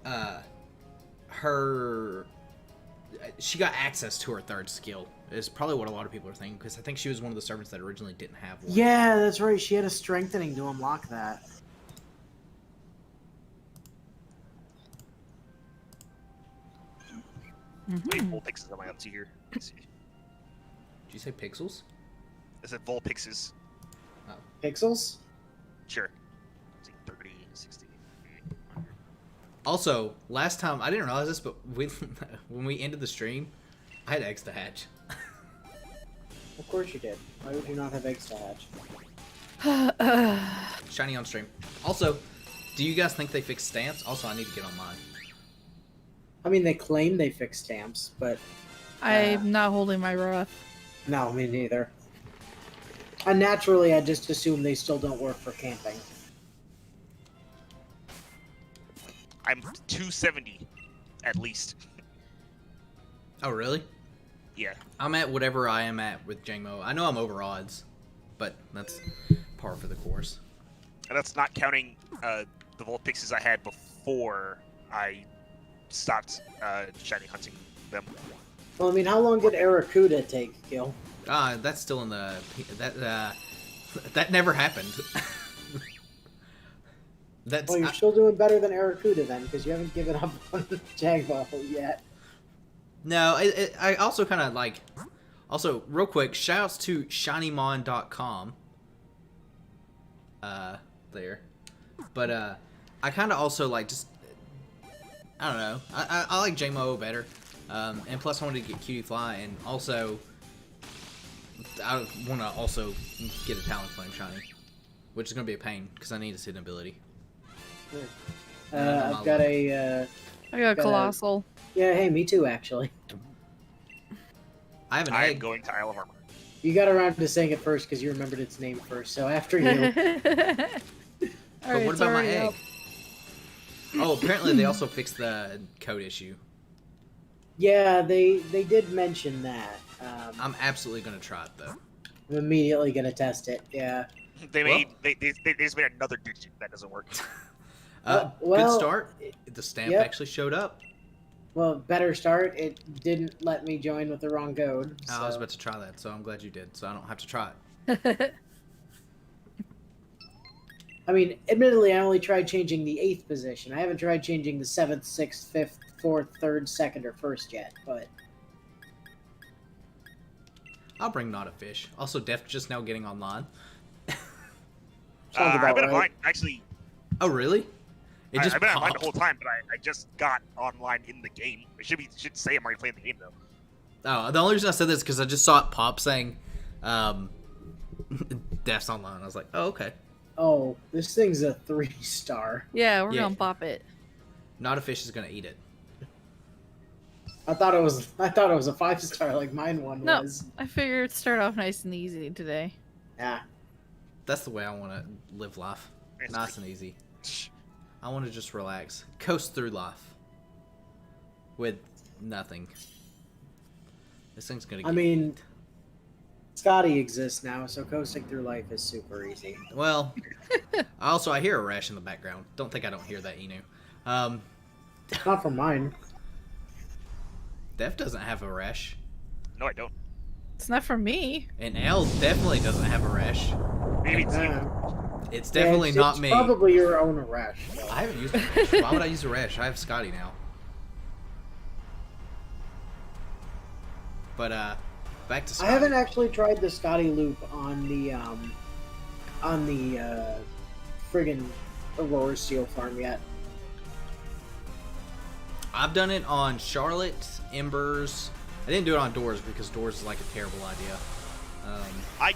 her she got access to her third skill is probably what a lot of people are thinking, because I think she was one of the servants that originally didn't have one. Yeah, that's right. She had a strengthening to unlock that. Wait, Volpixes am I up to here? Let's see. Did you say pixels? I said Volpixes. Oh. Pixels? Sure. Let's see, 30, 60. Also, last time, I didn't realize this, but when we ended the stream, I had eggs to hatch. Of course you did. Why would you not have eggs to hatch? Shiny on stream. Also, do you guys think they fixed stamps? Also, I need to get on mine. I mean, they claim they fixed stamps, but... I'm not holding my breath. No, me neither. And naturally, I just assume they still don't work for camping. I'm 270, at least. Oh, really? Yeah. I'm at whatever I am at with Jangmo. I know I'm over odds, but that's par for the course. And that's not counting the Volpixes I had before I stopped shiny hunting them. Well, I mean, how long did Aracuda take, Gil? That's still in the... That never happened. Well, you're still doing better than Aracuda then, because you haven't given up on Jagmo yet. No, I also kind of like... Also, real quick, shoutouts to ShinyMon.com. There. But, I kind of also like just... I don't know. I like Jmo better. And plus I wanted to get Cutie Fly, and also... I want to also get a Talon Flame shiny. Which is going to be a pain, because I need a hidden ability. I've got a... I got a Colossal. Yeah, hey, me too, actually. I have an I egg. am going to Isle of Armor. You got around to saying it first because you remembered its name first, so after you. But what about my egg? Oh, apparently they also fixed the code issue. Yeah, they did mention that. I'm absolutely going to try it, though. I'm immediately going to test it, yeah. They just made another digit that doesn't work. Good start. The stamp actually showed up. Well, better start. It didn't let me join with the wrong code. So. I was about to try that, so I'm glad you did, so I don't have to try it. I mean, admittedly, I only tried changing the 8th position. I haven't tried changing the 7th, 6th, 5th, 4th, 3rd, 2nd, or 1st yet, but... I'll bring Not a Fish. Also, Def just now getting online. I've been online, actually. Oh, really? It just I've been online the popped. whole time, but I just got online in the game. It should say I'm already playing the game, though. Oh, the only reason I said this is because I just saw it pop saying, Def's online. I was like, oh, okay. Oh, this thing's a 3-star. Yeah, we're gonna pop it. Not a Fish is gonna eat it. I thought it was a 5-star like mine one No, was. I figured it'd start off nice and easy today. Yeah. That's the way I want to live life. Nice and easy. I want to just relax. Coast through life. With nothing. This thing's gonna get I mean, Scotty exists now, so coasting through life is super easy. Well, I hear a rash in the background. Don't think I don't hear that, Inu. Not from mine. Def doesn't have a rash. No, I don't. It's not for me. And L definitely doesn't have a rash. Maybe it's you. It's definitely not it's me. Probably your own rash. Though. I haven't used a rash. Why would I use a rash? I have Scotty now. But, back to Scotty. I haven't actually tried the Scotty loop on the friggin' Aurora Steel farm yet. I've done it on Charlotte, Embers. I didn't do it on Doors because Doors is like a terrible idea. I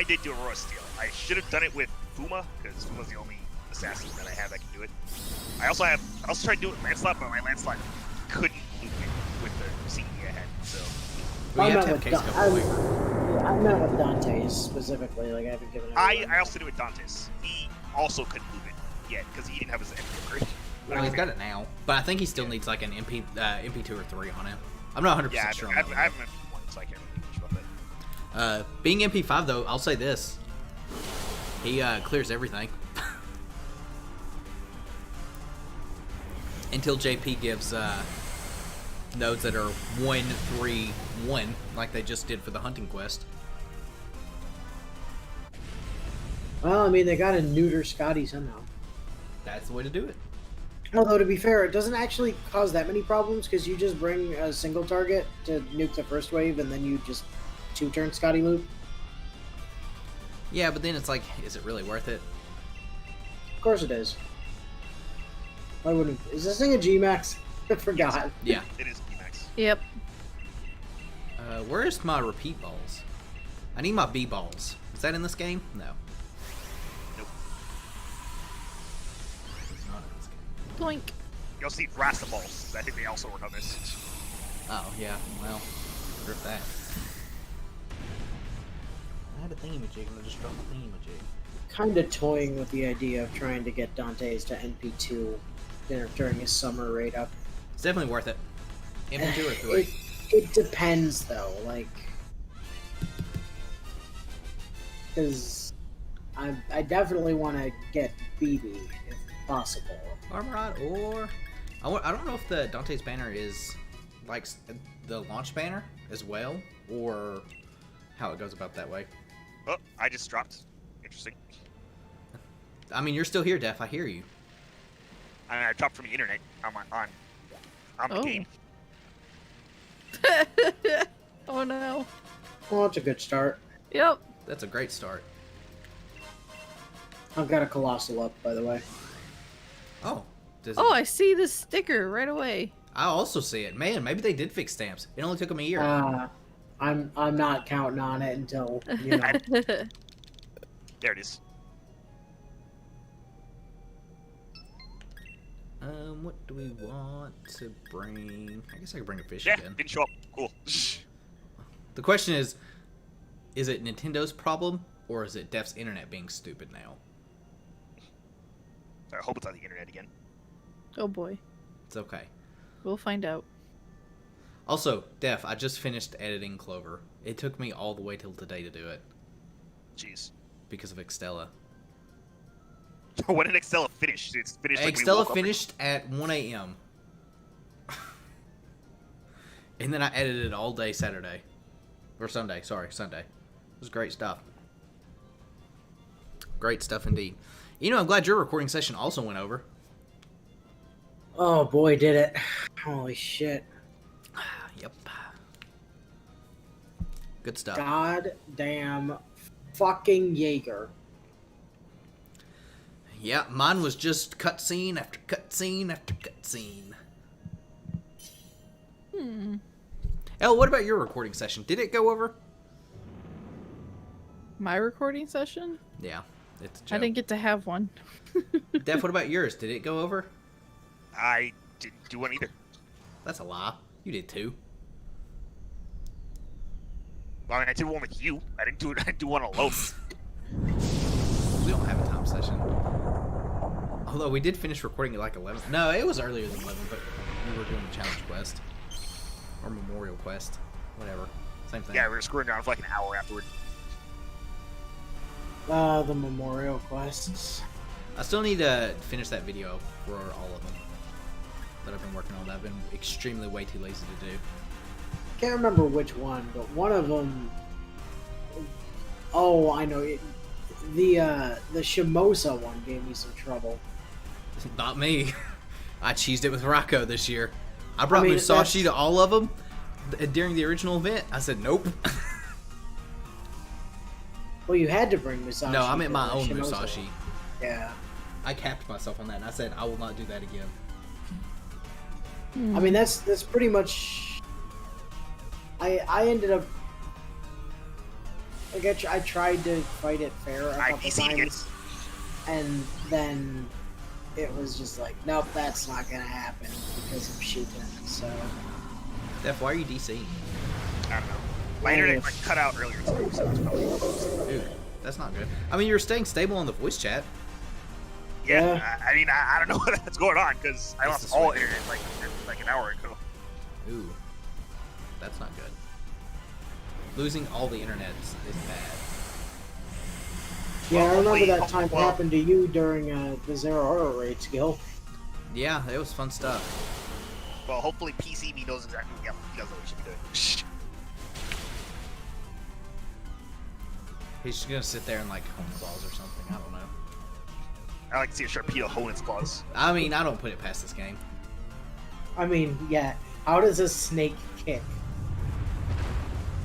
did do Aurora Steel. I should have done it with Fuma, because Fuma's the only assassin that I have that can do it. I also tried to do it with Lancelot, but my Lancelot couldn't loop it with the CE I had, so... We have to have with case couple later. I meant with Dante's specifically, like I haven't given it I also did it with Dante's. He also couldn't loop it yet, because he didn't have his MP upgrade. Well, he's got it now. But I think he still needs like an MP2 or 3 on him. I'm not 100% sure on that. I haven't MP1, so I can't really much about that. Being MP5 though, I'll say this. He clears everything. Until JP gives nodes that are 1, 3, 1, like they just did for the hunting quest. Well, I mean, they gotta neuter Scotty somehow. That's the way to do it. Although, to be fair, it doesn't actually cause that many problems because you just bring a single target to nuke the first wave and then you just 2-turn Scotty loop. Yeah, but then it's like, is it really worth it? Of course it is. Why wouldn't? Is this thing a G-Max? I forgot. Yeah. It is Emax. Yep. Where's my repeat balls? I need my B balls. Is that in this game? No. Nope. It's not in this game. Blink. You also need Rasta balls. I think they also work on this. Oh, yeah. Well, rip that. I had a thingamajig and I just dropped the thingamajig. Kind of toying with the idea of trying to get Dante's to NP2 during his summer raid up. It's definitely worth it. MP2 or 3. It depends, though. Like, because I definitely want to get BB if possible. Armorod or... I don't know if the Dante's banner is like the launch banner as well, or how it goes about that way. Oh, I just dropped. Interesting. I mean, you're still here, Def. I hear you. I dropped from the internet on the Oh. game. Oh no. Well, it's a good start. Yep. That's a great start. I've got a Colossal up, by the way. Oh. Does Oh, it... I see the sticker right away. I also see it. Man, maybe they did fix stamps. It only took them a year. I'm not counting on it until, you know. There it is. What do we want to bring? I guess I could bring a fish Yeah, again. didn't show up. Cool. The question is it Nintendo's problem, or is it Def's internet being stupid now? I hope it's on the internet again. Oh boy. It's okay. We'll find out. Also, Def, I just finished editing Clover. It took me all the way till today to do it. Jeez. Because of Extella. When did Extella finish? It's finished. Like, we Extella woke up finished at 1 a.m. And then I edited it all day Saturday. Or Sunday, sorry, Sunday. It was great stuff. Great stuff indeed. You know, I'm glad your recording session also went over. Oh boy, did it. Holy shit. Yep. Good stuff. God damn fucking Jaeger. Yeah, mine was just cutscene after cutscene after cutscene. Elle, what about your recording session? Did it go over? My recording session? Yeah, it's a joke. I didn't get to have one. Def, what about yours? Did it go over? I didn't do one either. That's a lie. You did too. Well, I mean, I did one with you. I didn't do it. I didn't do one alone. We don't have a time session. Although we did finish recording at like 11. No, it was earlier than 11, but we were doing the challenge quest. Or memorial quest. Whatever. Same thing. Yeah, we were screwing around for like an hour afterward. The memorial quests. I still need to finish that video for all of them that I've been working on that I've been extremely way too lazy to do. Can't remember which one, but one of them. Oh, I know. The Shimosa one gave me some trouble. Not me. I cheesed it with Rocco this year. I brought mean, Musashi to all of them during the original event. I said nope. Well, you had to bring Musashi. No, I meant for my the own Shimosa Musashi. one. Yeah. I capped myself on that, and I said I will not do that again. I mean, that's pretty much. I ended up. Like I tried to fight it fair a couple DC'd again. times, and then it was just like, nope, that's not gonna happen because I'm shooting. So. Def, why are you DCing? I don't know. My internet like cut out earlier today, so it's probably. Dude, that's not good. I mean, you're staying stable on the voice chat. Yeah, Yeah. I mean, I don't know what's going on because I It's lost the all sweat. internet like an hour ago. Ooh, that's not good. Losing all the internet is bad. Yeah, I remember Hopefully- that time well- happened to you during the Zero Aura raid skill. Yeah, it was fun stuff. Well, hopefully PCB knows exactly. Yeah, he does know what he should be doing. He's just gonna sit there and like home claws or something. I don't know. I like to see a Sharpedo hone its claws. I mean, I don't put it past this game. I mean, yeah. How does a snake kick?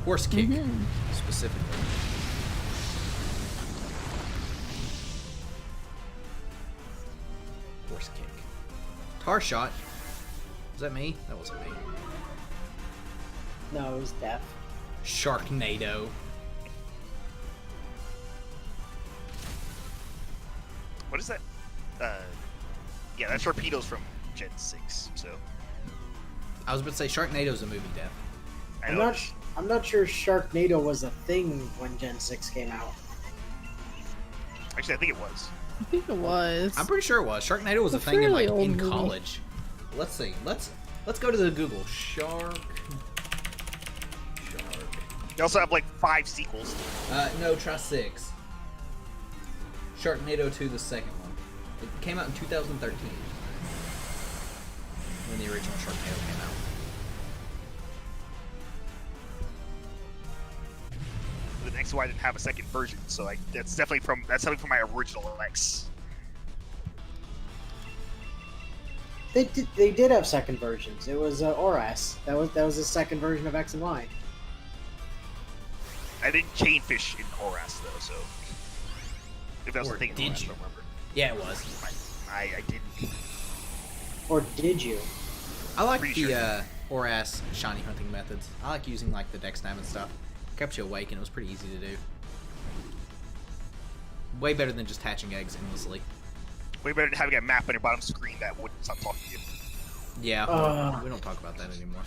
Horse kick, Mhm. specifically. Horse kick. Tar shot. Was that me? That wasn't me. No, it was death. Sharknado. What is that? Yeah, that Sharpedo's from Gen 6, so. I was about to say Sharknado's a movie, Dev. I I'm know. not sure Sharknado was a thing when Gen 6 came out. Actually, I think it was. I think it was. I'm pretty sure it was. Sharknado was a It's thing in fairly like old in movie. college. Let's see. Let's go to the Google. Shark. They also have like 5 sequels. No, try 6. Sharknado 2, the second one. It came out in 2013. When the original Sharknado came out. The next one didn't have a second version, so like that's definitely from my original X. They did have second versions. It was Oras. That was the second version of X and Y. I didn't chainfish in Horas though, so if that was Or the thing, in did Horas, I you? don't remember. Yeah, it was. I didn't. Or did you? I like Pretty the sure. Oras shiny hunting methods. I like using like the dex time and stuff. Kept you awake and it was pretty easy to do. Way better than just hatching eggs endlessly. Way better than having a map on your bottom screen that wouldn't stop talking to you. Yeah, we don't talk about that anymore.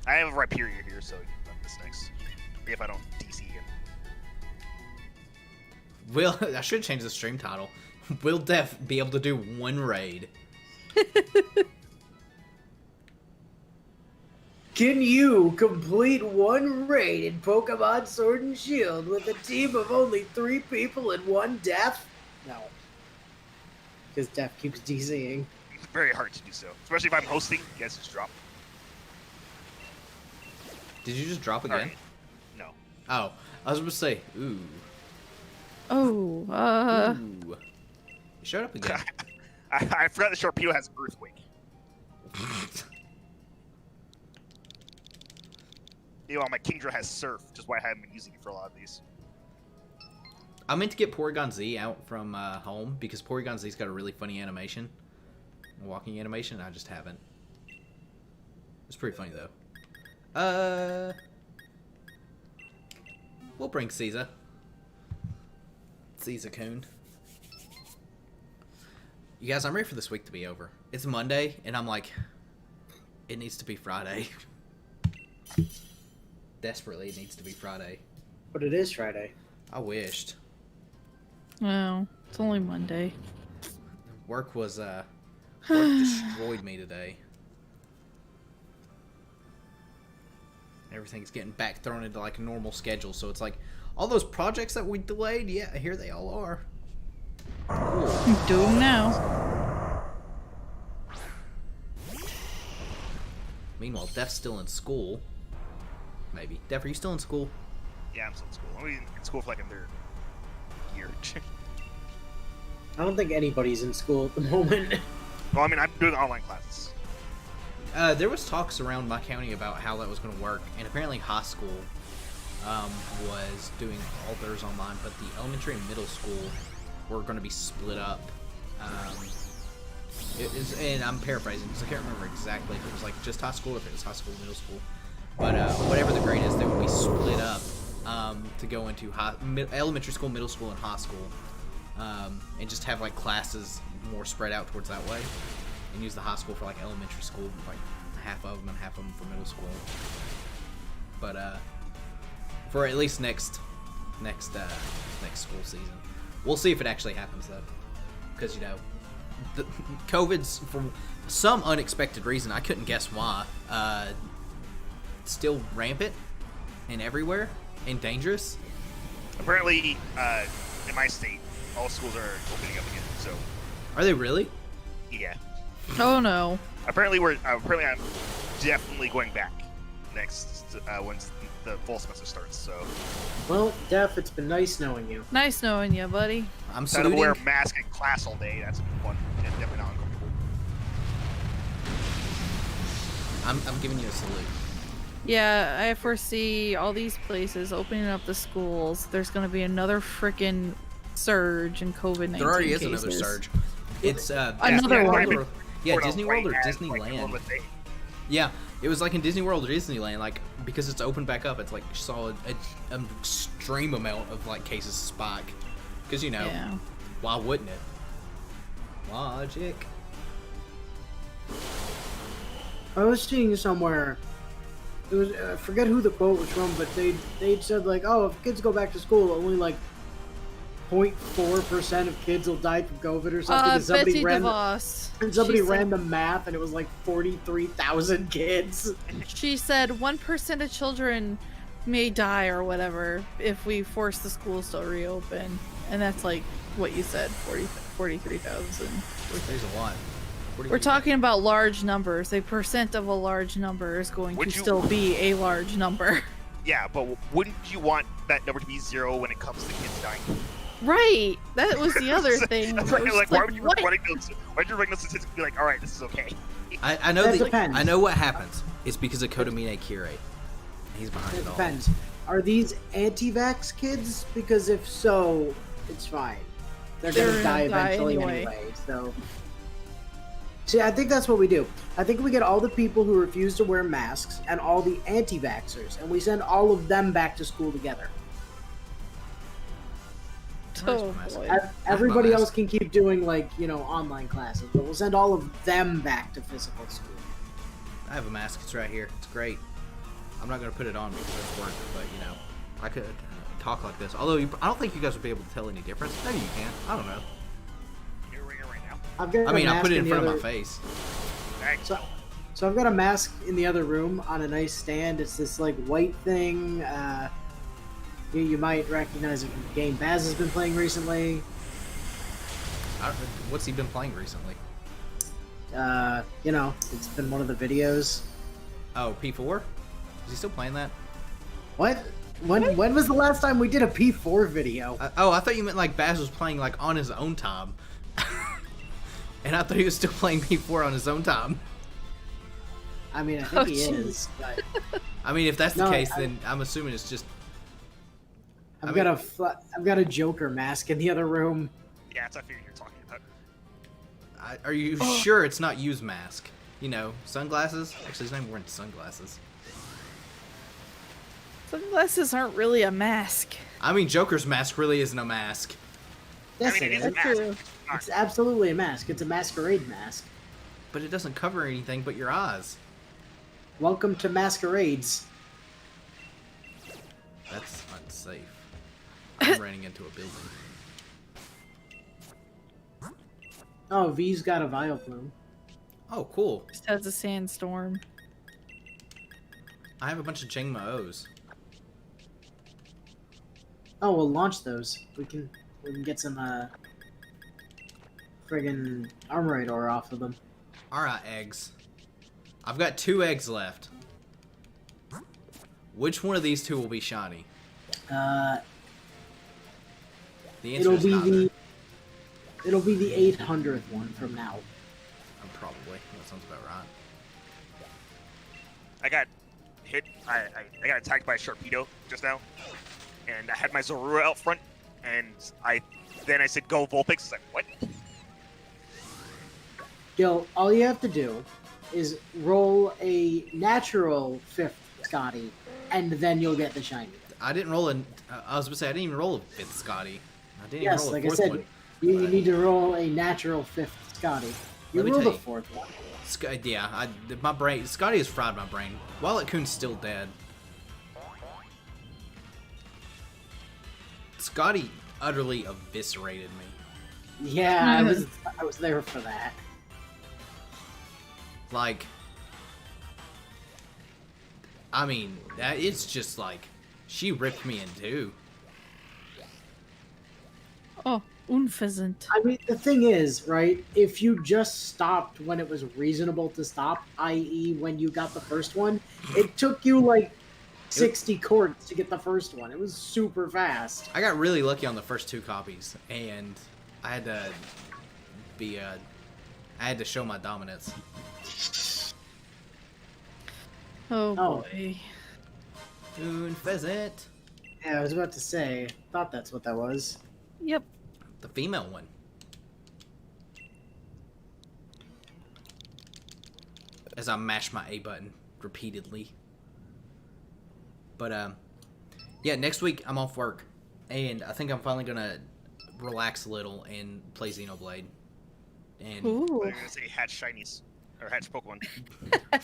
I have a Rhyperior here, so you can run this next. If I don't DC again. Will I should change the stream title. Will Def be able to do one raid? Can you complete one raid in Pokemon Sword and Shield with a team of only 3 people and 1 death? No. Because death keeps DCing. It's very hard to do so. Especially if I'm hosting, you guys just drop. Did you just drop again? Alright. No. Oh, I was about to say, ooh. Oh, Ooh. You showed up again. I forgot the Sharpedo has Earthquake. You know, my Kingdra has Surf, which is why I haven't been using it for a lot of these. I meant to get Porygon Z out from home because Porygon Z's got a really funny animation. A walking animation, I just haven't. It's pretty funny though. We'll bring Caesar. Caesar-kun. You guys, I'm ready for this week to be over. It's Monday, and I'm like, it needs to be Friday. Desperately, it needs to be Friday. But it is Friday. I wished. well, it's only Monday. Work was, work destroyed me today. Everything's getting back thrown into like a normal schedule, so it's like all those projects that we delayed, yeah, here they all are. Do them now. Meanwhile, Def's still in school. Maybe. Def, are you still in school? Yeah, I'm still in school. I'm in school for like a third year. I don't think anybody's in school at the moment. Well, I mean, I'm doing online classes. There was talks around my county about how that was going to work, and apparently high school was doing all theirs online, but the elementary and middle school were going to be split up. And I'm paraphrasing because I can't remember exactly if it was like just high school or if it was high school, middle school. But whatever the grade is, they would be split up to go into elementary school, middle school, and high school, and just have like classes more spread out towards that way, and use the high school for like elementary school, like half of them and half of them for middle school. But for at least next school season, we'll see if it actually happens though, because you know, the COVID's for some unexpected reason, I couldn't guess why, still rampant and everywhere and dangerous. Apparently, in my state, all schools are opening up again, so Are they really? Yeah. Oh no. Apparently I'm definitely going back next once the fall semester starts. So Well, Def, it's been nice knowing you. Nice knowing you, buddy. I'm instead of wear a saluting. mask in class all day, that's fun and definitely not uncomfortable. I'm giving you a salute. Yeah, I foresee all these places opening up the schools. There's gonna be another freaking surge in COVID-19 There already is cases. another surge. It's Another Disney one. World yeah, Disney World or Like, Disneyland. Yeah, it was like in Disney World or Disneyland, like because it's opened back up. It's like saw an extreme amount of like cases spike. Because Yeah. why wouldn't it? Logic. I was seeing somewhere, it was I forget who the quote was from, but they said like, oh, if kids go back to school, only like 0.4% of kids will die from COVID or something. And Betsy ran DeVos. and somebody She said- ran the math, and it was like 43,000 kids. She said 1% of children may die or whatever if we force the schools to reopen. And that's like what you said, 43,000. There's a lot. We're talking about large numbers. A percent of a large number is going Would to you- still be a large number. Yeah, but wouldn't you want that number to be 0 when it comes to kids dying? Right. That was the other thing. It's I was like, just why would you what? why would you bring those statistics and be like, all right, this is okay? I know That depends. I know what happens. It's because of Kodamine Kirei. He's behind It it all. depends. Are these anti-vax kids? Because if so, it's fine. They're They're gonna die gonna die eventually anyway. So, see, I think that's what we do. I think we get all the people who refuse to wear masks and all the anti-vaxxers, and we send all of them back to school together. Oh, Nice. boy. Everybody mask. else can keep doing online classes, but we'll send all of them back to physical school. I have a mask. It's right here. It's great. I'm not gonna put it on because it's work, but I could talk like this. Although I don't think you guys would be able to tell any difference. Maybe you can. I don't know. You're wearing it right now. I've got I a mean, I mask put it in the front of other- my face. Thanks. So I've got a mask in the other room on a nice stand. It's this like white thing. You might recognize it from the game Baz has been playing recently. What's he been playing recently? It's been one of the videos. Oh, P4? Is he still playing that? What? When was the last time we did a P4 video? I thought you meant like Baz was playing like on his own time. And I thought he was still playing P4 on his own time. I mean, I think Oh, he jeez. is. But I mean, if that's the No, case, then I'm assuming it's just. I've got a Joker mask in the other room. Yeah, that's what I figured you're talking about. Are you sure it's not Yu's mask? Sunglasses? Actually, he's not even wearing sunglasses. Sunglasses aren't really a mask. I mean, Joker's mask really isn't a mask. Yes, I mean, it it is a is. mask. true. It's absolutely a mask. It's a masquerade mask. But it doesn't cover anything but your eyes. Welcome to masquerades. That's unsafe. I'm running into a building. Oh, V's got a Vileplume. Oh, cool. Just has a sandstorm. I have a bunch of Jangma O's. Oh, we'll launch those. We can get some friggin' Armorite ore off of them. Alright, eggs. I've got 2 eggs left. Which one of these 2 will be shiny? The answer It'll is be neither. it'll be the 800th one from now. Probably. That sounds about right. I got hit. I got attacked by a Sharpedo just now, and I had my Zorua out front, and I said go Vulpix. It's like what? Gil, all you have to do is roll a natural 5th Scotty, and then you'll get the shiny. I didn't roll I was gonna say I didn't even roll a 5th Scotty. I didn't Yes, even roll a like I 4th said, one. you but- need to roll a natural 5th Scotty. You Let me roll tell the you. 4th one. Yeah, my brain. Scotty has fried my brain. Wallet Coon's still dead. Scotty utterly eviscerated me. Yeah, I was there for that. Like, I mean, it's just like she ripped me in two. Oh, Un pheasant. I mean, the thing is, right? If you just stopped when it was reasonable to stop, i.e., when you got the first one, it took you like 60 courts to get the first one. It was super fast. I got really lucky on the first 2 copies, and I had to I had to show my dominance. Oh Oh. boy. Un pheasant. Yeah, I was about to say. Thought that's what that was. Yep. The female one. As I mash my A button repeatedly. But yeah, next week I'm off work, and I think I'm finally gonna relax a little and play Xenoblade. And Ooh. I'm gonna say hatch shinies or hatch Pokemon. I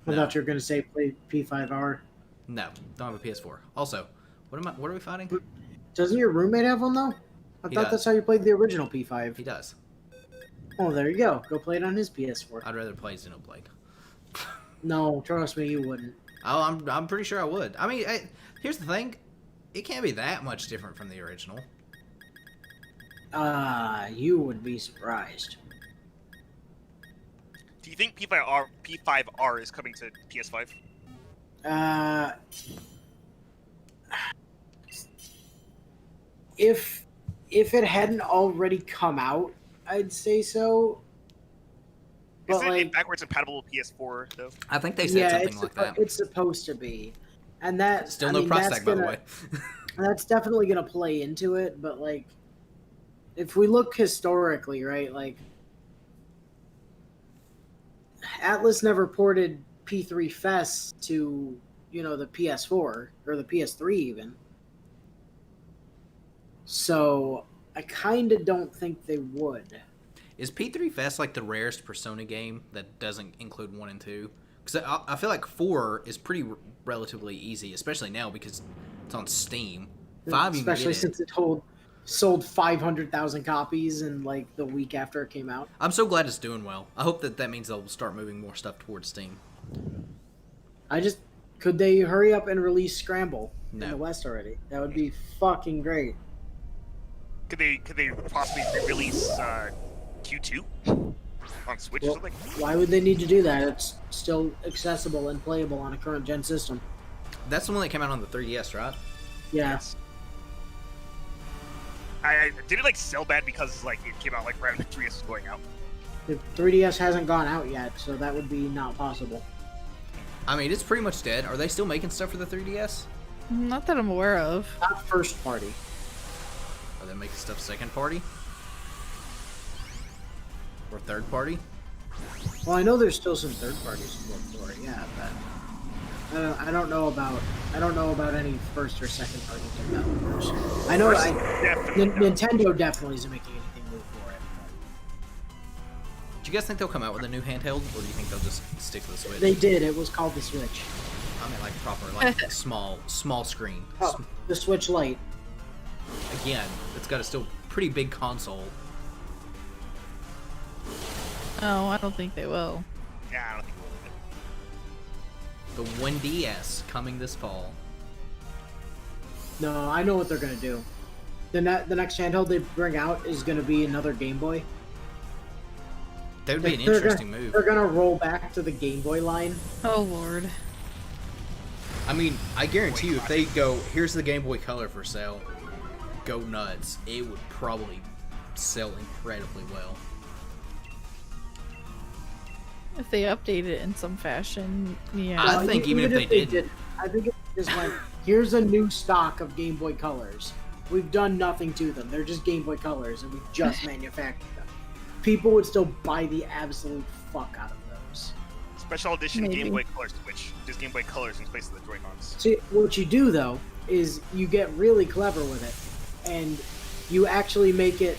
No. thought you were going to say play P5R. no, don't have a PS4. Also, what are we fighting? Doesn't your roommate have one, though? I He thought does. that's how you played the original P5. He does. Oh, there you go. Go play it on his PS4. I'd rather play Xenoblade. No, trust me, you wouldn't. Oh, I'm pretty sure I would. I mean, here's the thing. It can't be that much different from the original. You would be surprised. Do you think P5R is coming to PS5? If it hadn't already come out, I'd say so. But Isn't it like, backwards compatible with PS4 though? I think they said yeah, something it's like that. it's supposed to be, and that Still I no mean, price that's tag, by the gonna- way. That's definitely gonna play into it. But like, if we look historically, right, like Atlas never ported P3 Fest to the PS4 or the PS3 even. So I kind of don't think they would. Is P3 Fest like the rarest Persona game that doesn't include 1 and 2? Because I feel like 4 is pretty relatively easy, especially now because it's on Steam. 5 you can Especially get since it sold 500,000 copies in like the week after it came out. I'm so glad it's doing well. I hope that means they'll start moving more stuff towards Steam. Could they hurry up and release Scramble No. in the West already? That would be fucking great. Could they possibly re-release Q2 on Switch Well, or something? why would they need to do that? It's still accessible and playable on a current gen system. That's the one that came out on the 3DS, right? Yeah. Yes. I did it like sell bad because like it came out like right when 3DS was going out. The 3DS hasn't gone out yet, so that would be not possible. I mean, it's pretty much dead. Are they still making stuff for the 3DS? Not that I'm aware of. Not first party. Are they making stuff second party? Or third party? Well, I know there's still some third party support for it, yeah, but I don't know about any first or second party developers. I know Definitely not. Nintendo definitely isn't making anything new for it. Do you guys think they'll come out with a new handheld, or do you think they'll just stick to the Switch? They did. It was called the Switch. I mean, like proper, like small screen. Oh, the Switch Lite. Again, it's got a still pretty big console. Oh, I don't think they will. Yeah, I don't think The 1DS coming this fall. No, I know what they're gonna do. The next handheld they bring out is gonna be another Game Boy. That would be an They're interesting gonna, move. They're gonna roll back to the Game Boy line. Oh lord. I mean, I guarantee you, if they go, here's the Game Boy Color for sale, go nuts. It would probably sell incredibly well. If they update it in some fashion, yeah. I think even if they didn't. I think it just like, here's a new stock of Game Boy Colors. We've done nothing to them. They're just Game Boy Colors, and we just manufactured them. People would still buy the absolute fuck out of those. Special edition Maybe. Game Boy Color Switch. Just Game Boy Colors in place of the Joy-Cons. See, what you do though is you get really clever with it, and you actually make it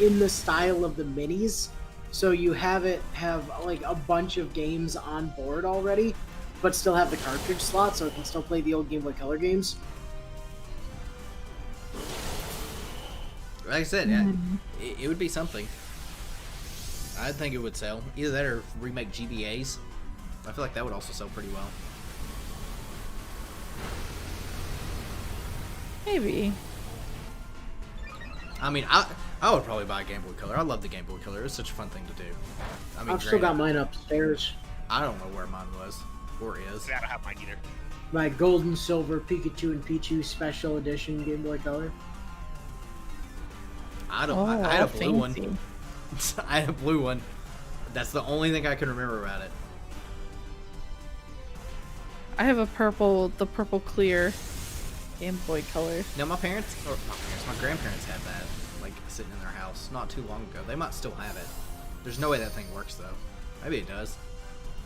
in the style of the minis. So you have like a bunch of games on board already, but still have the cartridge slot, so it can still play the old Game Boy Color games. Like I said, yeah, it would be something. I think it would sell. Either that or remake GBAs. I feel like that would also sell pretty well. Maybe. I mean, I would probably buy a Game Boy Color. I love the Game Boy Color. It's such a fun thing to do. I mean, I've still got mine upstairs. I don't know where mine was or is. I don't have mine either. My gold and silver Pikachu and Pichu special edition Game Boy Color. I don't. I had a blue one. I had a blue one. That's the only thing I can remember about it. I have the purple clear Game Boy Color. No, my grandparents had that, like, sitting in their house not too long ago. They might still have it. There's no way that thing works, though. Maybe it does.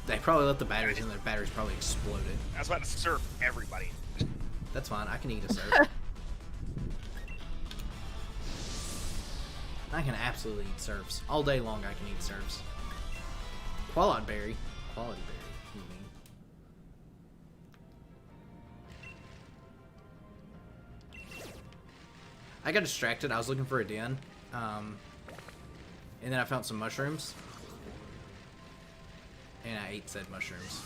They probably left the batteries in. Their batteries probably exploded. I was about to serve everybody. That's fine. I can eat a surf. I can absolutely eat surfs. All day long I can eat surfs. Quality berry. Quality berry, you mean. I got distracted. I was looking for a den. And then I found some mushrooms. And I ate said mushrooms.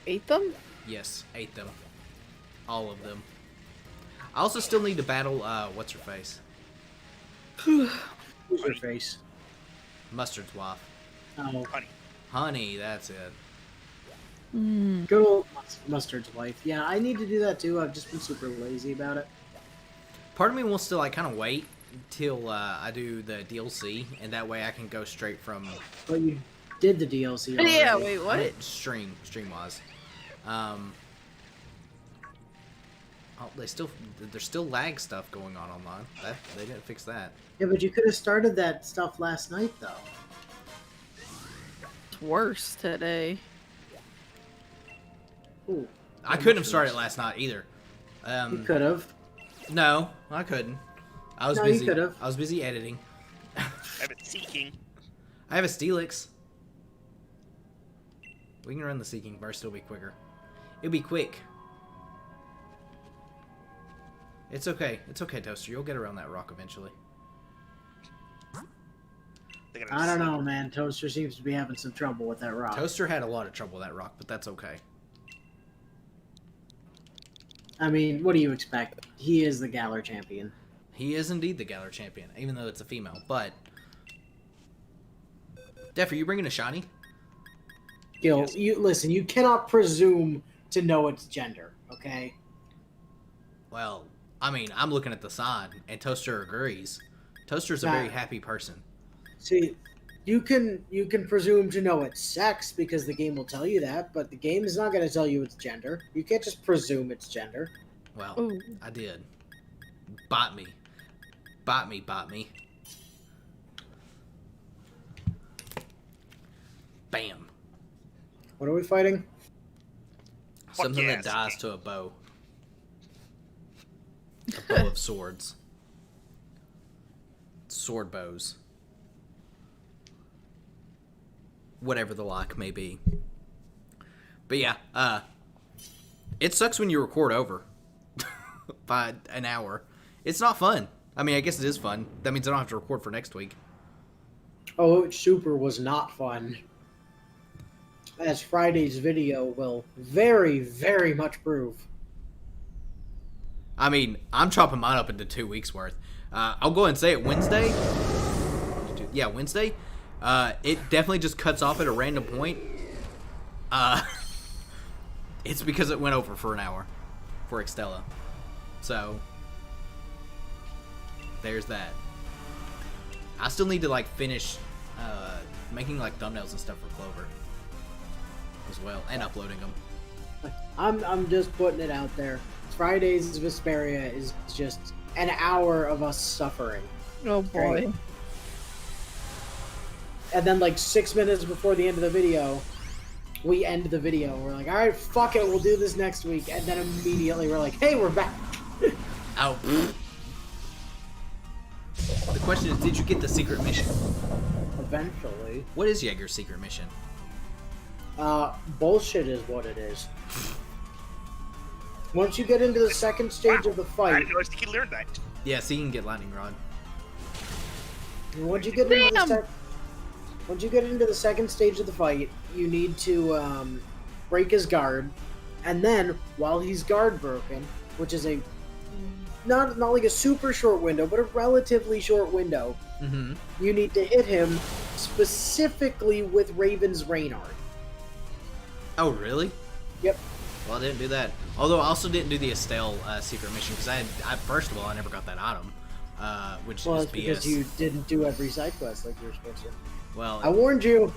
Ate them? Yes, ate them. All of them. I also still need to battle, what's her face? Who's your face? Mustard's wife. Oh, Honey. Honey, that's it. good old Mustard's wife. Yeah, I need to do that too. I've just been super lazy about it. Part of me wants to, like, kind of wait until I do the DLC, and that way I can go straight from... But you did the DLC already. Yeah, wait, what? Stream-wise. Oh, there's still lag stuff going on online. They didn't fix that. Yeah, but you could have started that stuff last night, though. It's worse today. Ooh, I couldn't have started last night either. you could have. No, I couldn't. I was No, you busy. could've. I was busy editing. I've been seeking. I have a Steelix. We can run the Seeking Burst. It'll be quicker. It'll be quick. It's okay. It's okay, Toaster. You'll get around that rock eventually. I don't know, man. Toaster seems to be having some trouble with that rock. Toaster had a lot of trouble with that rock, but that's okay. I mean, what do you expect? He is the Galar champion. He is indeed the Galar champion, even though it's a female. But Def, are you bringing a shiny? Gil, Yes. you listen. You cannot presume to know its gender. Okay. Well, I mean, I'm looking at the sign, and Toaster agrees. Toaster's a very happy person. See, you can presume to know its sex because the game will tell you that, but the game is not going to tell you its gender. You can't just presume its gender. Well, Ooh. I did. Bite me. Bite me, bite me. Bam. What are we fighting? Something yeah, that dies Seeking. to a bow. A bow of swords. Sword bows. Whatever the like may be. But yeah, it sucks when you record over by an hour. It's not fun. I mean, I guess it is fun. That means I don't have to record for next week. Oh, Super was not fun. As Friday's video will very, very much prove. I mean, I'm chopping mine up into 2 weeks worth. I'll go ahead and say it Wednesday. Yeah, Wednesday. It definitely just cuts off at a random point. It's because it went over for an hour for Extella. So, there's that. I still need to, like, finish making, like, thumbnails and stuff for Clover as well, and uploading them. I'm just putting it out there. Friday's Vesperia is just an hour of us suffering. Oh boy. Great. And then like 6 minutes before the end of the video, we end the video. We're like, all right, fuck it, we'll do this next week. And then immediately we're like, hey, we're back. Ow. The question is, did you get the secret mission? Eventually. What is Jaeger's secret mission? Bullshit is what it is. Once you get into the second stage of the I fight, didn't realize he learned that. Yeah, so you can get Lightning Rod. once you get into Damn! once you get into the second stage of the fight, you need to break his guard, and then while he's guard broken, which is a not like a super short window, but a relatively short window, Mm-hmm. you need to hit him specifically with Raven's Rain Art. Oh, really? Yep. Well, I didn't do that. Although I also didn't do the Estelle secret mission because first of all, I never got that item, which Well, is it's BS. because you didn't do every side quest like you were supposed to. Well, I warned you.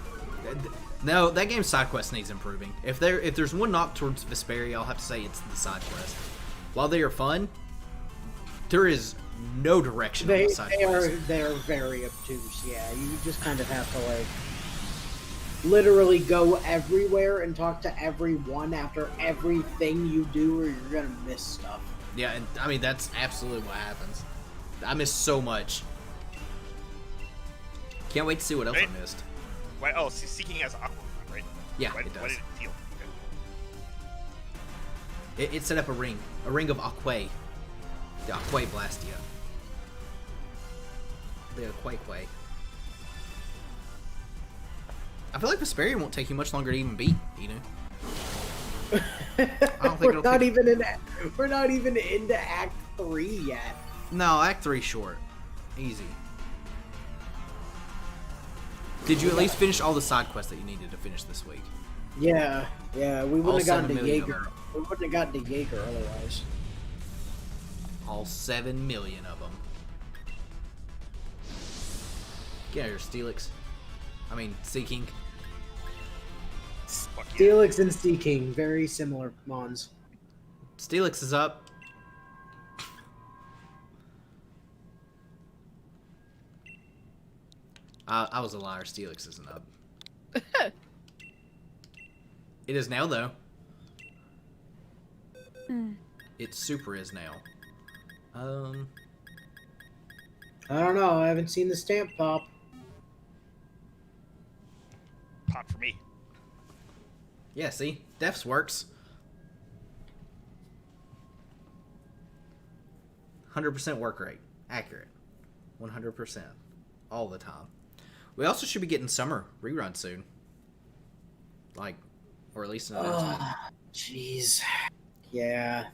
no, that game's side quest needs improving. If there's one knock towards Vesperia, I'll have to say it's the side quest. While they are fun, there is no direction on the side quest. They're very obtuse. Yeah, you just kind of have to like literally go everywhere and talk to everyone after everything you do, or you're gonna miss stuff. Yeah, and I mean that's absolutely what happens. I missed so much. Can't wait to see what else I missed. Why? Oh, Seeking has Aqua, right? Yeah, Why it does. did it heal? Okay. It set up a ring of Aquae. The Aquae Blastia. The Aquae. I feel like Vesperia won't take you much longer to even beat, you know? I don't think We're not even into Act 3 yet. No, Act 3 short. Easy. Did you at least finish all the side quests that you needed to finish this week? Yeah, we All wouldn't have 7 gotten to million of Jaeger. them. We wouldn't have gotten to Jaeger otherwise. All 7 million of them. Get out of here, Steelix. I mean, Seeking. Fuck yeah. Steelix and Seeking, very similar mons. Steelix is up. I was a liar. Steelix isn't up. It is now, though. It super is now. I don't know. I haven't seen the stamp pop. Pop for me. Yeah, see? Defs works. 100% work rate. Accurate. 100%. All the time. We also should be getting Summer rerun soon. Like, or at least an announcement. Jeez. Yeah.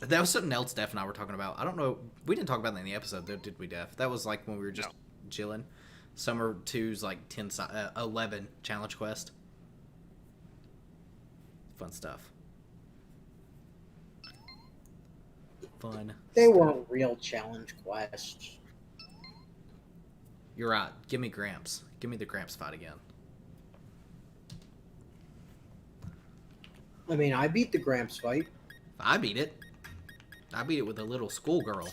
That was something else Def and I were talking about. I don't know. We didn't talk about that in the episode, though, did we, Def? That was like when we were just chilling. Summer 2's like 11 challenge quest. Fun stuff. Fun. They stuff. weren't real challenge quests. You're right. Give me Gramps. Give me the Gramps fight again. I mean, I beat the Gramps fight. I beat it. I beat it with a little schoolgirl.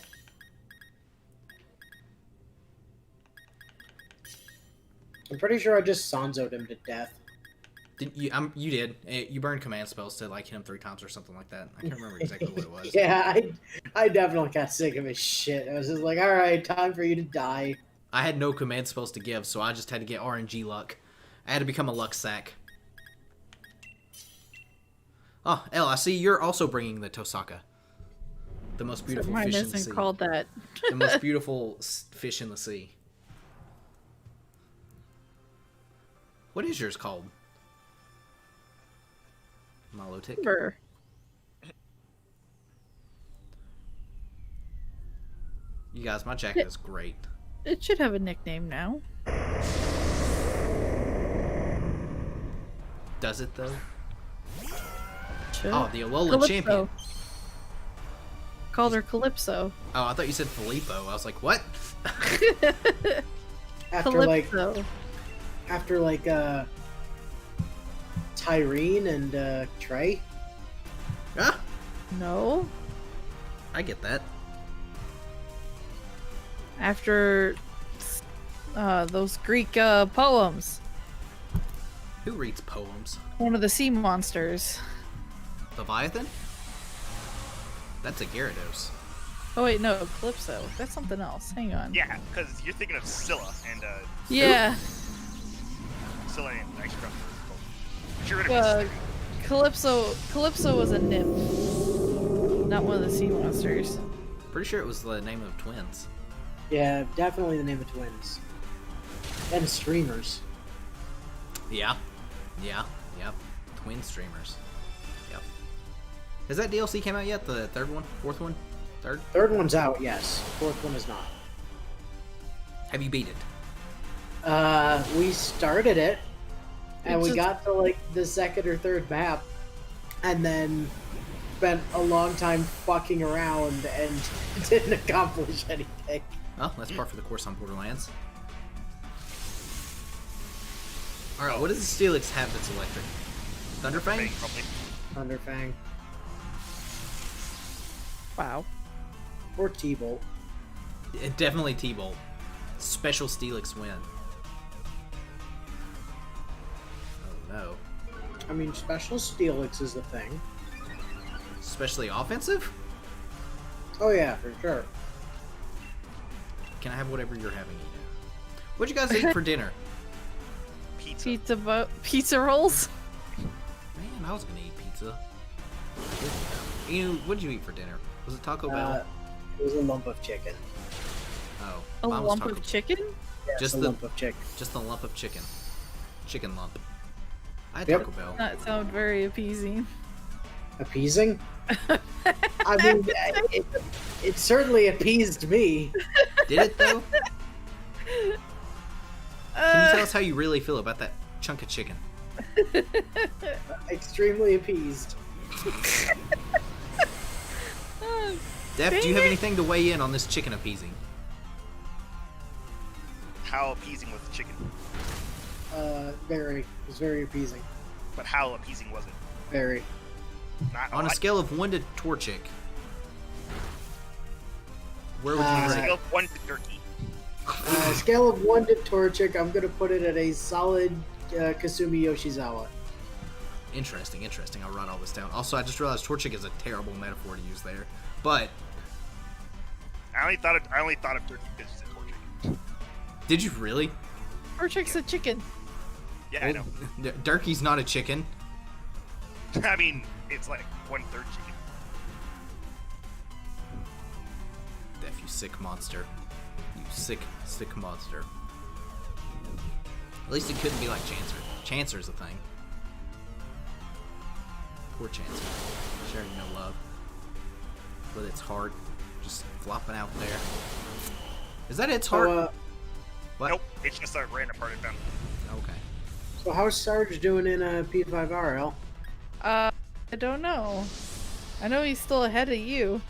I'm pretty sure I just Sanzo'd him to death. Didn't you? You did. You burned command spells to like hit him 3 times or something like that. I can't remember exactly what it was. Yeah, I definitely got sick of his shit. I was just like, all right, time for you to die. I had no command spells to give, so I just had to get RNG luck. I had to become a luck sack. Oh, Elle, I see you're also bringing the Tosaka. The most beautiful Mine fish in the isn't sea. called that. The most beautiful fish in the sea. What is yours called? Milotic? Burr. You guys, my jacket is great. It should have a nickname now. Does it, though? Should. Oh, the Alola Calypso. champion. Called her Calypso. Oh, I thought you said Filippo. I was like, what? Calypso. After Tyrene and Trey. Ah, No. I get that. After those Greek poems. Who reads poems? One of the sea monsters. Leviathan? That's a Gyarados. Oh wait, no, Calypso. That's something else. Hang on. Yeah, because you're thinking of Scylla and Yeah. Scylla and Ice Crown. You're gonna Calypso was a nymph. Not one of the sea monsters. Pretty sure it was the name of twins. Yeah, definitely the name of twins. And streamers. Yeah. Yeah. Yep. Twin streamers. Yep. Has that DLC came out yet? The third one? Fourth one? Third? Third one's out, yes. Fourth one is not. Have you beat it? We started it, and It's we just- got to like the second or third map, and then spent a long time fucking around and didn't accomplish anything. Well, that's par for the course on Borderlands. Alright, what does the Steelix have that's electric? Thunderfang? Bang, probably. Thunderfang Wow. or T-Bolt. Definitely T-Bolt. Special Steelix win. Oh no. I mean, Special Steelix is the thing. Especially offensive? Oh yeah, for sure. Can I have whatever you're having, Eno? What'd you guys eat for dinner? Pizza. Pizza rolls. Man, I was gonna eat pizza. Eno, what'd you eat for dinner? Was it Taco Bell? It was a lump of chicken. Oh, A mine was lump Taco of chicken. Yeah, Just a the- lump of chicken. Just a lump of chicken. Chicken lump. I had Yep. Taco Bell. That sound very appeasing. Appeasing? I mean, it certainly appeased me. Did it though? Can you tell us how you really feel about that chunk of chicken? Extremely appeased. Def, do you have anything to weigh in on this chicken appeasing? How appeasing was the chicken? Very. It was very appeasing. But how appeasing was it? Very. Not On a lot. scale of 1 to Torchic, where would you On a rate scale it? of 1 to turkey. Scale of 1 to Torchic, I'm gonna put it at a solid Kasumi Yoshizawa. Interesting, interesting. I'll write all this down. Also, I just realized Torchic is a terrible metaphor to use there. But, I only thought of turkey because it's a torture. did you really? Orchik's a chicken. Yeah, I know. Durkey's not a chicken. I mean, it's like 1/3 chicken. Def, you sick monster. You sick, sick monster. At least it couldn't be like Chancer. Chancer's a thing. Poor Chancer. Sharing no love. With its heart just flopping out there. Is that its heart? So, What? Nope, it's just a random part of them. Okay. so how's Sarge doing in P5RL? I don't know. I know he's still ahead of you.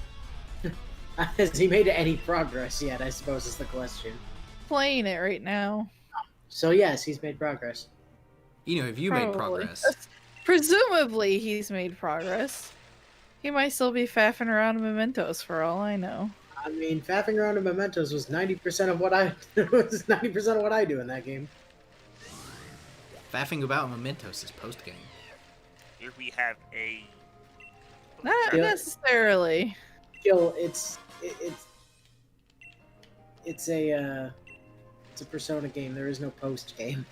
Has he made any progress yet, I suppose is the question. Playing it right now. So yes, he's made progress. You know, have you made Probably. progress? Presumably he's made progress. He might still be faffing around in Mementos for all I know. I mean, faffing around in Mementos was 90% of what I was 90% of what I do in that game. Faffing about Mementos is post game. Here we have a. Not Yeah. necessarily. Still, it's a Persona game. There is no post game.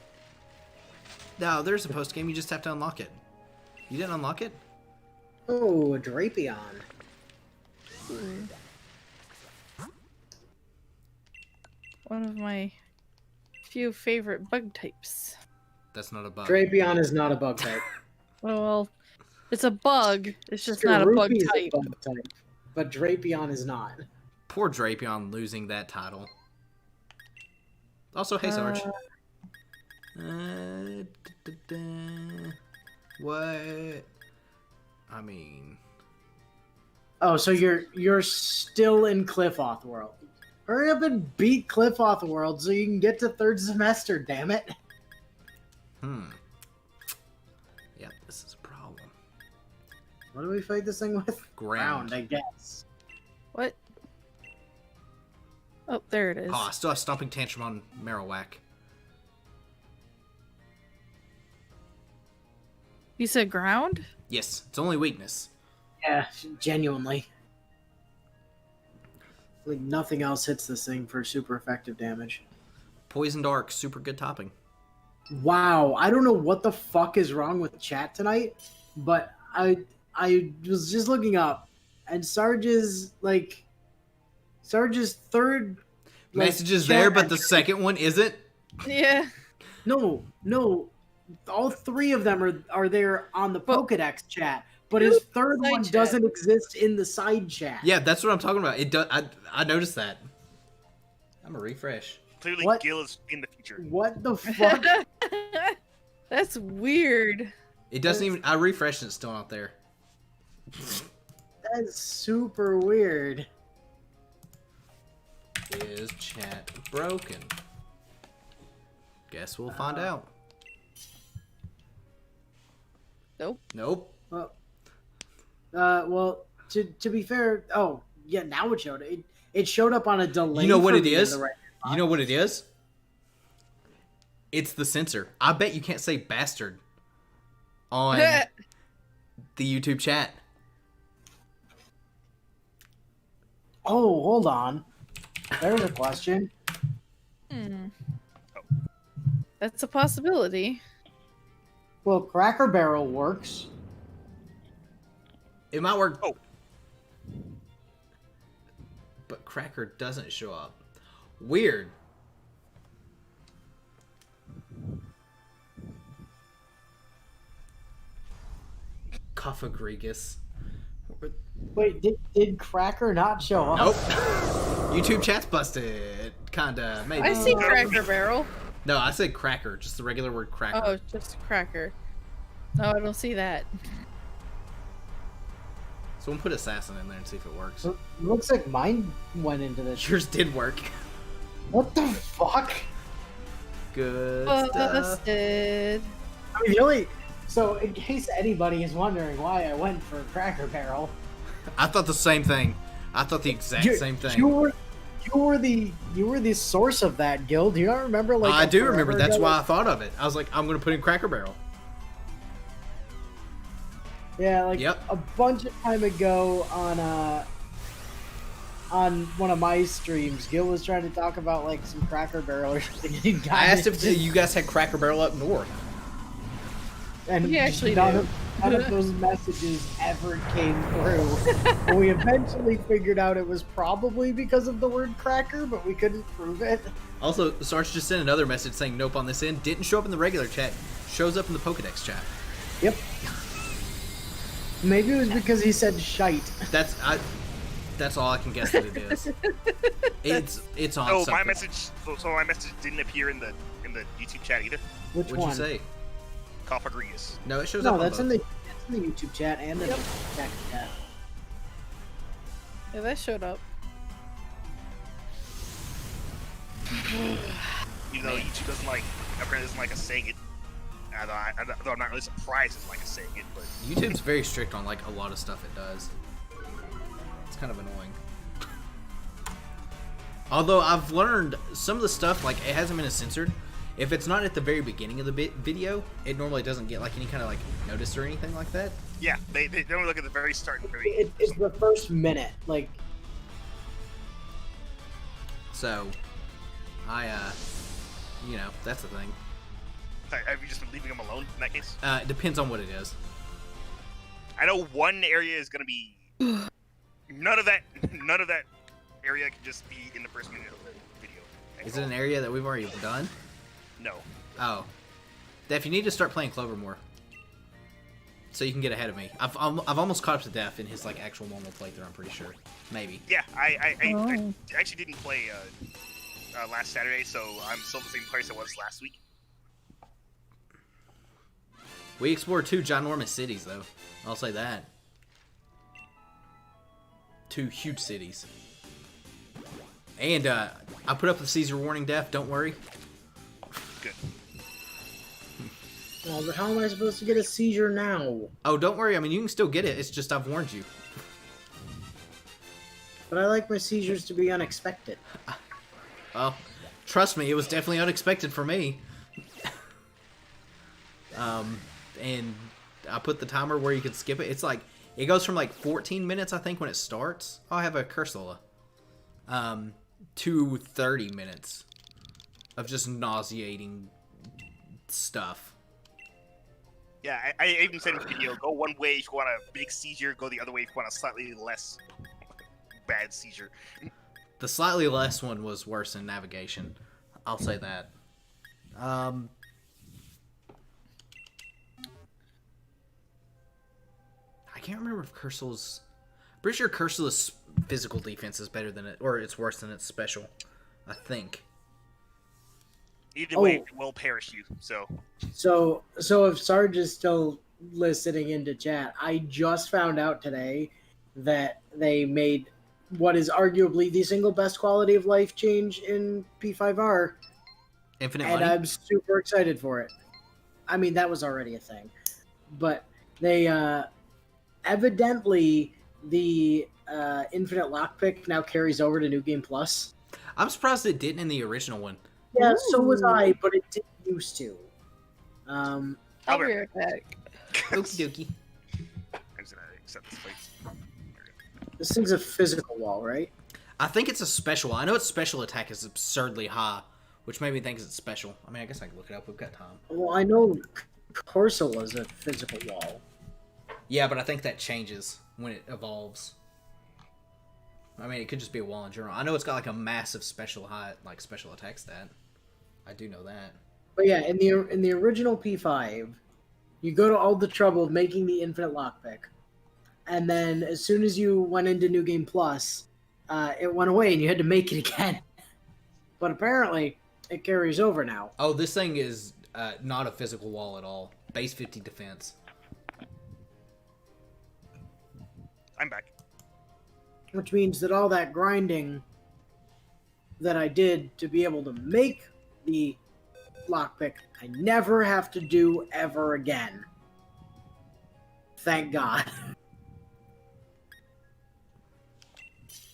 No, there's a post game. You just have to unlock it. You didn't unlock it? Oh, a Drapion. One of my few favorite bug types. That's not a bug. Drapion is not a bug type. Well, it's a bug. It's just not a bug Skorupi is type. bug type, but Drapion is not. Poor Drapion losing that title. Also, hey Sarge. What? I mean, Oh, so you're still in Cliffoth World. Hurry up and beat Cliffoth World so you can get to third semester, damn it. Yep, this is a problem. What do we fight this thing with? Ground. I guess. What? Oh, there it is. Oh, I still have Stomping Tantrum on Marowak. You said ground? Yes, it's only weakness. Yeah, genuinely. Like nothing else hits this thing for super effective damage. Poison Dark, super good topping. Wow, I don't know what the fuck is wrong with chat tonight, but I was just looking up, and Sarge's third Message is chat there, but the entry- second one isn't. Yeah. no, all three of them are there on the But- Pokedex chat, but his third Side one chat. doesn't exist in the side chat. Yeah, that's what I'm talking about. It does. I noticed that. I'm gonna refresh. Clearly, What? Gil is in the future. What the fuck? That's weird. It doesn't even. I refreshed and it's still not there. That's super weird. Is chat broken? Guess we'll find out. Nope. Nope. Well, to be fair, oh yeah, now it showed it. It showed up on a delay. You know what for it me in is? the right You know what it is? It's the censor. I bet you can't say bastard on the YouTube chat. Oh, hold on. There's a question. That's a possibility. Well, Cracker Barrel works. It might work. Oh. But Cracker doesn't show up. Weird. Cophagregus. Wait, did Cracker not show up? Nope. YouTube chat's busted. Kinda, maybe. I see Cracker Barrel. No, I said cracker. Just the regular word cracker. Oh, just cracker. No, I don't see that. Someone put assassin in there and see if it works. It looks like mine went into this. Yours did work. What the fuck? Good stuff. Busted. I mean, really. So, in case anybody is wondering why I went for Cracker Barrel, I thought the same thing. I thought the exact same thing. You were the source of that, Gil. Do you not remember? Like I do remember. forever That's ago? why I thought of it. I was like, I'm gonna put in Cracker Barrel. Yeah, like Yep. a bunch of time ago on one of my streams, Gil was trying to talk about like some Cracker Barrel or something. I asked if you guys had Cracker Barrel up north. and We actually none do. none of those messages ever came through. And we eventually figured out it was probably because of the word cracker, but we couldn't prove it. Also, Sarge just sent another message saying nope on this end. Didn't show up in the regular chat. Shows up in the Pokedex chat. Yep. Maybe it was because he said shite. That's all I can guess that it is. It's on. So my something. message. So my message didn't appear in the YouTube chat either. Which What'd one? you say? Cophagregus. No, it shows No, up. that's on in both. the YouTube chat and the Yep. text chat. Yeah, that showed up. Even though YouTube apparently doesn't like us saying it. Although I'm not really surprised it's like us saying it, but YouTube's very strict on like a lot of stuff it does. It's kind of annoying. Although I've learned some of the stuff, like it hasn't been censored. If it's not at the very beginning of the video, it normally doesn't get like any kind of like notice or anything like that. yeah, they only look at the very start. And very It's the first minute. Like, So, you know, that's the thing. Have you just been leaving them alone in that case? It depends on what it is. I know one area is gonna be none of that area can just be in the first minute of the video. Is it an area that we've already done? No. Oh. Def, you need to start playing Clover more. So you can get ahead of me. I've almost caught up to Def in his like actual normal playthrough, I'm pretty sure. Maybe. Yeah, I Oh. actually didn't play last Saturday, so I'm still the same place I was last week. We explored 2 ginormous cities, though. I'll say that. 2 huge cities. And I put up the Caesar warning, Def. Don't worry. Good. oh, but how am I supposed to get a seizure now? Oh, don't worry. I mean, you can still get it. It's just I've warned you. But I like my seizures to be unexpected. Well, trust me, it was definitely unexpected for me. And I put the timer where you can skip it. It's like, it goes from like 14 minutes, I think, when it starts. Oh, I have a Cursola. To 30 minutes of just nauseating stuff. Yeah, I even said in the video, go one way if you want a big seizure, go the other way if you want a slightly less bad seizure. The slightly less one was worse in navigation. I'll say that. I I can't remember if Cursel's... Pretty sure Cursel's physical defense is better than it, or it's worse than its special. I think. Either way, it will perish you. So if Sarge is still listening into chat, I just found out today that they made what is arguably the single best quality of life change in P5R. Infinite and money? I'm super excited for it. I mean, that was already a thing. But they, evidently, the Infinite Lockpick now carries over to New Game Plus. I'm surprised it didn't in the original one. Yeah, Ooh. so was I, but it didn't used to. I'll be right back. Okie dokie. I'm just gonna accept this fight. This thing's a physical wall, right? I think it's a special. I know its special attack is absurdly high, which made me think it's special. I mean, I guess I can look it up. We've got time. Well, I know Corsa was a physical wall. Yeah, but I think that changes when it evolves. I mean, it could just be a wall in general. I know it's got like a massive special high, like special attack stat. I do know that. But yeah, in the original P5, you go to all the trouble of making the Infinite Lockpick, and then as soon as you went into New Game Plus, it went away and you had to make it again. But apparently, it carries over now. Oh, this thing is not a physical wall at all. Base 50 defense. I'm back. Which means that all that grinding that I did to be able to make the lockpick, I never have to do ever again. Thank God.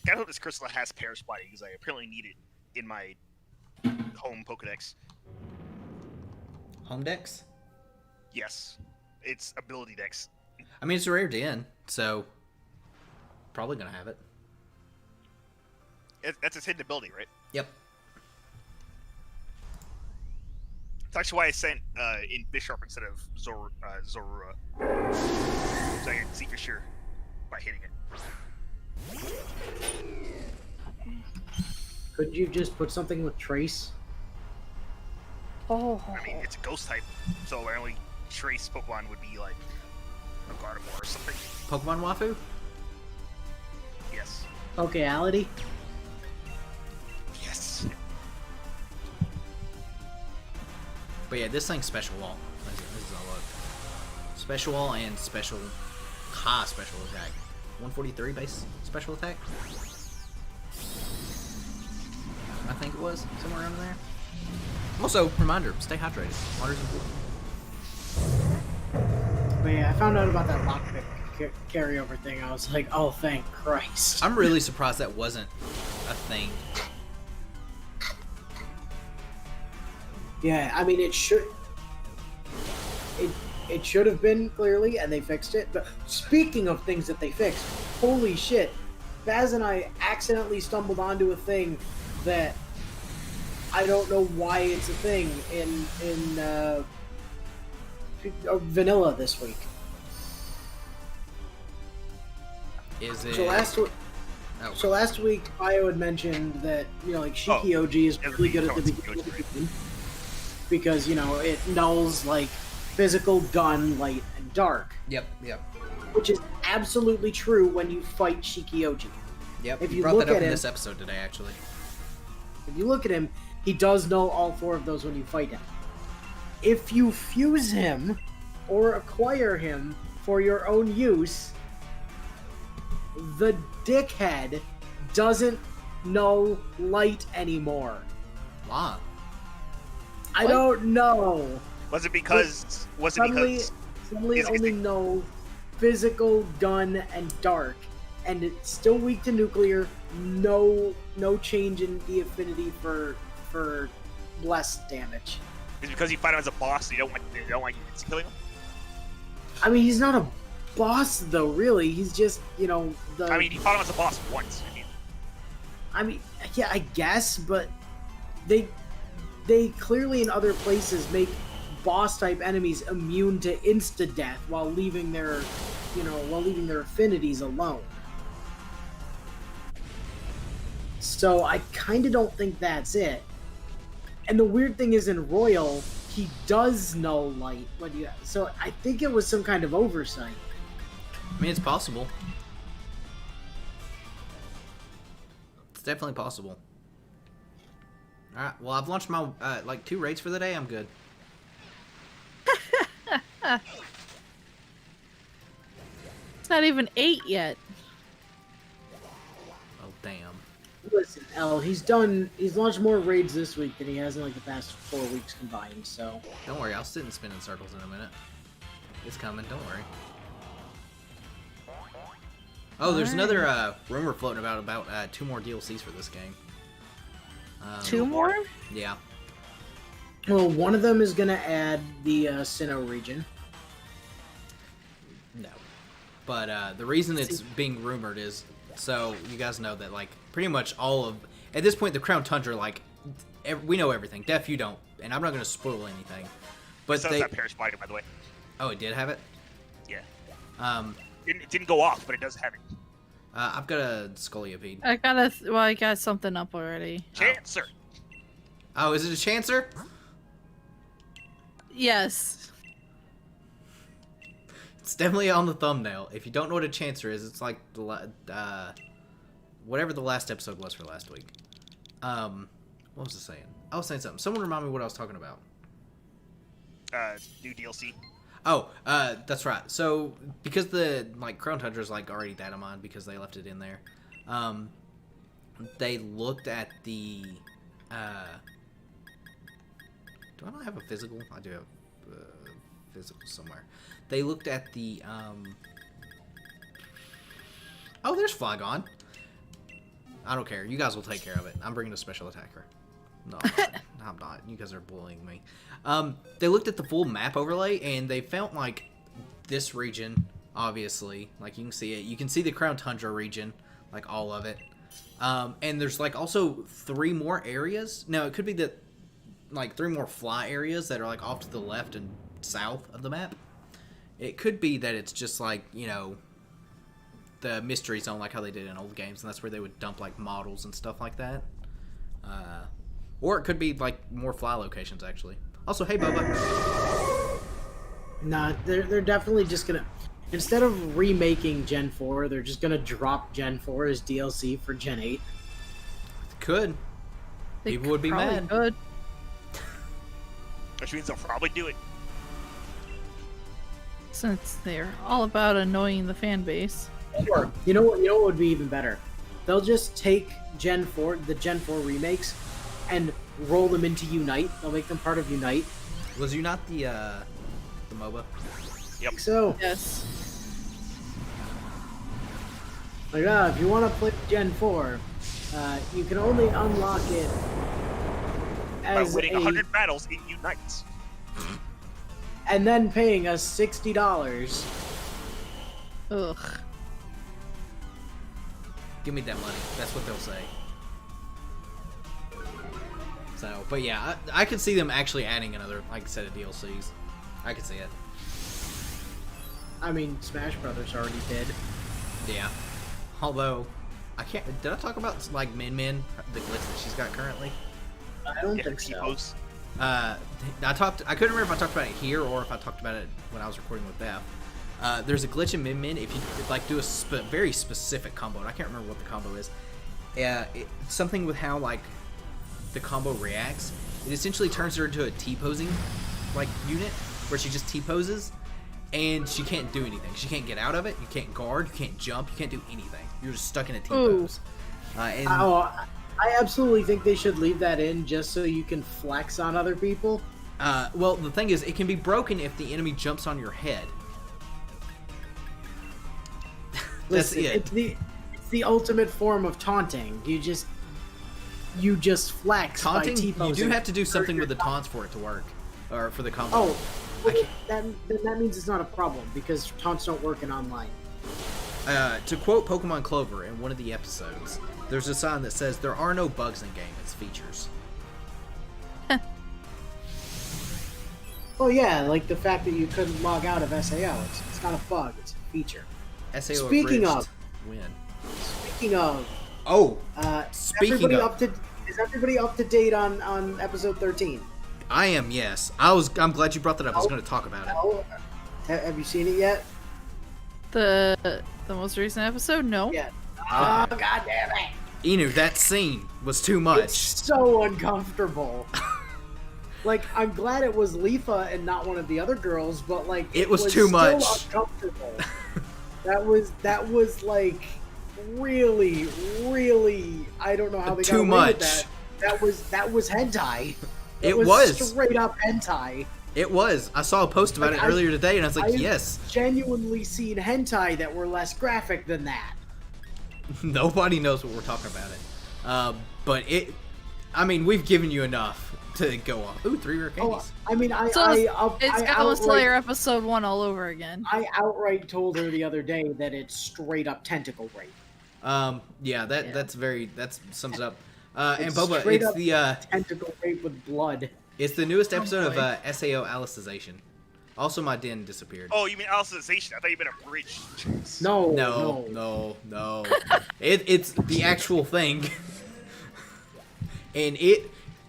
I hope this crystal has Pair Spotting because I apparently need it in my home Pokedex. Home decks? Yes. It's ability dex. I mean, it's a rare den, so probably gonna have it. That's its hidden ability, right? Yep. It's actually why I sent in Bisharp instead of Zorua. So I can see for sure by hitting it. Could you just put something with Trace? Oh. I mean, it's a ghost type, so our only trace Pokemon would be like a Gardevoir or something. Pokemon Wafu? Yes. Pokeality? Yes. But yeah, this thing's special wall. This is all up. Special wall and special high special attack. 143 base special attack. I think it was somewhere around there. Also, reminder: stay hydrated. Water's important. But yeah, I found out about that lockpick carryover thing. I was like, oh, thank Christ. I'm really surprised that wasn't a thing. Yeah, I mean, it should have been, clearly, and they fixed it. But speaking of things that they fixed, holy shit, Baz and I accidentally stumbled onto a thing that I don't know why it's a thing in vanilla this week. Is it? So last week, Bio had mentioned that, like Shiki OG is really good at the beginning of the game because, it nulls like physical, gun, light, and dark. Yep. Which is absolutely true when you fight Shiki OG. Yep. If you you brought look that up at in him- this episode today, actually. If you look at him, he does null all four of those when you fight him. If you fuse him or acquire him for your own use, the dickhead doesn't null light anymore. Why? I What? don't know. Was it because? Suddenly Is it only know physical, gun, and dark, and it's still weak to nuclear. No change in the affinity for blessed damage. Is it because you fight him as a boss? And you don't want you killing him? I mean, he's not a boss though. Really, he's just the. I mean, you fought him as a boss once. I mean, yeah, I guess, but they clearly in other places make boss type enemies immune to insta death while leaving their affinities alone. So I kind of don't think that's it. And the weird thing is in Royal, he does null light. So I think it was some kind of oversight. I mean, it's possible. It's definitely possible. Alright, well, I've launched my, like, 2 raids for the day. I'm good. It's not even 8 yet. Oh, damn. Listen, L, he's launched more raids this week than he has in like the past 4 weeks combined, so. Don't worry, I'll sit and spin in circles in a minute. It's coming, don't worry. Oh, there's another rumor floating about 2 more DLCs for this game. 2 more? Yeah. Well, one of them is gonna add the Sinnoh region. No. But the reason it's being rumored is so you guys know that, like, pretty much all of... At this point, the Crown Tundra, like, we know everything. Def, you don't. And I'm not going to spoil anything. But So they... that Parish Spider, by the way. Oh, it did have it? Yeah. Um, It didn't go off, but it does have it. I've got a Scoliopede. I got something up already. Chancer! Oh, is it a Chancer? Yes. It's definitely on the thumbnail. If you don't know what a Chancer is, it's like the whatever the last episode was for last week. What was I saying? I was saying something. Someone remind me what I was talking about. New DLC. Oh, that's right. So, because the, like, Crown Tundra is, like, already data mined because they left it in there, they looked at the, do I not have a physical? I do have physical somewhere. They looked at the, oh, there's Flygon. I don't care. You guys will take care of it. I'm bringing a special attacker. No, I'm not. You guys are bullying me. They looked at the full map overlay, and they found, like, this region, obviously. Like, you can see it. You can see the Crown Tundra region, like, all of it. And there's, like, also 3 more areas. Now, it could be that, like, 3 more fly areas that are, like, off to the left and south of the map. It could be that it's just, like, you know, the mystery zone, like how they did in old games, and that's where they would dump, like, models and stuff like that. Or it could be, like, more fly locations, actually. Also, hey, Bubba. Nah, they're definitely just gonna... Instead of remaking Gen 4, they're just gonna drop Gen 4 as DLC for Gen 8. Could. They People would be probably mad. could. Which means they'll probably do it. Since they're all about annoying the fan base. Or, you know what would be even better? They'll just take Gen 4, the Gen 4 remakes, and roll them into Unite. They'll make them part of Unite. Was you not the MOBA? Yep. So, Yes. like, if you want to play Gen 4, you can only unlock it By as winning 100 battles, it unites. and then paying us $60. Ugh. Give me that money. That's what they'll say. So, but yeah, I could see them actually adding another, like, set of DLCs. I could see it. I mean, Smash Brothers already did. Yeah. Although, I can't. Did I talk about, like, Min Min, the glitch that she's got currently? I don't Yeah, think so. T-pose. I couldn't remember if I talked about it here or if I talked about it when I was recording with Beth. There's a glitch in Min Min if you like do a very specific combo, and I can't remember what the combo is. It's something with how, like, the combo reacts. It essentially turns her into a T-posing, like, unit where she just T-poses, and she can't do anything. She can't get out of it. You can't guard. You can't jump. You can't do anything. You're just stuck in a T-pose. I absolutely think they should leave that in just so you can flex on other people. Well, the thing is, it can be broken if the enemy jumps on your head. That's Listen, it. It's the ultimate form of taunting. You just flex Taunting, by you T-posing. do have to do something with the taunts for it to work, or for the combo. Oh, well, then that means it's not a problem because taunts don't work in online. To quote Pokemon Clover in one of the episodes, there's a sign that says, "There are no bugs in game, it's features." Oh yeah, like the fact that you couldn't log out of SAO. It's not a bug, it's a feature. SAO Speaking abridged. of- Win. Speaking of, Oh, is speaking of, everybody up to date on episode 13? I am, yes. I'm glad you brought that up. I was going to talk about it. Oh, have you seen it yet? The most recent episode? No. Yeah. Oh, god damn it. Inu, that scene was too much. It's so uncomfortable. Like, I'm glad it was Leafa and not one of the other girls, but like It was too still much. Uncomfortable. that was like really, really. I don't know how they got Too away much. with that. That was hentai. It was. straight up hentai. It was. I saw a post about Like, it earlier today, and I was like, I've yes. genuinely seen hentai that were less graphic than that. Nobody knows what we're talking about it. But it, I mean, we've given you enough to go on. Ooh, 3 rare candies. I mean, So it's Goblin Slayer episode 1 all over again. I outright told her the other day that it's straight up tentacle rape. Yeah, that sums it up. And It's Boba, straight it's up the tentacle rape with blood. it's the newest episode boy. of SAO Alicization. Also, my den disappeared. Oh, you mean Alicization? I thought you meant a bridge. No. It's the actual thing. And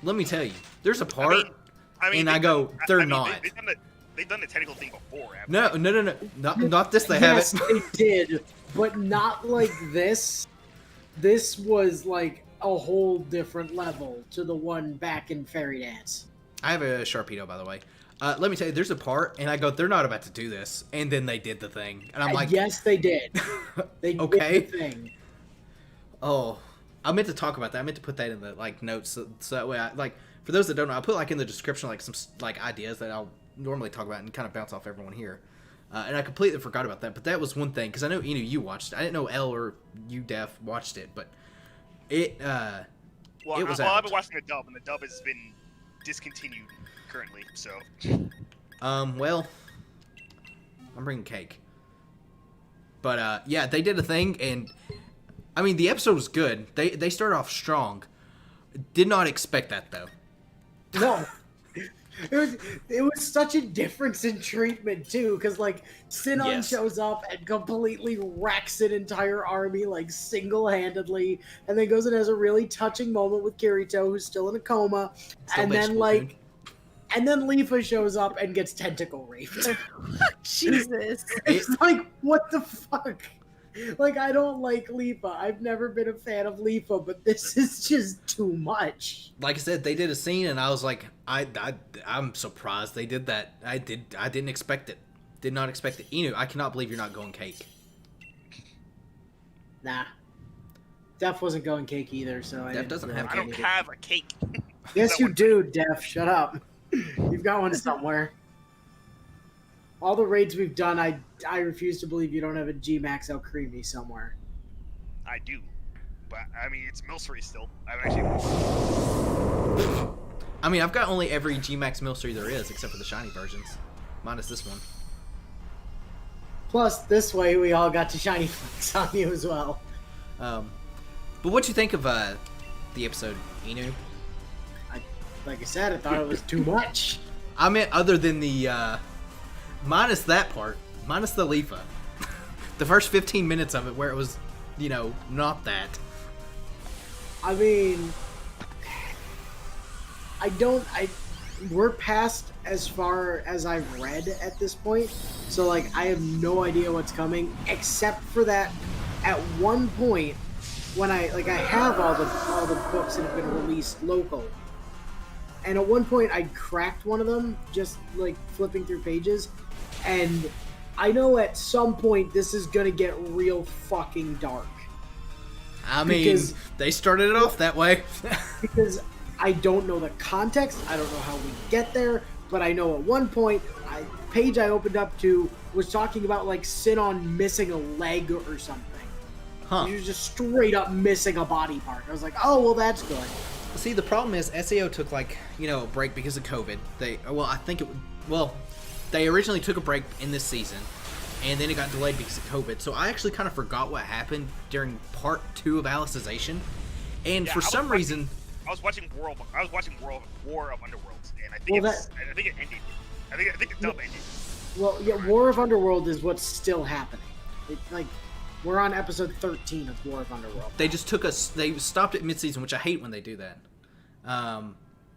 let me tell you, there's a part, and I go, they're not. They've done the tentacle thing before. No, not this. They Yes, haven't. they did, but not like this. This was like a whole different level to the one back in Fairy Dance. I have a Sharpedo, by the way. Let me tell you, there's a part, and I go, they're not about to do this, and then they did the thing, and I'm like, yes, they did. They Okay. did the thing. oh, I meant to talk about that. I meant to put that in the notes, so that way, for those that don't know, I put in the description some ideas that I'll normally talk about and kind of bounce off everyone here. And I completely forgot about that, but that was one thing because I know Inu, you watched it. I didn't know Elle or you, Def, watched it, but it was out. I've been watching the dub, and the dub has been discontinued currently. So, well, I'm bringing cake, but yeah, they did a thing, and I mean the episode was good. They started off strong. Did not expect that though. No. It was such a difference in treatment too, because Sinon Yes. shows up and completely wrecks an entire army single-handedly, and then goes and has a really touching moment with Kirito, who's still in a coma, Still and then vegetable king. and then Leafa shows up and gets tentacle raped. Jesus. It's what the fuck? I don't like Leafa. I've never been a fan of Leafa, but this is just too much. Like I said, they did a scene, and I was like, I'm surprised they did that. I didn't expect it. Did not expect it. Inu, I cannot believe you're not going cake. Nah. Def wasn't going cake either, so I Def didn't doesn't really have I don't get it. have a cake. Yes, That you one- do, Def. Shut up. You've got one somewhere. All the raids we've done, I refuse to believe you don't have a G-Max El Creamy somewhere. I do, but I mean it's Milcery still. I've actually. I mean, I've got only every G-Max Milcery there is, except for the shiny versions. Minus this one. Plus, this way we all got to shiny flex on you as well. But what'd you think of the episode, Inu? Like I said, I thought it was too much. I meant other than the, minus that part, minus the Leafa. The first 15 minutes of it where it was, not that. I mean, we're past as far as I've read at this point, so I have no idea what's coming, except for that at one point when I have all the books that have been released local, and at one point I cracked one of them just flipping through pages, and I know at some point this is gonna get real fucking dark. I mean, Because- they started it off that way. Because I don't know the context, I don't know how we get there, but I know at one point, page I opened up to was talking about Sinon missing a leg or something. Huh. He was just straight up missing a body part. I was like, oh, well, that's good. See, the problem is SAO took a break because of COVID. They originally took a break in this season, and then it got delayed because of COVID. So I actually kind of forgot what happened during part 2 of Alicization, and Yeah, for some reason, I was watching War of Underworlds, and I Well, think it ended. I think the dub ended. Well, yeah, War of Underworld is what's still happening. We're on episode 13 of War of Underworld. they just they stopped at mid-season, which I hate when they do that.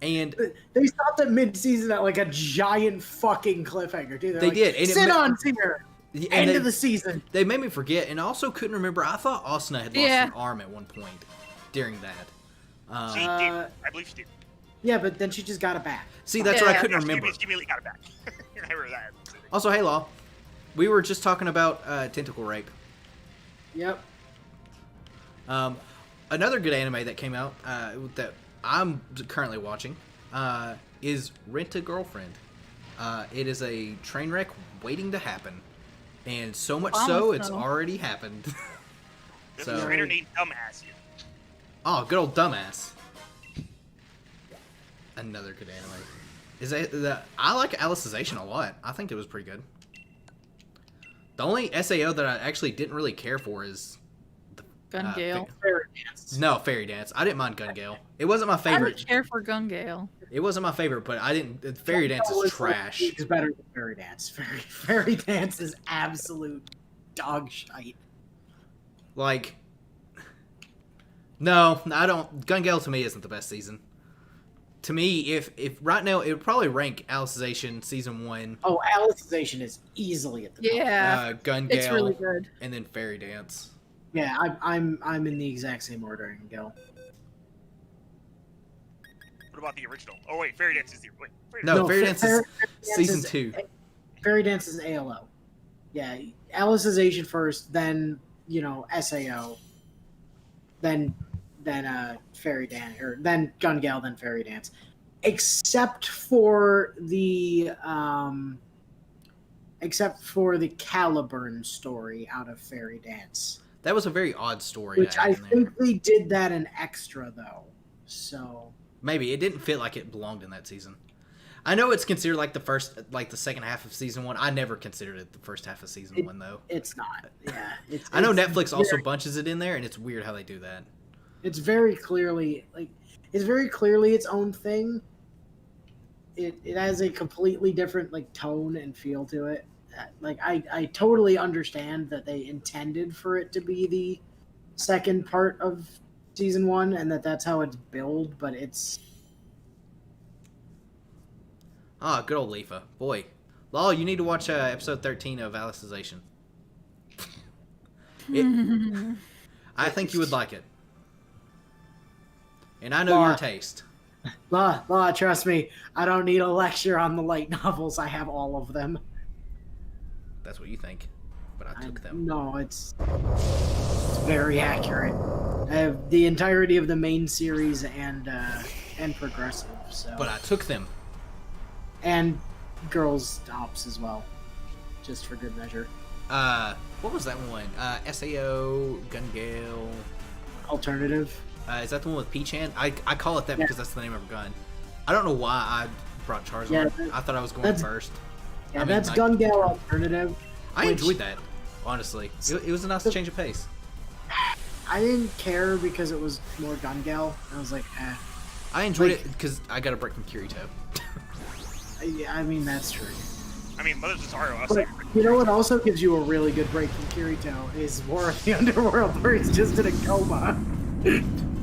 And They stopped at mid-season at a giant fucking cliffhanger, too. They did, and Sinon's here! End of the season. They made me forget, and I also couldn't remember. I thought Asuna had lost an arm at one point during that. She did. I believe she did. Yeah, but then she just got it back. See, that's what I couldn't remember. She immediately got it back. I remember that. Also, hey, Law. We were just talking about tentacle rape. Yep. Another good anime that came out that I'm currently watching is Rent a Girlfriend. It is a train wreck waiting to happen. And so much so, it's already happened. There's a trainer named Dumbass here. Oh, good old Dumbass. Another good anime. I like Alicization a lot. I think it was pretty good. The only SAO that I actually didn't really care for is Gun Gale. Fairy Dance. No, Fairy Dance. I didn't mind Gun Gale. It wasn't my favorite. I didn't care for Gun Gale. It wasn't my favorite, but I didn't. Fairy Dance is trash. It's better than Fairy Dance. Fairy Dance is absolute dog shite. Like, no, I don't. Gun Gale to me isn't the best season. To me, if right now, it would probably rank Alicization Season 1. Oh, Alicization is easily at the top. Yeah, Gun Gale, it's really good. And then Fairy Dance. Yeah, I'm in the exact same order, Gil. What about the original? Oh wait, Fairy Dance is the wait. Fairy Dance is Season 2. Fairy Dance is ALO. Yeah, Alicization first, then SAO, then Fairy Dance, or then Gun Gale, then Fairy Dance, except for the Caliburn story out of Fairy Dance. That was a very odd story. Which I think they did that in extra though, so maybe it didn't feel like it belonged in that season. I know it's considered like the second half of season 1. I never considered it the first half of season 1 though. It's not. Yeah, I know Netflix also bunches it in there, and it's weird how they do that. It's very clearly its own thing. It has a completely different tone and feel to it. I totally understand that they intended for it to be the second part of season 1 and that's how it's billed, but it's good old Leafa. Boy. Law, you need to watch episode 13 of Alicization. I think you would like it. And I know your taste. Law, trust me, I don't need a lecture on the light novels. I have all of them. That's what you think. But I took them. No, it's very accurate. I have the entirety of the main series and Progressive. So. But I took them. And Girls Ops as well, just for good measure. What was that one? SAO, Gun Gale. Alternative. Is that the one with P-Chan? I call it that because that's the name of her gun. I don't know why I brought Charizard. Yeah, I thought I was going first. Yeah, that's Gun Gale Alternative. I enjoyed that, honestly. It was a nice change of pace. I didn't care because it was more Gun Gale. I was like, eh. I enjoyed it because I got a break from Kirito. Yeah, I mean, that's true. I mean, Mother's Zasario. But you know what also gives you a really good break from Kirito is War of the Underworld, where he's just in a coma.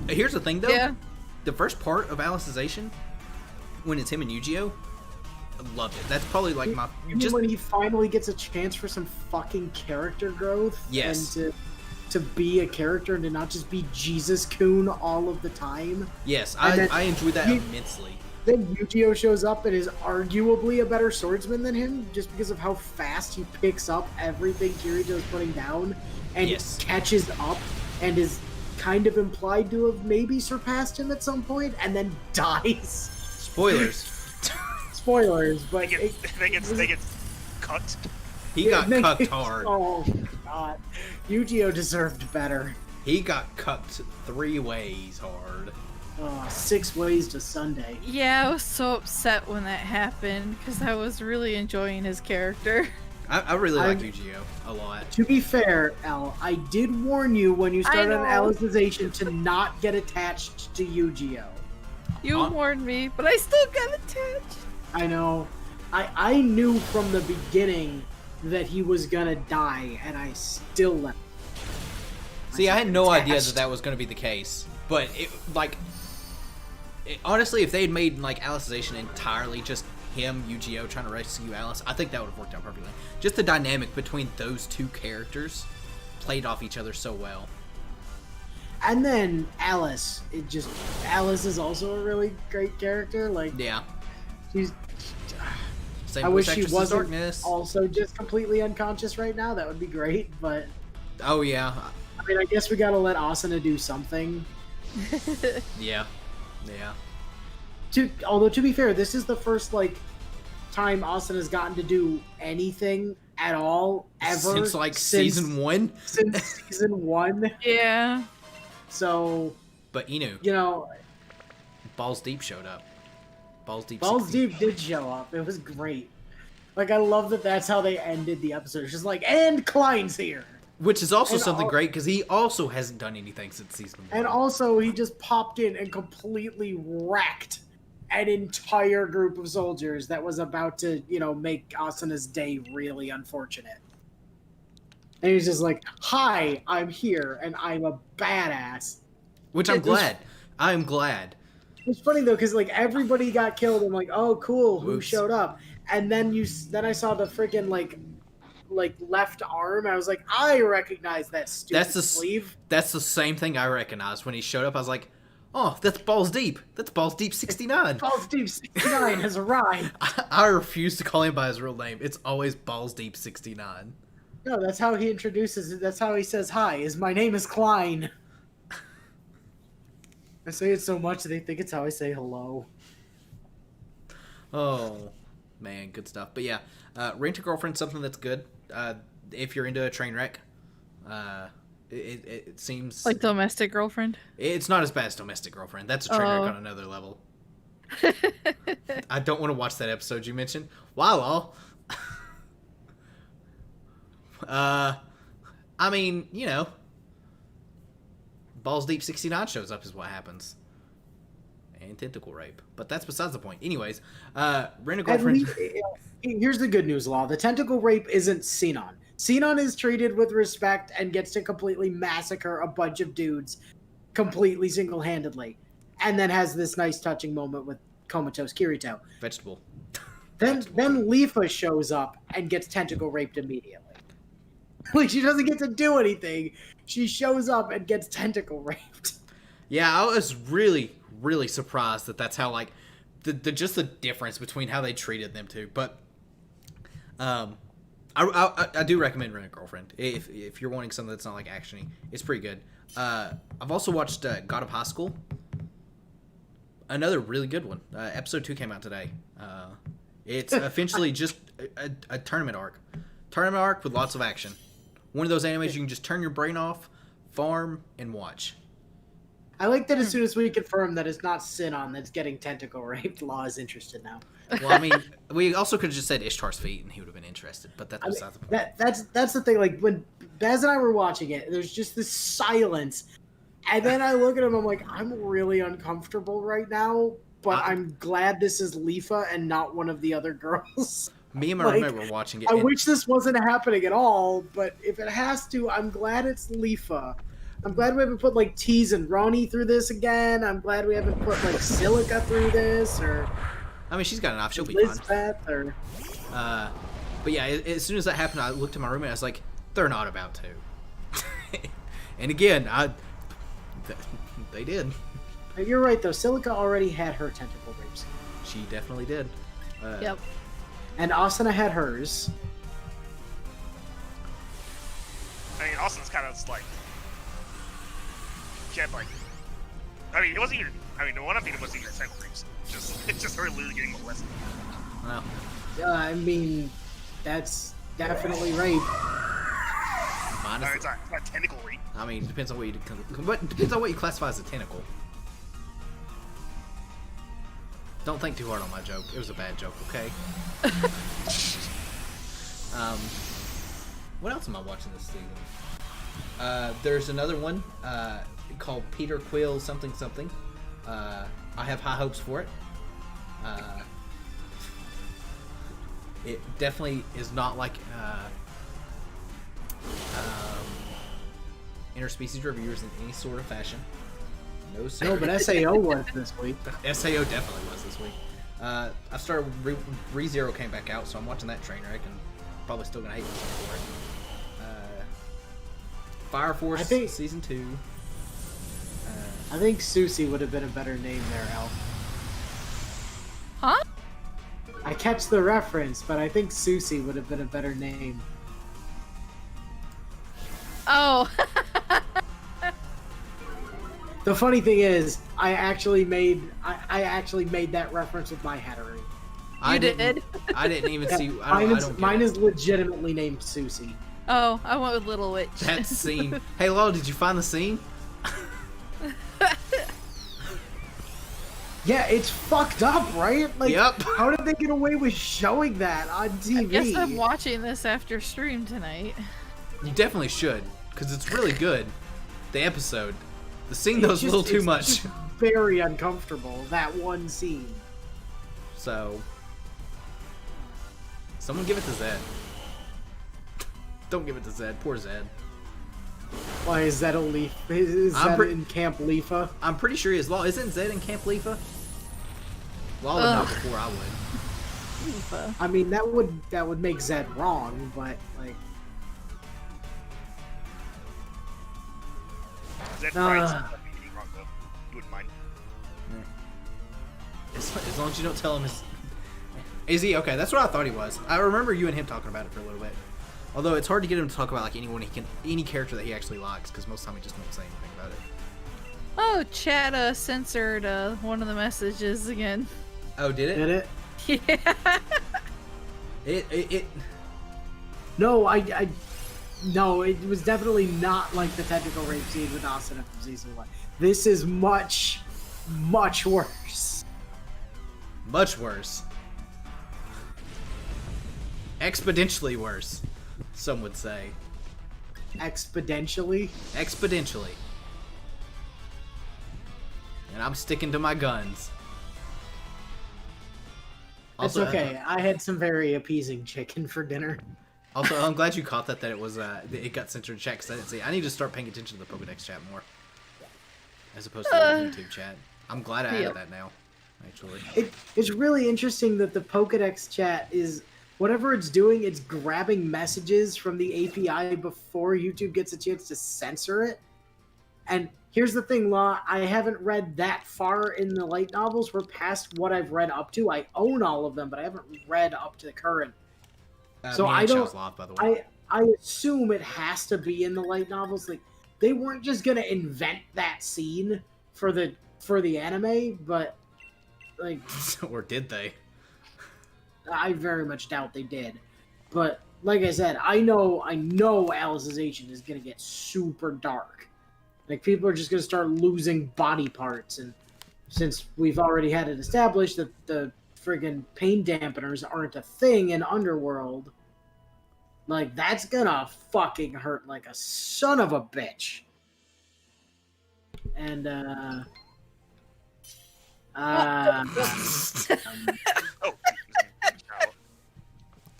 Here's the thing, though. Yeah. The first part of Alicization, when it's him and Yu-Gi-Oh, I loved it. That's probably like my... Just when he finally gets a chance for some fucking character growth. Yes. And to be a character and to not just be Jesus Coon all of the time. Yes, I enjoyed that immensely. Then Yu-Gi-Oh shows up and is arguably a better swordsman than him just because of how fast he picks up everything Kirito's putting down and catches up and is kind of implied to have maybe surpassed him at some point and then dies. Spoilers. Spoilers, but they get cut. He got cucked hard. Oh god, Yu-Gi-Oh deserved better. He got cucked 3 ways hard. 6 ways to Sunday. Yeah, I was so upset when that happened because I was really enjoying his character. I really like Yu-Gi-Oh a lot. To be fair, Al, I did warn you when you started on Alicization to not get attached to Yu-Gi-Oh. You warned me, but I still got attached. I know. I knew from the beginning that he was gonna die, and I still let him. See, I had no idea that was gonna be the case. But honestly, if they had made Alicization entirely just him, Yu-Gi-Oh, trying to rescue Alice. I think that would have worked out perfectly. Just the dynamic between those two characters played off each other so well. And then Alice, Alice is also a really great character. Like, Yeah. she's. Same I voice wish she actress as wasn't Darkness. also just completely unconscious right now. That would be great, but Oh yeah, I mean, I guess we gotta let Asuna do something. yeah. Although to be fair, this is the first time Asuna's gotten to do anything at all ever Since season 1. Since season 1. Yeah. So, But Inu, you know, Balls Deep showed up. Balls Deep. Balls 16. Deep did show up. It was great. Like, I love that that's how they ended the episode. It's just like, and Klein's here. Which is also And something great because he also hasn't done anything since season 1. And also, he just popped in and completely wrecked an entire group of soldiers that was about to, make Asuna's day really unfortunate. And he's just like, hi, I'm here, and I'm a badass. Which I'm glad. I'm glad. It's funny, though, because, everybody got killed. I'm like, oh, cool, who Whoops. showed up? And then I saw the freaking, left arm. I was like, I recognize that stupid sleeve. That's the same thing I recognized when he showed up. I was like, oh, that's Balls Deep. That's Balls Deep 69. Balls Deep 69 has arrived. I refuse to call him by his real name. It's always Balls Deep 69. No, that's how he introduces it. That's how he says hi. My name is Klein. I say it so much they think it's how I say hello. Oh, man, good stuff. But yeah, Rent a Girlfriend's something that's good. If you're into a train wreck, it seems Like Domestic Girlfriend? it's not as bad as Domestic Girlfriend. That's a train wreck on another level. I don't want to watch that episode you mentioned. Wow, I mean, Balls Deep 69 shows up is what happens. And tentacle rape. But that's besides the point. Anyways, Rent a Girlfriend. Here's the good news, Law. The tentacle rape isn't Sinon. Sinon is treated with respect and gets to completely massacre a bunch of dudes completely single-handedly. And then has this nice touching moment with Comatose Kirito. Vegetable. Then Leafa shows up and gets tentacle raped immediately. Like, she doesn't get to do anything. She shows up and gets tentacle raped. Yeah, I was really, really surprised that's how, just the difference between how they treated them two. But, I do recommend Rent a Girlfriend. If you're wanting something that's not, action-y, it's pretty good. I've also watched God of High School. Another really good one. Episode 2 came out today. It's essentially just a tournament arc. Tournament arc with lots of action. One of those animes you can just turn your brain off, farm, and watch. I like that as soon as we confirm that it's not Sinon that's getting tentacle raped, Law is interested now. Well, I mean, we also could have just said Ishtar's feet, and he would have been interested. But that's besides the point. That's the thing. Like, when Baz and I were watching it, there's just this silence. And then I look at him, I'm like, I'm really uncomfortable right now, but I'm glad this is Leafa and not one of the other girls. Me and my roommate were watching it. I wish this wasn't happening at all, but if it has to, I'm glad it's Leafa. I'm glad we haven't put, Tease and Ronnie through this again. I'm glad we haven't put, Silica through this, or... I mean, she's got enough. She'll be Lisbeth, fine. But yeah, as soon as that happened, I looked at my roommate. I was like, "They're not about to." And again, they did. You're right, though. Silica already had her tentacle rape scene. She definitely did. Yep. And Asuna had hers. I mean, Austin's kind of she had I mean, it wasn't even. I mean, the one I'm thinking wasn't even tentacle rapes. It's just her literally getting molested. Well, I mean, that's definitely rape. No, it's not tentacle rape. I mean, it depends on what you classify as a tentacle. Don't think too hard on my joke. It was a bad joke, okay? What else am I watching this season? There's another one called Peter Quill something something. I have high hopes for it. It definitely is not like interspecies reviewers in any sort of fashion. No, sir. No, but SAO was this week. SAO definitely was this week. I started ReZero came back out, so I'm watching that train wreck and probably still gonna hate myself for it. Fire Force season 2. I think Susie would have been a better name there, Al. Huh? I catch the reference, but I think Susie would have been a better name. Oh. The funny thing is, I actually made that reference with my Hattery. I did? I didn't even see. Mine is legitimately named Susie. Oh, I went with Little Witch. That scene. Hey, Lolo, did you find the scene? Yeah, it's fucked up, right? Like, Yep. How did they get away with showing that on TV? I guess I'm watching this after stream tonight. You definitely should, because it's really good. The episode. The scene, though, is a little too much. Just very uncomfortable, that one scene. So, someone give it to Zed. Don't give it to Zed. Poor Zed. Why is that only? Is that in Camp Leafa? I'm pretty sure he is. Law isn't Zed in Camp Leafa? Law would know before I would. I mean, that would make Zed wrong, but like. Zed Pride's not being wrong though. You wouldn't mind. As long as you don't tell him his. Is he okay? That's what I thought he was. I remember you and him talking about it for a little bit. Although it's hard to get him to talk about like any character that he actually likes, because most of the time he just won't say anything about it. Oh, chat censored one of the messages again. Oh, did it? Did it? Yeah. It. No, no, it was definitely not like the technical rape scene with Asuna from season 1. This is much, much worse. Much worse. Exponentially worse, some would say. Exponentially? Exponentially. And I'm sticking to my guns. It's okay. I had some very appeasing chicken for dinner. Also, I'm glad you caught that it was it got censored in chat, because I didn't see. I need to start paying attention to the Pokedex chat more, as opposed to the YouTube chat. I'm glad I added that now, actually. It's really interesting that the Pokedex chat is, whatever it's doing, it's grabbing messages from the API before YouTube gets a chance to censor it. And here's the thing, Law, I haven't read that far in the light novels. We're past what I've read up to. I own all of them, but I haven't read up to the current. So I don't. Live, by the way. I assume it has to be in the light novels. Like, they weren't just gonna invent that scene for the anime, but like. Or did they? I very much doubt they did. But like I said, I know Alicization is gonna get super dark. Like, people are just gonna start losing body parts, and since we've already had it established that the friggin' pain dampeners aren't a thing in Underworld, like, that's gonna fucking hurt like a son of a bitch. And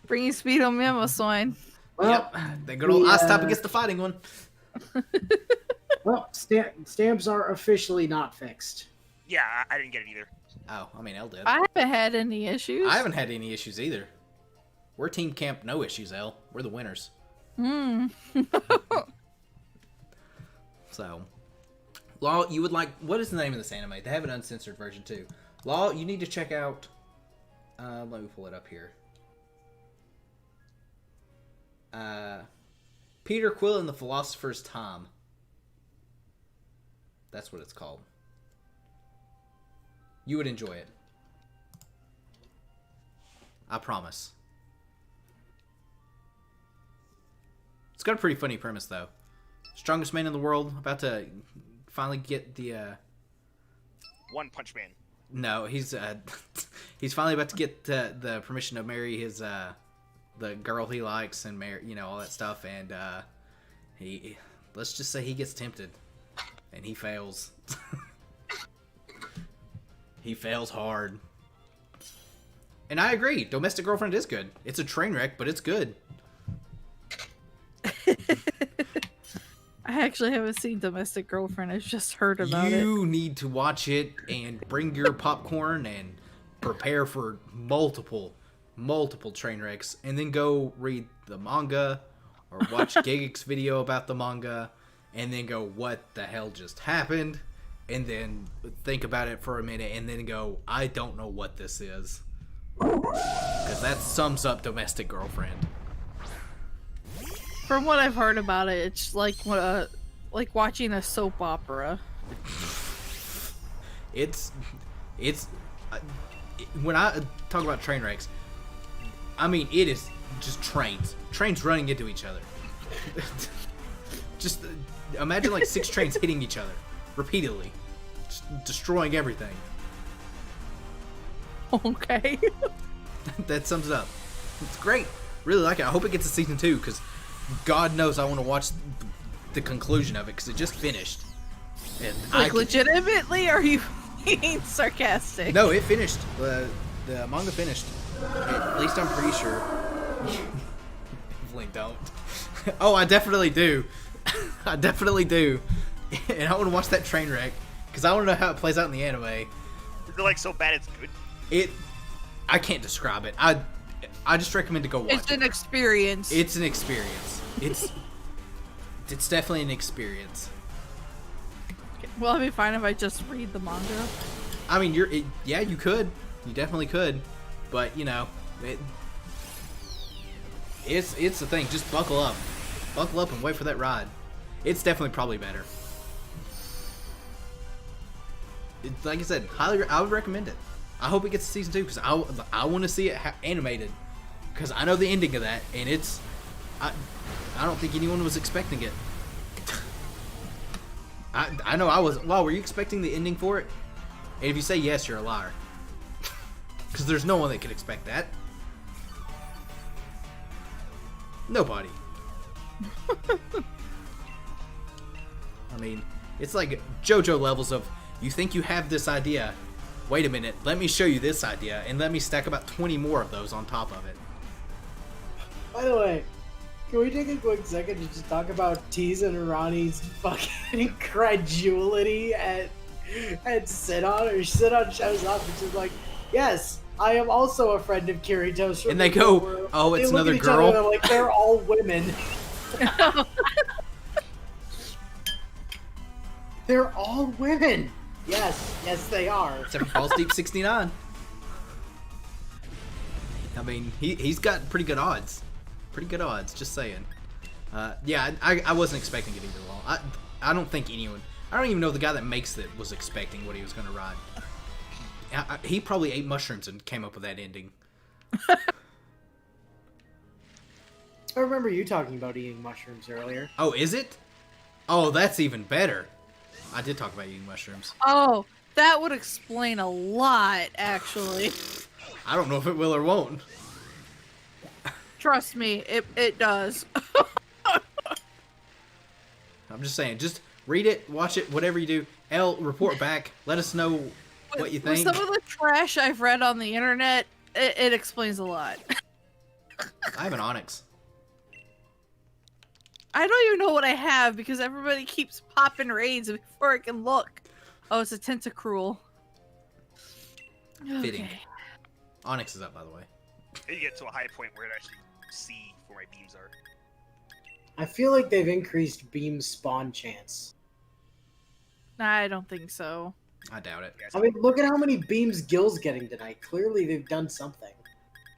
Bringing speed on Mamoswine. well, Yep. The good old Ostap against the fighting one. well, stamps are officially not fixed. Yeah, I didn't get it either. Oh, I mean, Elle did. I haven't had any issues. I haven't had any issues either. We're Team Camp no issues, Elle. We're the winners. So, Law, you would like... What is the name of this anime? They have an uncensored version, too. Law, you need to check out... let me pull it up here. Peter Quill and the Philosopher's Time. That's what it's called. You would enjoy it. I promise. It's got a pretty funny premise, though. Strongest man in the world, about to finally get the, One Punch Man. No, he's finally about to get the permission to marry his, the girl he likes and marry, you know, all that stuff, and, he, let's just say he gets tempted. And he fails. He fails hard. And I agree, Domestic Girlfriend is good. It's a train wreck, but it's good. I actually haven't seen Domestic Girlfriend. I've just heard about it. You need to watch it and bring your popcorn and prepare for multiple train wrecks, and then go read the manga or watch Gigix video about the manga, and then go, what the hell just happened? And then think about it for a minute, and then go, I don't know what this is. Because that sums up Domestic Girlfriend. From what I've heard about it, it's like watching a soap opera. It's when I talk about train wrecks, I mean it is just trains running into each other. Just imagine like 6 trains hitting each other repeatedly, just destroying everything. Okay. That sums it up. It's great. Really like it. I hope it gets a season 2 because God knows I want to watch the conclusion of it because it just finished. And Like legitimately, or are you being sarcastic? No, it finished. The manga finished. At least I'm pretty sure. Definitely don't. Oh, I definitely do. I definitely do. And I want to watch that train wreck because I want to know how it plays out in the anime. Is it like so bad it's good? I can't describe it. I just recommend to go watch it. It's an experience. It's an experience. It's definitely an experience. Well, it'd be fine if I just read the manga. I mean, yeah, you could. You definitely could. But, you know, it's the thing. Just buckle up. Buckle up and wait for that ride. It's definitely probably better. Like I said, I would recommend it. I hope it gets to season 2 because I want to see it animated. Because I know the ending of that, and it's... I don't think anyone was expecting it. I know I was. Wow, were you expecting the ending for it? And if you say yes, you're a liar. Because there's no one that could expect that. Nobody. I mean, it's like JoJo levels of, you think you have this idea. Wait a minute, let me show you this idea, and let me stack about 20 more of those on top of it. By the way, can we take a quick second to just talk about Tease and Arani's fucking incredulity at Sidon? Or Sidon shows up and she's like, yes, I am also a friend of Kirito's. And they go, oh, it's another girl? They're like, they're all women. They're all women. Yes, they are. Except for Balls Deep 69. I mean, he's got pretty good odds. Pretty good odds, just saying. Yeah, I wasn't expecting it either. Well, I don't think anyone... I don't even know the guy that makes it was expecting what he was going to ride. He probably ate mushrooms and came up with that ending. I remember you talking about eating mushrooms earlier. Oh, is it? Oh, that's even better. I did talk about eating mushrooms. Oh, that would explain a lot, actually. I don't know if it will or won't. Trust me, it does. I'm just saying, just read it, watch it, whatever you do. Report back. Let us know what you think. With some of the trash I've read on the internet, it explains a lot. I have an Onyx. I don't even know what I have because everybody keeps popping raids before I can look. Oh, it's a Tentacruel. Fitting. Okay. Onyx is up, by the way. You get to a high point where it actually see where my beams are. I feel like they've increased beam spawn chance. Nah, I don't think so. I doubt it. I mean, look at how many beams Gil's getting tonight. Clearly, they've done something.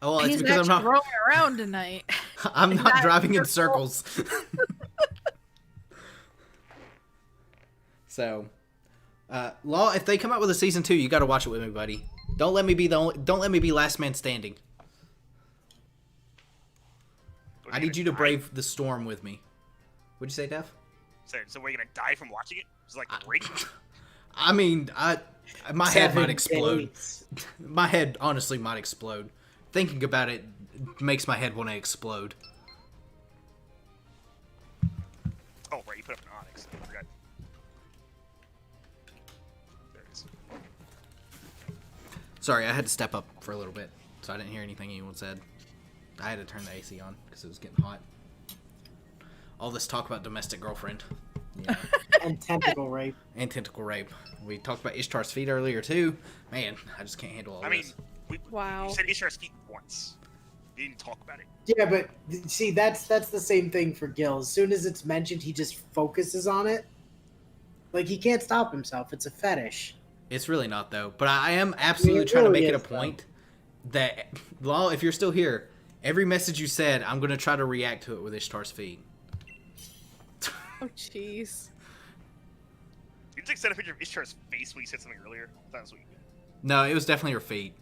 Oh, well, it's He's because I'm not roaming around tonight. I'm not driving in circles. So, Law, if they come out with a season 2, you got to watch it with me, buddy. Don't let me be don't let me be last man standing. I need you to brave the storm with me. What'd you say, Def? So we're gonna die from watching it? It's like great. I mean, my head 7 might explode. days. My head honestly might explode. Thinking about it makes my head want to explode. Oh, right, you put up an Onyx. I forgot. There it is. Sorry, I had to step up for a little bit, so I didn't hear anything anyone said. I had to turn the AC on because it was getting hot. All this talk about domestic girlfriend. You know, And tentacle rape. and tentacle rape. We talked about Ishtar's feet earlier, too. Man, I just can't handle all I mean, this. Wow. You said Ishtar's feet once. You didn't talk about it. Yeah, but see, that's the same thing for Gil. As soon as it's mentioned, he just focuses on it. Like, he can't stop himself. It's a fetish. It's really not, though. But I am absolutely It trying to really make it a is, point that, Law, if you're still here, every message you said, I'm going to try to react to it with Ishtar's feet. Oh, jeez. You just sent a picture of Ishtar's face when you said something earlier. That was sweet. No, it was definitely her feet.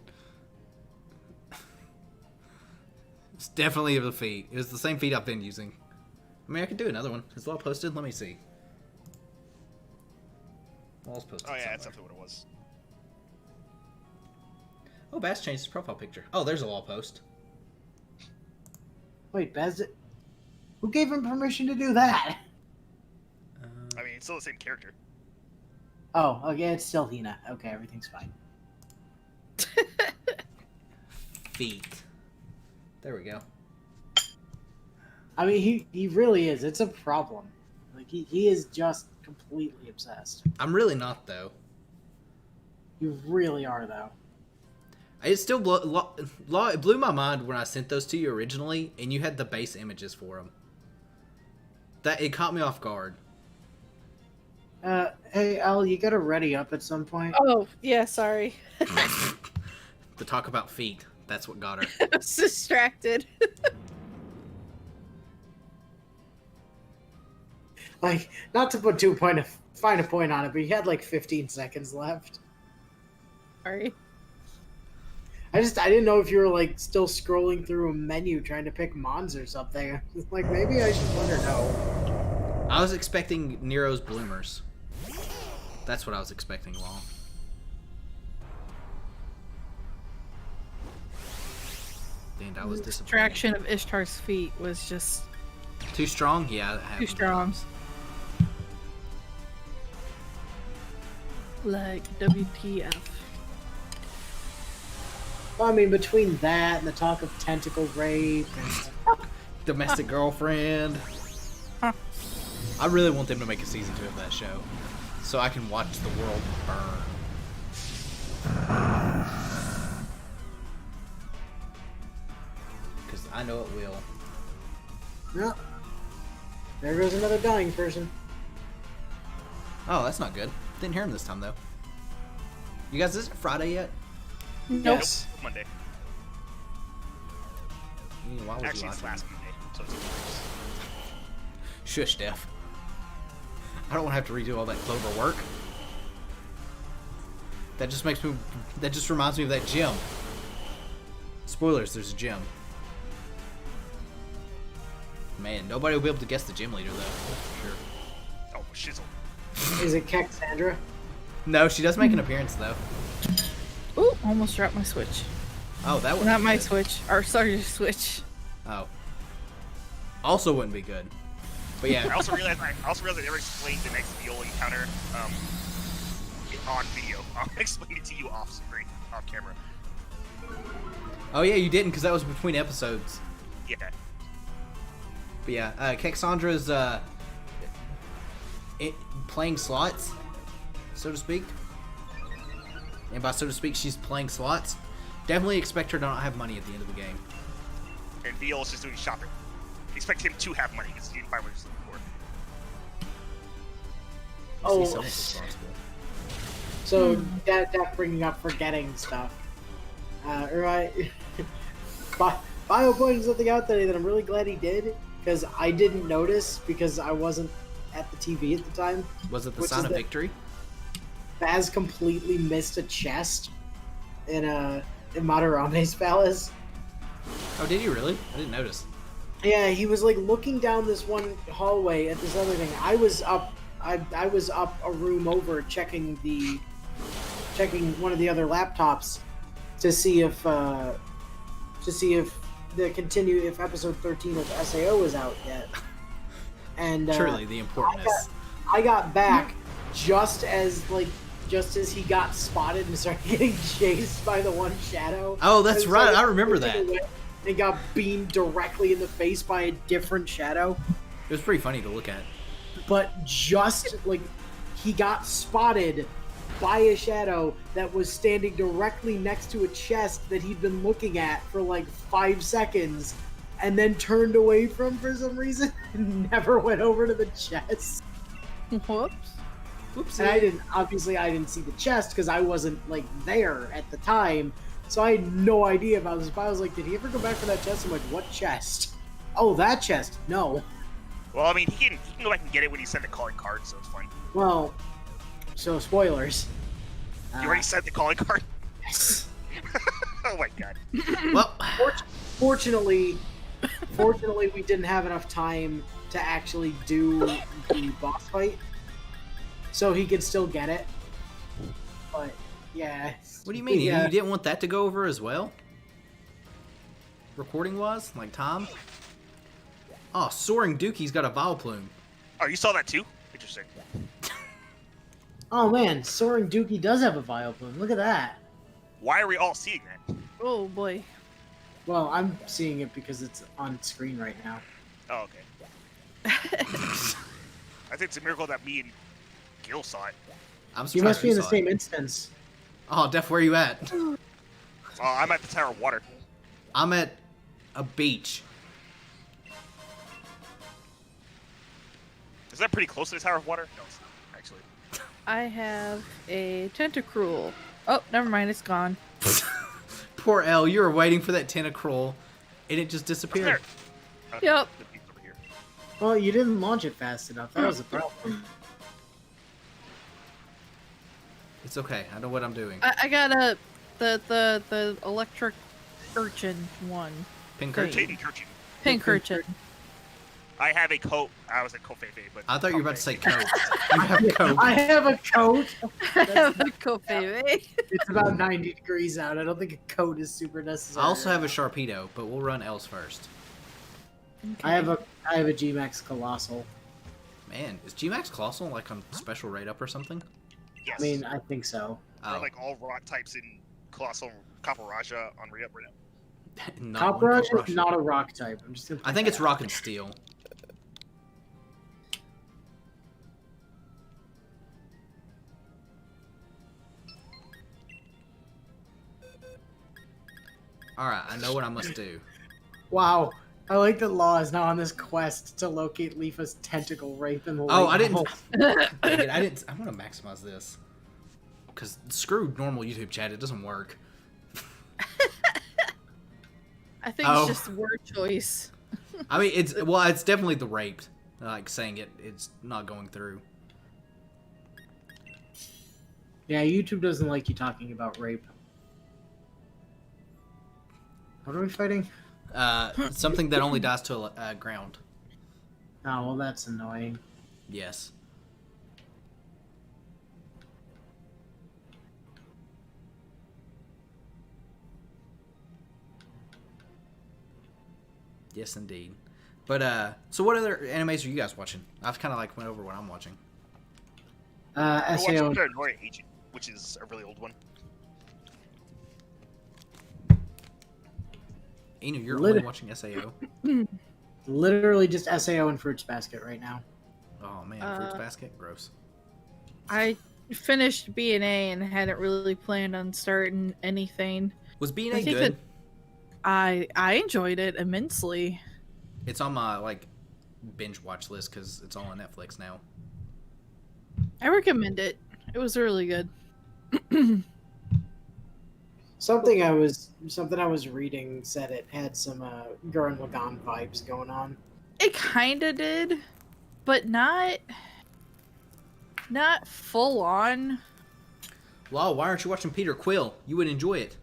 It's definitely the feet. It was the same feet I've been using. I mean, I could do another one. Is Law posted? Let me see. Law's posted. Oh yeah, somewhere. that's definitely what it was. Oh, Bass changed his profile picture. Oh, there's a Law post. Wait, Bez, who gave him permission to do that? I mean, it's still the same character. Oh, okay, it's still Hina. Okay, everything's fine. Feet. There we go. I mean, he really is. It's a problem. Like, he is just completely obsessed. I'm really not, though. You really are, though. It still Law, it blew my mind when I sent those to you originally, and you had the base images for them. That it caught me off guard. Hey, Al, you gotta ready up at some point. Oh, yeah, sorry. To talk about feet. That's what got her. I was distracted. Like, not to put fine a point on it, but you had like 15 seconds left. Sorry. I didn't know if you were like still scrolling through a menu trying to pick Mons or something. Like, maybe I should let her know. I was expecting Nero's bloomers. That's what I was expecting, Law. And I was The disappointed. distraction of Ishtar's feet was just Too strong? Yeah, that too happens. strong. Like, WTF. Well, I mean, between that and the talk of tentacle rape and Domestic girlfriend. Huh. I really want them to make a season 2 of that show, so I can watch the world burn. Because I know it will. yeah, there goes another dying person. Oh, that's not good. Didn't hear him this time, though. You guys, is it Friday yet? Nope. Yes. Nope, Monday. Why was Actually, you it's watching? last Monday, so it's worse. Shush, Steph. I don't want to have to redo all that Clover work. That just makes me. That just reminds me of that gym. Spoilers, there's a gym. Man, nobody will be able to guess the gym leader, though. That's for sure. Oh, shizzle. Is it Cassandra? No, she does make an appearance, though. Ooh, almost dropped my Switch. Oh, that would Not be my good. Switch. Or, sorry, your Switch. Oh. Also wouldn't be good. But I yeah, also realized I never explained the next Viola encounter on video. I'll explain it to you off screen, off camera. oh yeah, you didn't because that was between episodes. Yeah. But yeah, Kexandra's playing slots, so to speak. And by so to speak, she's playing slots. Definitely expect her to not have money at the end of the game. And Viola's just doing shopping. Expect him to have money because he didn't find what he was looking for. Oh. He's so responsible. So that bringing up forgetting stuff. Right. Bio pointed something out today that I'm really glad he did because I didn't notice because I wasn't at the TV at the time. Was it the Which sign is of that- victory? Baz completely missed a chest in Madarame's palace. Oh, did you really? I didn't notice. Yeah, he was like looking down this one hallway at this other thing. I was up a room over checking one of the other laptops to see if if episode 13 of SAO was out yet. And Truly, the importance. I got back just as he got spotted and started getting chased by the one shadow. Oh, that's And right. started I remember pushing that. away and got beamed directly in the face by a different shadow. It was pretty funny to look at. But just like he got spotted by a shadow that was standing directly next to a chest that he'd been looking at for like 5 seconds, and then turned away from for some reason and never went over to the chest. Whoops. Whoops. And I didn't see the chest because I wasn't like there at the time, so I had no idea about this. But I was like, did he ever go back for that chest? I'm like, what chest? Oh, that chest. No. Well, I mean, he can go back and get it when he sent the calling card, so it's fine. Well, so spoilers. You already sent the calling card? Yes. Oh my god. Well, Fortunately, we didn't have enough time to actually do the boss fight, so he could still get it. But yeah. what do you mean? Yeah. You didn't want that to go over as well? Recording was like Tom. Oh, Soaring Dookie's got a Vileplume. Oh, you saw that too? Interesting. Oh man, Soaring Dookie does have a Vileplume. Look at that. Why are we all seeing that? Oh boy. Well, I'm seeing it because it's on screen right now. Oh, okay. I think it's a miracle that me and Gil saw it. I'm You must surprised be in the saw same it. instance. Oh, Def, where you at? Oh, I'm at the Tower of Water. I'm at a beach. Is that pretty close to the Tower of Water? No, it's not, actually. I have a Tentacruel. Oh, never mind, it's gone. Poor Elle, you were waiting for that Tentacruel, and it just What's disappeared. there? Yep. The beast over here. Well, you didn't launch it fast enough. That was the problem. It's okay. I know what I'm doing. I got the electric urchin one. Pink Great. Urchin. Katie Kirchin. Pink urchin. I have a coat. I was at Kofefe, but I thought you were about to say Kofefe. coat. You have coat. I have a coat. I have a Kofefe. It's about 90 degrees out. I don't think a coat is super necessary. I also have a Sharpedo, but we'll run L's first. I have a G-Max Colossal. Man, is G-Max Colossal like on special rate up or something? Yes. I mean, I think so. We're Oh, like all rock types in Colossal Copper Raja on re-up right now. not one Copperage Copperage. is not a rock type. I'm just gonna. I think it's Rock and Steel. Alright, I know what I must do. Wow. I like that Law is now on this quest to locate Leafa's tentacle rape in the Oh, light I didn't. novel. Dang it, I didn't. I want to maximize this. Because screw normal YouTube chat, it doesn't work. I think Oh. it's just word choice. I mean, it's definitely the raped. Like saying it's not going through. Yeah, YouTube doesn't like you talking about rape. What are we fighting? Something that only dies to ground. Oh, well, that's annoying. Yes. Yes, indeed. But so what other animes are you guys watching? I've kind of like went over what I'm watching. We're SAO. watching Paranoia Agent, which is a really old one. Inu, you're Lit- only watching SAO. Literally just SAO and Fruits Basket right now. Oh man, Fruits Basket, gross. I finished B&A and hadn't really planned on starting anything. Was I B&A think good? that I enjoyed it immensely. It's on my like binge watch list because it's all on Netflix now. I recommend it. It was really good. Something I was reading said it had some Gurren Lagann vibes going on. It kind of did, but not full on. Wow, why aren't you watching Peter Quill? You would enjoy it.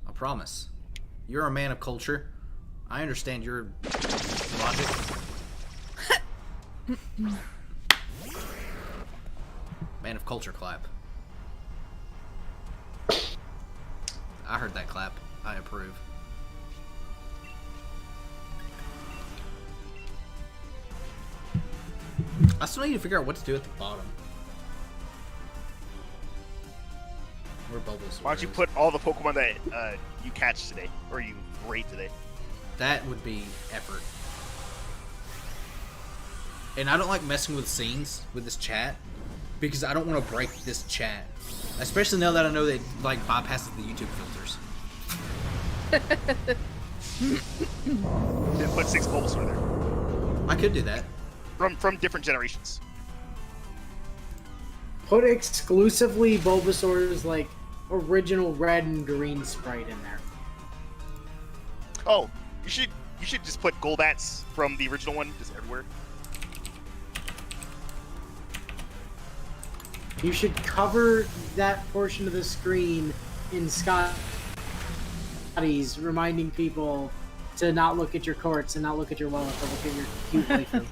I promise. You're a man of culture. I understand your logic. Man of culture clap. I heard that clap. I approve. I still need to figure out what to do at the bottom. Where Bulbasaur Why don't you is. put all the Pokemon that you catch today, or you raid today? That would be effort. And I don't like messing with scenes with this chat. because I don't want to break this chat, especially now that I know that it, like, bypasses the YouTube filters. Then put 6 Bulbasaur there I could do that. from different generations. Put exclusively Bulbasaur's like original red and green sprite in there. Oh, you should just put Golbats from the original one just everywhere. You should cover that portion of the screen in Scotty's, reminding people to not look at your courts and not look at your wallet, but look at your cute waifu.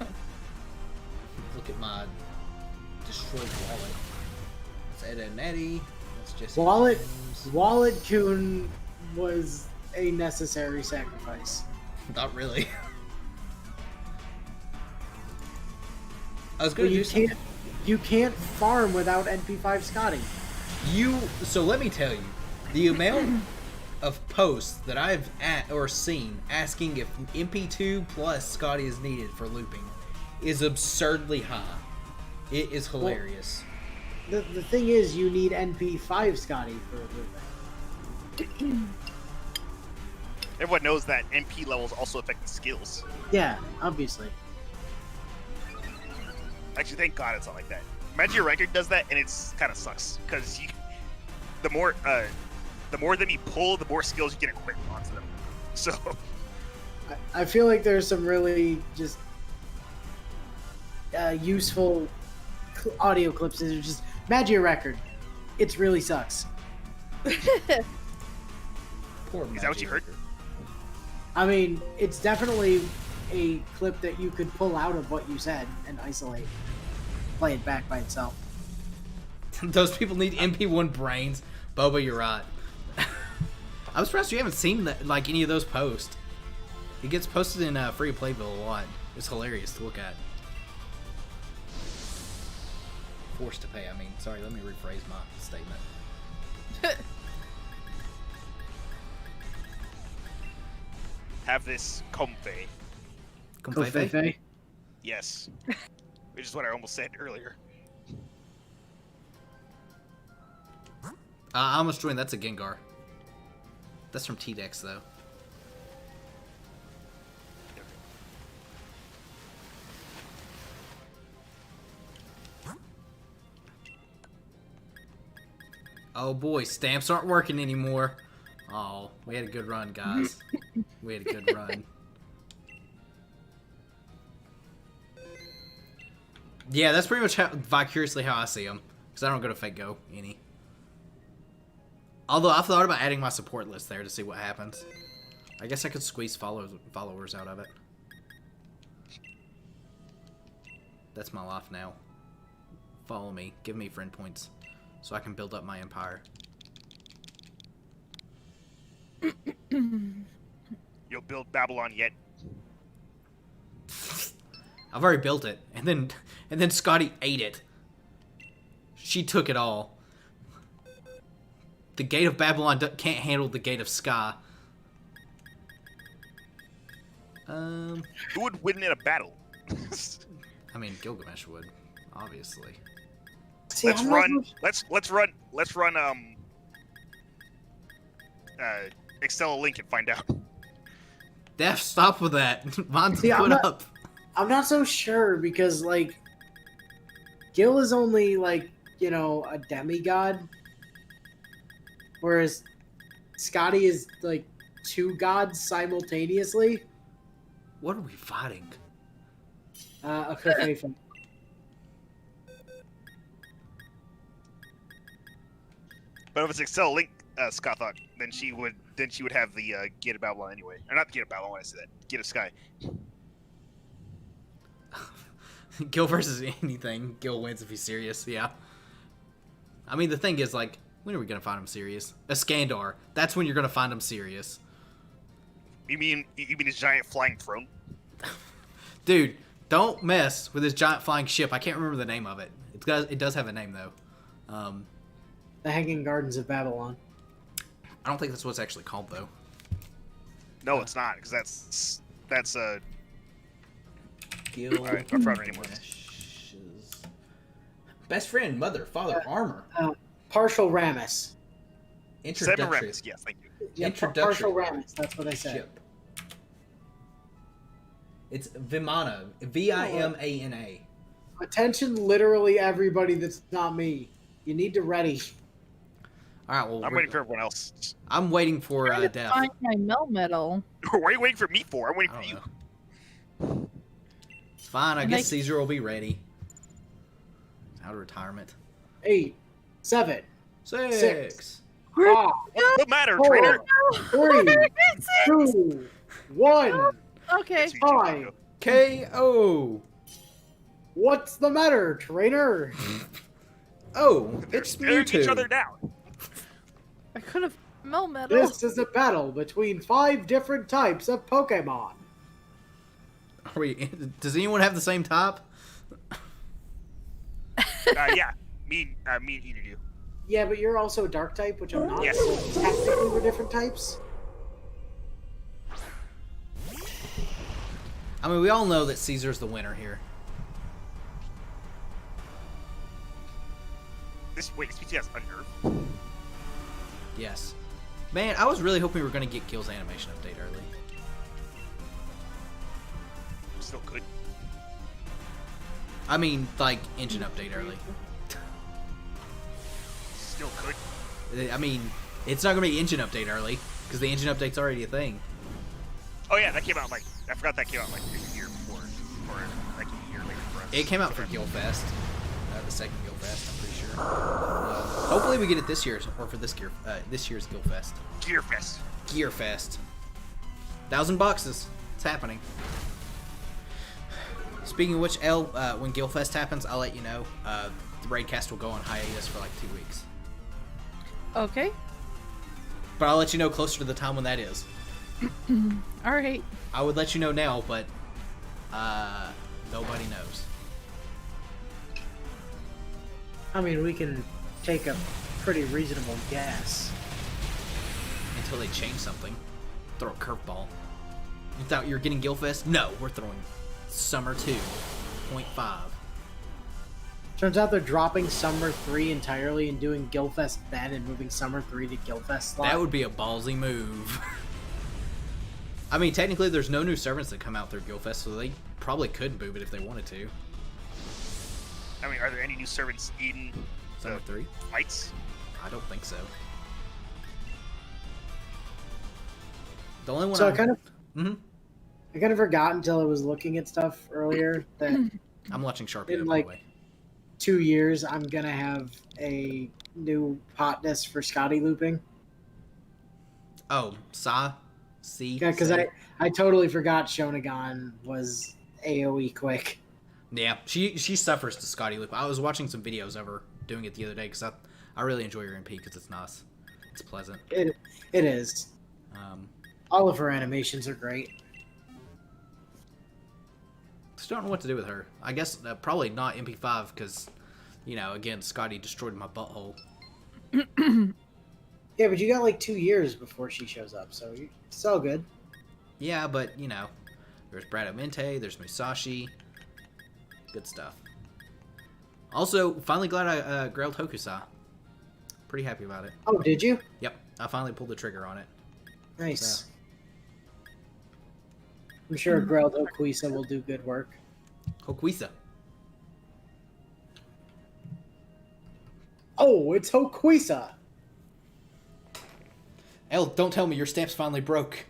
Look at my destroyed wallet. Let's add an Eddie. Let's just Wallet Kun was a necessary sacrifice. Not really. I was But gonna do something. you can't farm without NP5 Scotty. So let me tell you, the amount of posts that I've seen asking if MP2 plus Scotty is needed for looping is absurdly high. It is hilarious. The thing is, you need NP5 Scotty for looping. Everyone knows that MP levels also affect the skills. Yeah, obviously. Actually, thank God it's not like that. Imagine your record does that, and it's kind of sucks because the more them you pull, the more skills you can equip onto them. So I feel like there's some really just useful audio clips that are just Magia record. It really sucks. Poor Is that what you heard? I mean, it's definitely a clip that you could pull out of what you said and isolate, play it back by itself. Those people need MP1 brains. Boba, you're right. I'm surprised you haven't seen that, like any of those posts. It gets posted in Free Playville a lot. It's hilarious to look at. Forced to pay. I mean, sorry. Let me rephrase my statement. have this comfy. Kofefe. Yes. Which is what I almost said earlier. I almost joined. That's a Gengar. That's from T-Dex, though. Oh boy, stamps aren't working anymore. Oh, we had a good run, guys. We had a good run. Yeah, that's pretty much vicariously how I see them. Because I don't go to Fake Go any. Although I've thought about adding my support list there to see what happens. I guess I could squeeze followers out of it. That's my life now. Follow me. Give me friend points. So I can build up my empire. You'll build Babylon yet? I've already built it. And then Scotty ate it. She took it all. The Gate of Babylon can't handle the Gate of Sky. Who would win in a battle? I mean, Gilgamesh would, obviously. See, Let's I'm run. not- Let's run. Excel a link and find out. Def, stop with that. Mine's See, I'm put not- up. I'm not so sure because, like, Gil is only, like, you know, a demigod. Whereas Scotty is, like, 2 gods simultaneously. What are we fighting? A Kofefe. But if it's Excel link, Scott thought, then she would have the Gate of Babylon anyway. Or not the Gate of Babylon when I say that. Gate of Sky. Gil versus anything. Gil wins if he's serious, yeah. I mean, the thing is, like, when are we going to find him serious? Iskandar. That's when you're going to find him serious. You mean his giant flying throne? Dude, don't mess with his giant flying ship. I can't remember the name of it. It does have a name, though. The Hanging Gardens of Babylon. I don't think that's what it's actually called, though. No, it's not, because that's Gil Alright, I forgot her name was. Gilgamesh's Best friend, mother, father, armor. Partial Ramus. Introductory. Semiramis, yes, thank you. Yeah, Introductory. partial Ramus. That's what I said. Ship. It's Vimana. Vimana. Attention, literally everybody that's not me. You need to ready. All right. Well, I'm waiting for everyone else. I'm waiting for Trying to Death. find my Melmetal. What are you waiting for me for? I'm waiting I for don't you. know. Fine. I And guess they- Caesar will be ready. Out of retirement. 8, 7, Six. 5, No matter, 4, trainer. 3, 2, 1. Okay. Hi. KO. What's the matter, trainer? Oh, it's Staring each other Mewtwo. down. I could have Melmetal. This is a battle between 5 different types of Pokemon. Are we? Does anyone have the same top? Yeah, me and Eden do. Yeah, but you're also a dark type, which I'm not. Yes. So technically, we're different types. I mean, we all know that Caesar's the winner here. This PT has Unnerve. Yes. Man, I was really hoping we were going to get Gil's animation update early. Still could. I mean, like, engine update early. Still could. I mean, it's not going to be engine update early, because the engine update's already a thing. Oh yeah, that came out like I forgot that came out like a year before, or like a year later for us. It came out for Gilfest, the second Gilfest, I'm pretty sure. Hopefully we get it this year, or for this year's Gilfest. Gearfest. Gearfest. 1,000 boxes. It's happening. Speaking of which, L, when Gilfest happens, I'll let you know. The Raidcast will go on hiatus for like 2 weeks. Okay. But I'll let you know closer to the time when that is. All right. I would let you know now, but nobody knows. I mean, we can take a pretty reasonable guess. Until they change something. Throw a curveball. You thought you were getting Gilfest? No, we're throwing Summer 2.5. Turns out they're dropping Summer 3 entirely and doing Gilfest then and moving Summer 3 to Gilfest slot. That would be a ballsy move. I mean, technically, there's no new servants that come out through Gilfest, so they probably could move it if they wanted to. I mean, are there any new servants in Summer 3? fights? I don't think so. The only one So I I'm- kind of Mhm. I kind of forgot until I was looking at stuff earlier that I'm watching Sharpie, In, by like- the way. 2 years I'm gonna have a new hotness for Scotty looping. Oh, Sa? C? Yeah, because Sa? I totally forgot Shonagon was AoE quick. Yeah, she suffers to Scotty Loop. I was watching some videos of her doing it the other day because I really enjoy her MP because it's nice. It's pleasant. It is. All of her animations are great. Still don't know what to do with her. I guess probably not MP5 because, you know, again, Scotty destroyed my butthole. Yeah, but you got like 2 years before she shows up, so it's all good. Yeah, but, you know, there's Bradamante, there's Musashi. Good stuff. Also, finally glad I grailed Hokusai. Pretty happy about it. Oh, did you? Yep, I finally pulled the trigger on it. Nice. I'm sure Greld Hokuisa will do good work. Hokuisa. Oh, it's Hokuisa! Elle, don't tell me your stamp's finally broke.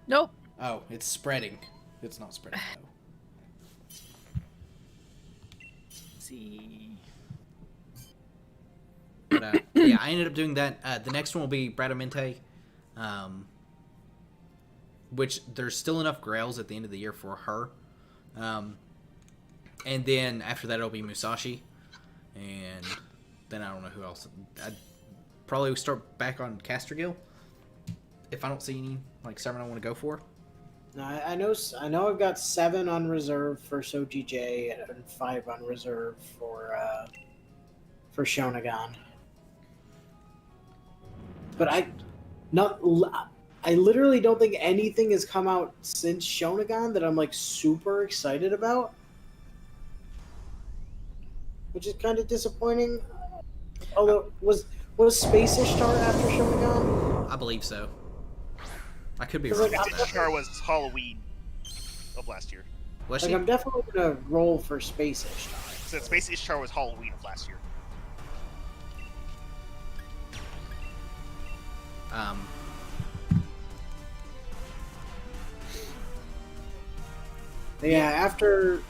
Nope. Oh, it's spreading. It's not spreading, though. Let's see. But, yeah, I ended up doing that. The next one will be Bradamante. Which there's still enough grails at the end of the year for her. And then after that it'll be Musashi. And then I don't know who else. I'd probably start back on Castergill. If I don't see any like 7 I want to go for. No, I know I've got 7 on reserve for SojiJ and 5 on reserve for Shonagon. But I literally don't think anything has come out since Shonagon that I'm like super excited about. which is kind of disappointing. Although, was Space Ishtar after Shogun? I believe so. I could be 'Cause, wrong. like, about Space that. Ishtar was Halloween of last year. Was Like, she? I'm definitely gonna roll for Space Ishtar. So Space Ishtar was Halloween of last year. Um, Yeah, after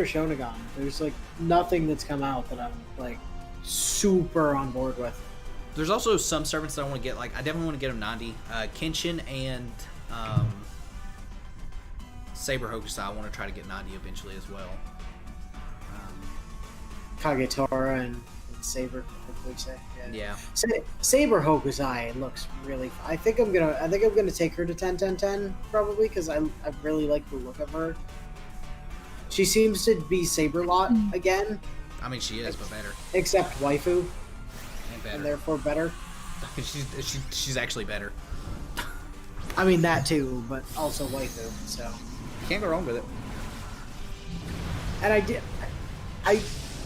Shogun, there's like nothing that's come out that I'm like super on board with. there's also some servants that I want to get. Like, I definitely want to get them 90. Kenshin and Saber Hokusai, I want to try to get 90 eventually as well. Kagetora and Saber Hokusai. Yeah. Saber Hokusai looks really. I think I'm gonna take her to 10-10-10 probably because I really like the look of her. She seems to be Saberlot again, I mean, she is, but better. except waifu, And better. and therefore better. she's actually better. I mean that too, but also waifu. So, Can't go wrong with it. and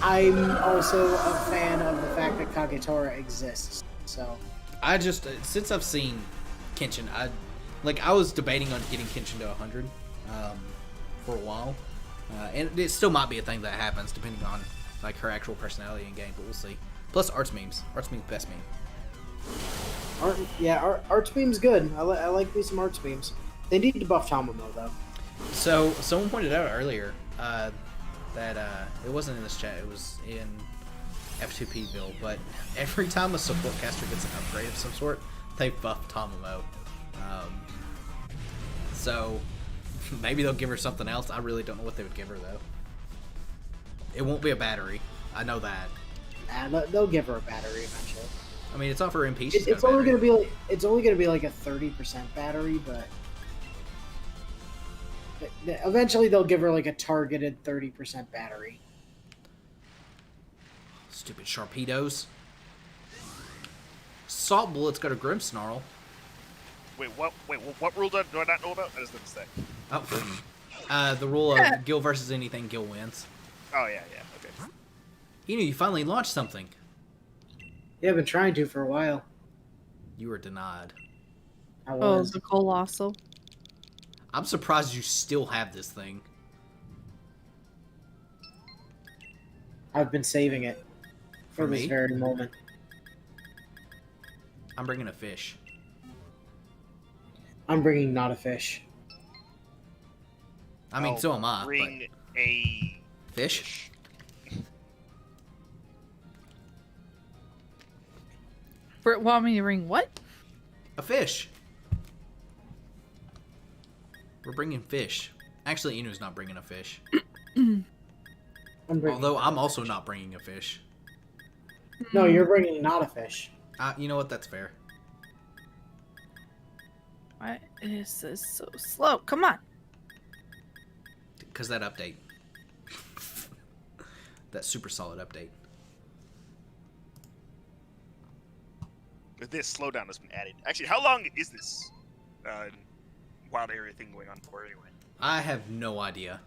I'm also a fan of the fact that Kagetora exists. So, I just since I've seen Kenshin, I was debating on getting Kenshin to 100 for a while, and it still might be a thing that happens depending on like her actual personality in game, but we'll see. Plus arts memes, best meme. Arts beam's good. I like me some arts beams. They need to buff Tomomo though. So someone pointed out earlier that it wasn't in this chat, it was in F2Pville, but every time a support caster gets an upgrade of some sort, they buff Tomomo. So maybe they'll give her something else. I really don't know what they would give her though. It won't be a battery. I know that. They'll give her a battery eventually. I mean, it's off her MP. It's only gonna be like a 30% battery, but eventually they'll give her like a targeted 30% battery. Stupid Sharpedos. Salt bullets got a Grim Snarl. Wait, what rule do I not know about? That is the mistake. Oh, the rule of Gil versus anything, Gil wins. Oh yeah, okay. You finally launched something. Yeah, I've been trying to for a while. You were denied. I Oh, was. the Colossal. I'm surprised you still have this thing. I've been saving it for this me? very moment. I'm bringing a fish. I'm bringing not a fish. I mean, so am I. Bring a But fish? Want me to ring what? A fish. We're bringing fish. Actually, Inu's not bringing a fish. I'm bringing Although I'm also not bringing a fish. No, you're bringing not a fish. You know what? That's fair. Why is this so slow? Come on. Because that update. That super solid update. This slowdown has been added. Actually, how long is this wild area thing going on for anyway? I have no idea.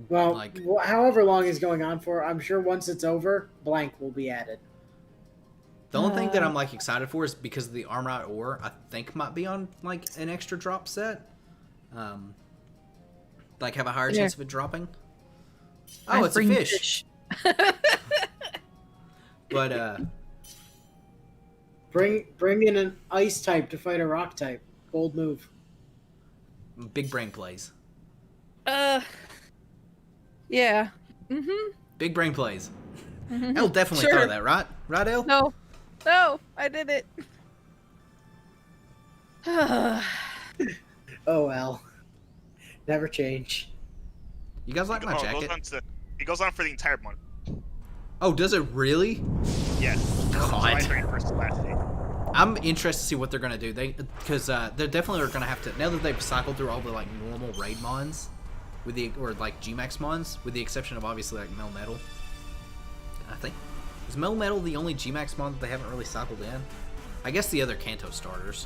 Well, Like- however long it's going on for, I'm sure once it's over, blank will be added. The only thing that I'm like excited for is because of the Armorite ore, I think might be on like an extra drop set. Like have a higher chance of it dropping. Oh, it's a bring fish. But Bring in an ice type to fight a rock type. Bold move. big brain plays. Yeah. Mm-hmm. Big brain plays. Mhm. Elle definitely Sure. thought of that, right? Right, Elle? No, I did it. Oh well. Never change. You guys like my jacket? It goes on for the entire month. Oh, does it really? Yeah. July God. 31st is last day. I'm interested to see what they're gonna do. Because they definitely are gonna have to, now that they've cycled through all the like normal raid mons, or like Gmax mons, with the exception of obviously like Mel Metal. I think is Mel Metal the only Gmax mon that they haven't really cycled in? I guess the other Kanto starters.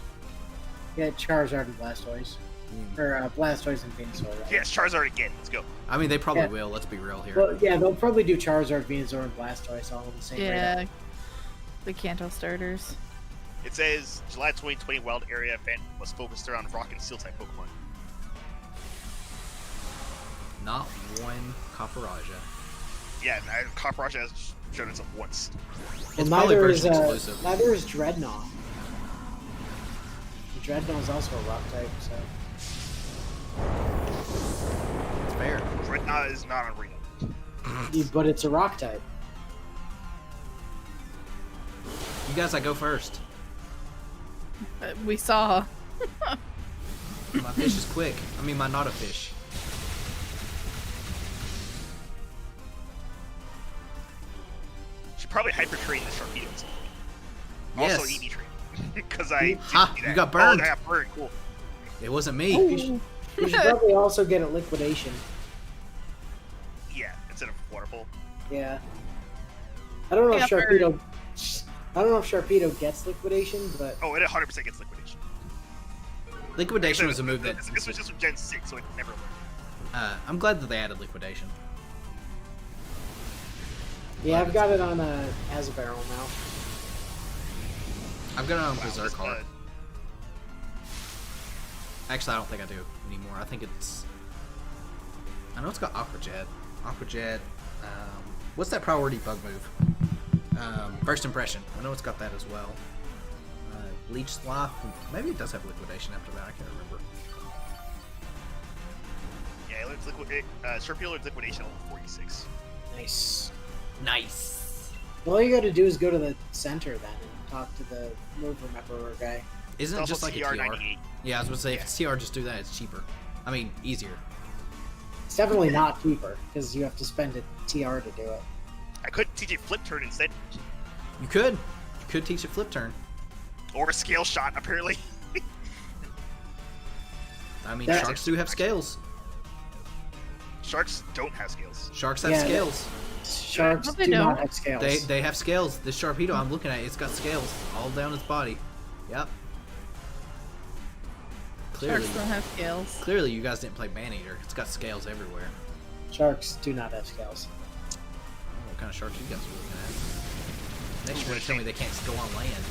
Yeah, Charizard and Blastoise. Or Blastoise and Venusaur. Right? Yes, Charizard again. Let's go. I mean, they probably Yeah. will. Let's be real here. Well, yeah, they'll probably do Charizard, Venusaur, and Blastoise all in the same Yeah. The Kanto starters. It says July 2020 Wild Area event was focused around Rock and Steel type Pokemon. Not one Caparajah. Yeah, and Copperajah has shown itself once. It's Well, probably neither is, version exclusive. neither is Dreadnought. Dreadnought is also a rock type, so. It's fair. Dreadnought is not on Reno. But it's a rock type. You guys, I go first. We saw. My fish is quick. I mean, my not a fish. Should probably hyper train the Sharpedo at some point. Yes. Also EV train. Because I did Ha, do you that. got burned. Oh, I got burned. Cool. It wasn't me. You should probably also get a liquidation. Yeah, instead of Waterfall. Yeah. I don't know if Yeah, Sharpedo. I don't know if Sharpedo gets liquidation, but Oh, it 100% gets Liquidation. Liquidation was a move that. This was just from Gen 6, so it never learned. I'm glad that they added liquidation. yeah, I've got it on as a barrel now. I've got it on Wow, Berserk this, Heart. Actually, I don't think I do anymore. I think it's. I know it's got Aqua Jet. Aqua Jet. What's that priority bug move? First Impression. I know it's got that as well. Leech Sloth. Maybe it does have liquidation after that. I can't remember. Yeah, Sharpedo learns Liquidation level 46. Nice. Nice. All you got to do is go to the center then and talk to the move rememberer guy. Isn't it It's just also like a TR? TR98. Yeah, I was going to say, Yeah. if it's TR, just do that. It's cheaper. I mean, easier. It's definitely not cheaper because you have to spend a TR to do it. I could teach it Flip Turn instead. You could. You could teach it Flip Turn. Or a Scale Shot, apparently. I mean, That- sharks do have scales. Sharks don't have scales. Sharks have Yeah. scales. Sharks No, they do not don't. have scales. They have scales. This Sharpedo I'm looking at, it's got scales all down its body. Yep. Clearly, Sharks don't have scales. clearly you guys didn't play Maneater. It's got scales everywhere. Sharks do not have scales. I don't know what kind of sharks you guys are looking at. Next, you're going to tell me they can't go on land.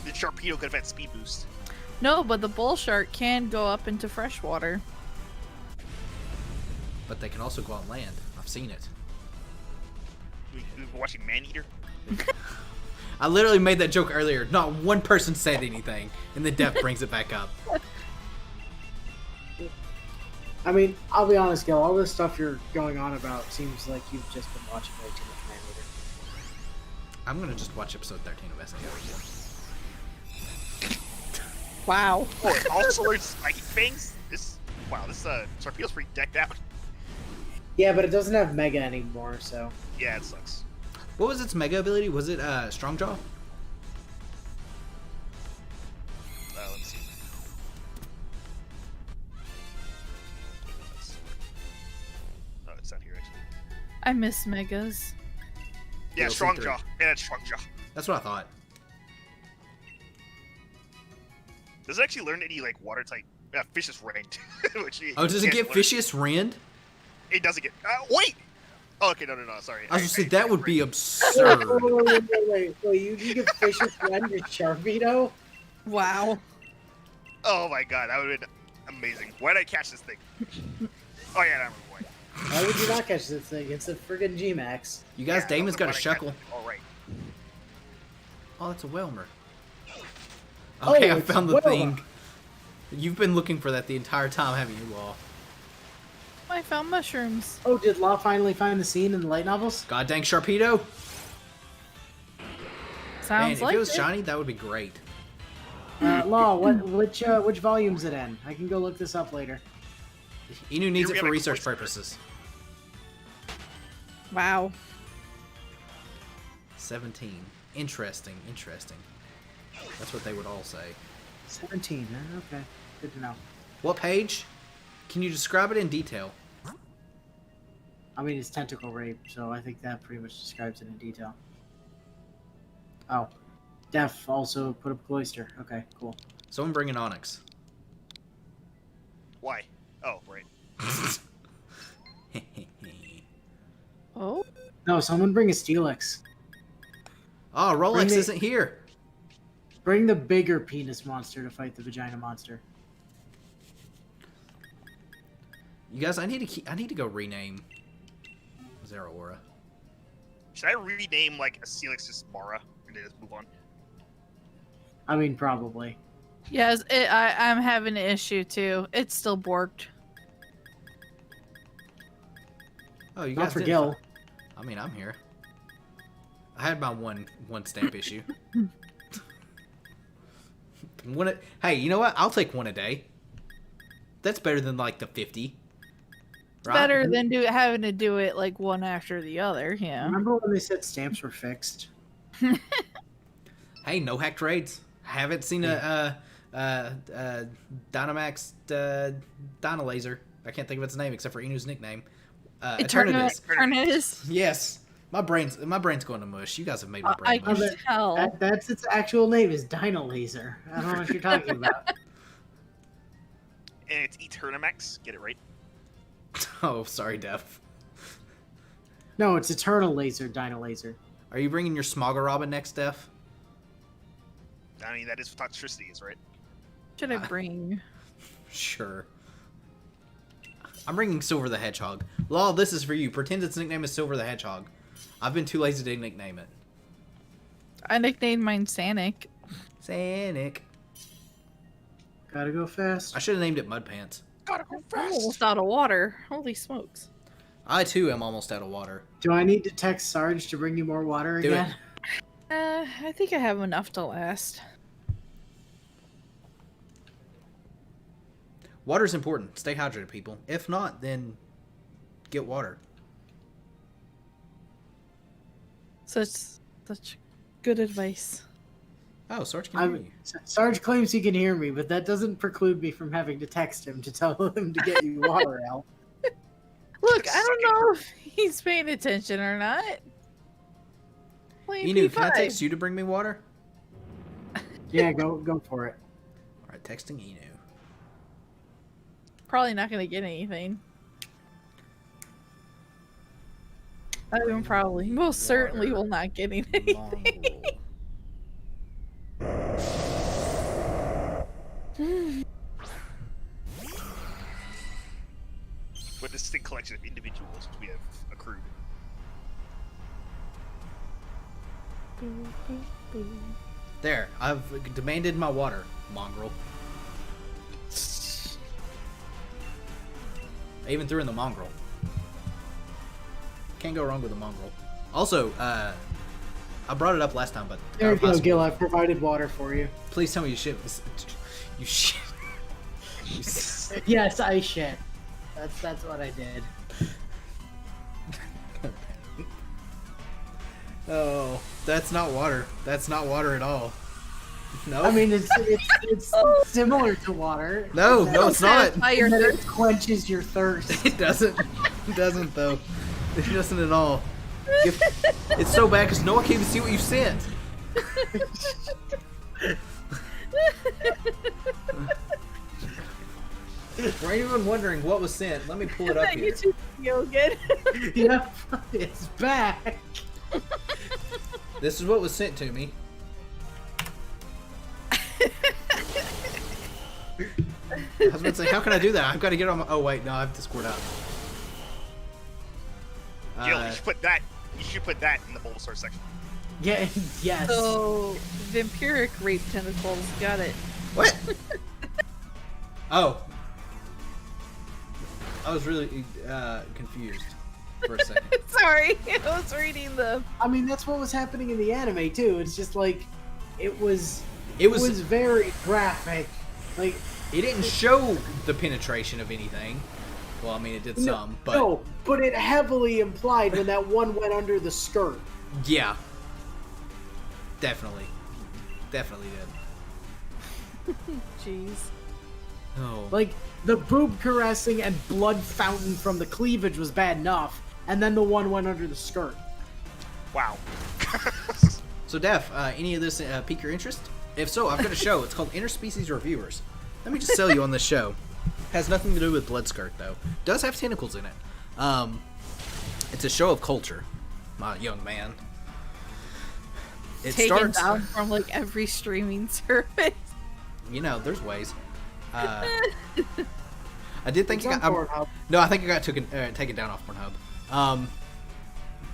The Sharpedo could have had Speed Boost. No, but the bull shark can go up into freshwater. But they can also go on land. I've seen it. We were watching Maneater. I literally made that joke earlier. Not one person said anything, and then Def brings it back up. I mean, I'll be honest, Gil. All this stuff you're going on about seems like you've just been watching way too much Maneater. I'm going to just watch episode 13 of SNL. Wow. Oh, it also learns Spiky Fangs? This Sharpedo's pretty decked out. Yeah, but it doesn't have Mega anymore, so. Yeah, it sucks. What was its mega ability? Was it Strong Jaw? Let's see. Oh, it's not here actually. I miss megas. Yeah, DLC Strong 3. Jaw. Yeah, it's Strong Jaw. That's what I thought. Does it actually learn any like water type? Vicious Rend. Which Oh, does it can't get learn. Vicious Rend? It doesn't get. Wait. Oh, okay, no, sorry. I was going to say, that would be Wait, absurd. you give Fisher Friend to Sharpedo? Wow. Oh my god, that would have been amazing. Why did I catch this thing? Oh yeah, I remember why. Why would you not catch this thing? It's a friggin' G-Max. You guys, Yeah, Damon's got a why did I catch Shuckle. it? All right. Oh, that's a Whelmer. Oh, Okay, I it's found a the Whelmer. thing. You've been looking for that the entire time, haven't you, Law? I found mushrooms. Oh, did Law finally find the scene in the light novels? God dang Sharpedo! Man, Sounds if like it was it. shiny, that would be great. Law, which volume's it in? I can go look this up later. Inu needs Here we it for have a research question. purposes. Wow. 17. Interesting. That's what they would all say. 17, okay. Good to know. What page? Can you describe it in detail? I mean, it's tentacle rape, so I think that pretty much describes it in detail. Oh. Def also put up Cloister. Okay, cool. Someone bring in Onyx. Why? Oh, right. Oh, No, someone bring a Steelix. Oh, Rolex Bring the- isn't here. Bring the bigger penis monster to fight the vagina monster. You guys, I need to go rename Zeraora. Should I rename like a Celix just Mara and then just move on? I mean, probably. yes. I'm having an issue too. It's still borked. Oh, you Not guys for didn't Gil. I mean, I'm here. I had my one stamp issue. Hey, you know what? I'll take one a day. That's better than like the 50. It's better than having to do it like one after the other. Yeah. Remember when they said stamps were fixed? Hey, no hacked raids. Haven't seen a Dynamax Dynalaser. I can't think of its name except for Inu's nickname. Eternatus. Eternatus. Yes. My brain's going to mush. You guys have made my I brain can mush. tell. That's its actual name is Dynalaser. I don't know what you're talking about. And it's Eternamax. Get it right. Oh, sorry, Def. No, it's Eternal Laser Dynalaser. Are you bringing your Smogger Robin next, Def? I mean, that is what toxicity is, right? Should I bring? Sure. I'm bringing Silver the Hedgehog. Law, this is for you. Pretend its nickname is Silver the Hedgehog. I've been too lazy to nickname it. I nicknamed mine Sanic. Sanic. Gotta go fast. I should have named it Mud Pants. Gotta go I'm almost out of water. Holy smokes! I, too, am almost out of water. Do I need to text Sarge to bring you more water Do it. again? I think I have enough to last. Water's important. Stay hydrated, people. If not, then get water. Such good advice. Oh, Sarge can hear you. Sarge claims he can hear me, but that doesn't preclude me from having to text him to tell him to get you water, Al. Look, I don't know if he's paying attention or not. Playing Inu, P5. can I text you to bring me water? Yeah, go for it. Alright, texting Inu. Probably not going to get anything. I mean, probably. Most certainly will not get anything. What a distinct collection of individuals we have accrued. There, I've demanded my water, mongrel. I even threw in the mongrel. Can't go wrong with a mongrel. Also, I brought it up last time, but There you go, Gil. I've provided water for you. please tell me you shit. You shit. Yes, I shit. That's what I did. Oh, that's not water. That's not water at all. No. I mean, it's similar to water. no, it's not. Satisfy your And then it thirst. quenches your thirst. It doesn't. It doesn't though. It doesn't at all. It's so bad because no one can even see what you sent. For anyone wondering what was sent, let me pull it up here. YouTube video again. Yep, it's back. This is what was sent to me. I was about to say, how can I do that? I've got to get on my... Oh, wait, no, I have Discord out. Gil, you should put that. You should put that in the Bulbasaur section. Yeah, yes. So, vampiric rape tentacles. Got it. What? Oh. I was really confused for a second. Sorry, I was reading the. I mean, that's what was happening in the anime too. It's just like, it was very graphic. Like, It didn't show the penetration of anything. Well, I mean, it did some, but... no, but it heavily implied when that one went under the skirt. Yeah. Definitely. Definitely did. Jeez. Oh. Like, the boob caressing and blood fountain from the cleavage was bad enough, and then the one went under the skirt. Wow. So, Def, any of this pique your interest? If so, I've got a show. It's called Interspecies Reviewers. Let me just sell you on this show. Has nothing to do with Bloodskirt, though. Does have tentacles in it. It's a show of culture, my young man. It Taken down from like every streaming service. You know, there's ways. I did think It's on Pornhub. No, I think it got taken down off Pornhub.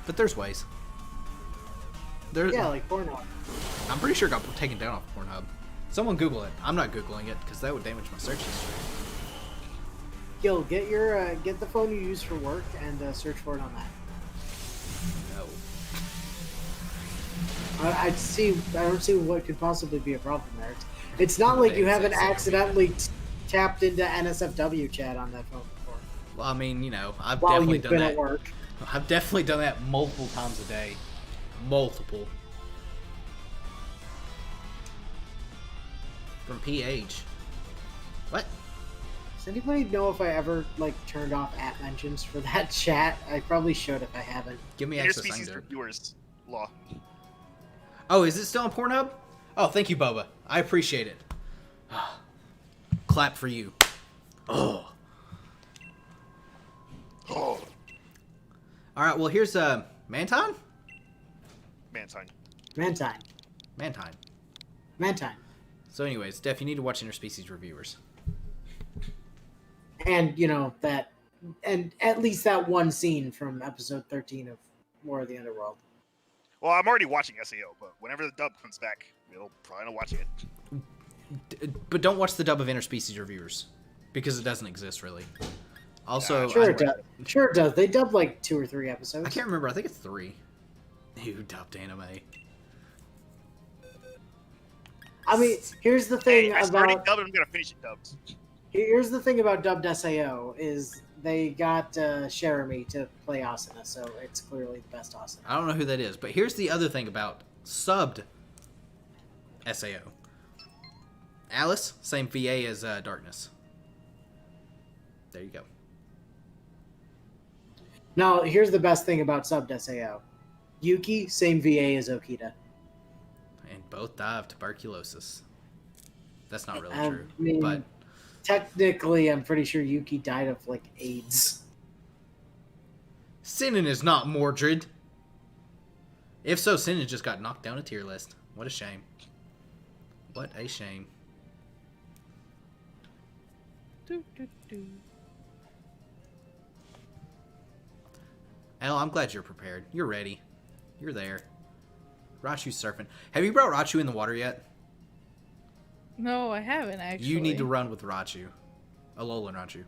But there's ways. Yeah, like Pornhub. I'm pretty sure it got taken down off Pornhub. Someone Google it. I'm not Googling it because that would damage my search history. Gil, get your get the phone you use for work and search for it on that. No. I don't see what could possibly be a problem there. It's not like you haven't accidentally tapped into NSFW chat on that phone before. Well, I mean, you know, I've While definitely you've done been that. at work. I've definitely done that multiple times a day. Multiple. From PH. What? Does anybody know if I ever like turned off @ mentions for that chat? I probably should if I haven't. Give me access. Interspecies reviewers law. Oh, is it still on Pornhub? Oh, thank you, Boba. I appreciate it. Clap for you. Oh. Oh, All right. Well, here's Manton. Mantine. Mantine. Mantine. Mantine. So, anyways, Def, you need to watch Interspecies Reviewers. And you know that, and at least that one scene from episode 13 of War of the Underworld. Well, I'm already watching SAO, but whenever the dub comes back, we'll probably not watching it. But don't watch the dub of Interspecies Reviewers because it doesn't exist really. Also, Sure it does. Sure it does. They dubbed like 2 or 3 episodes. I can't remember. I think it's 3. Who dubbed anime? I mean, here's the thing Hey, I started about dubbed and I'm gonna finish it dubbed. here's the thing about dubbed SAO is they got Jeremy to play Asuna, so it's clearly the best Asuna. I don't know who that is, but here's the other thing about subbed SAO. Alice, same VA as Darkness. There you go. Now, here's the best thing about subbed SAO. Yuki, same VA as Okita. And both die of tuberculosis. That's not really I true, mean, but technically, I'm pretty sure Yuki died of like AIDS. Sinnen is not Mordred. If so, Sinnen just got knocked down a tier list. What a shame. What a shame. Do, do, do. Elle, I'm glad you're prepared. You're ready. You're there. Rachu's surfing. Have you brought Rachu in the water yet? No, I haven't actually. You need to run with Rachu. Alolan Rachu.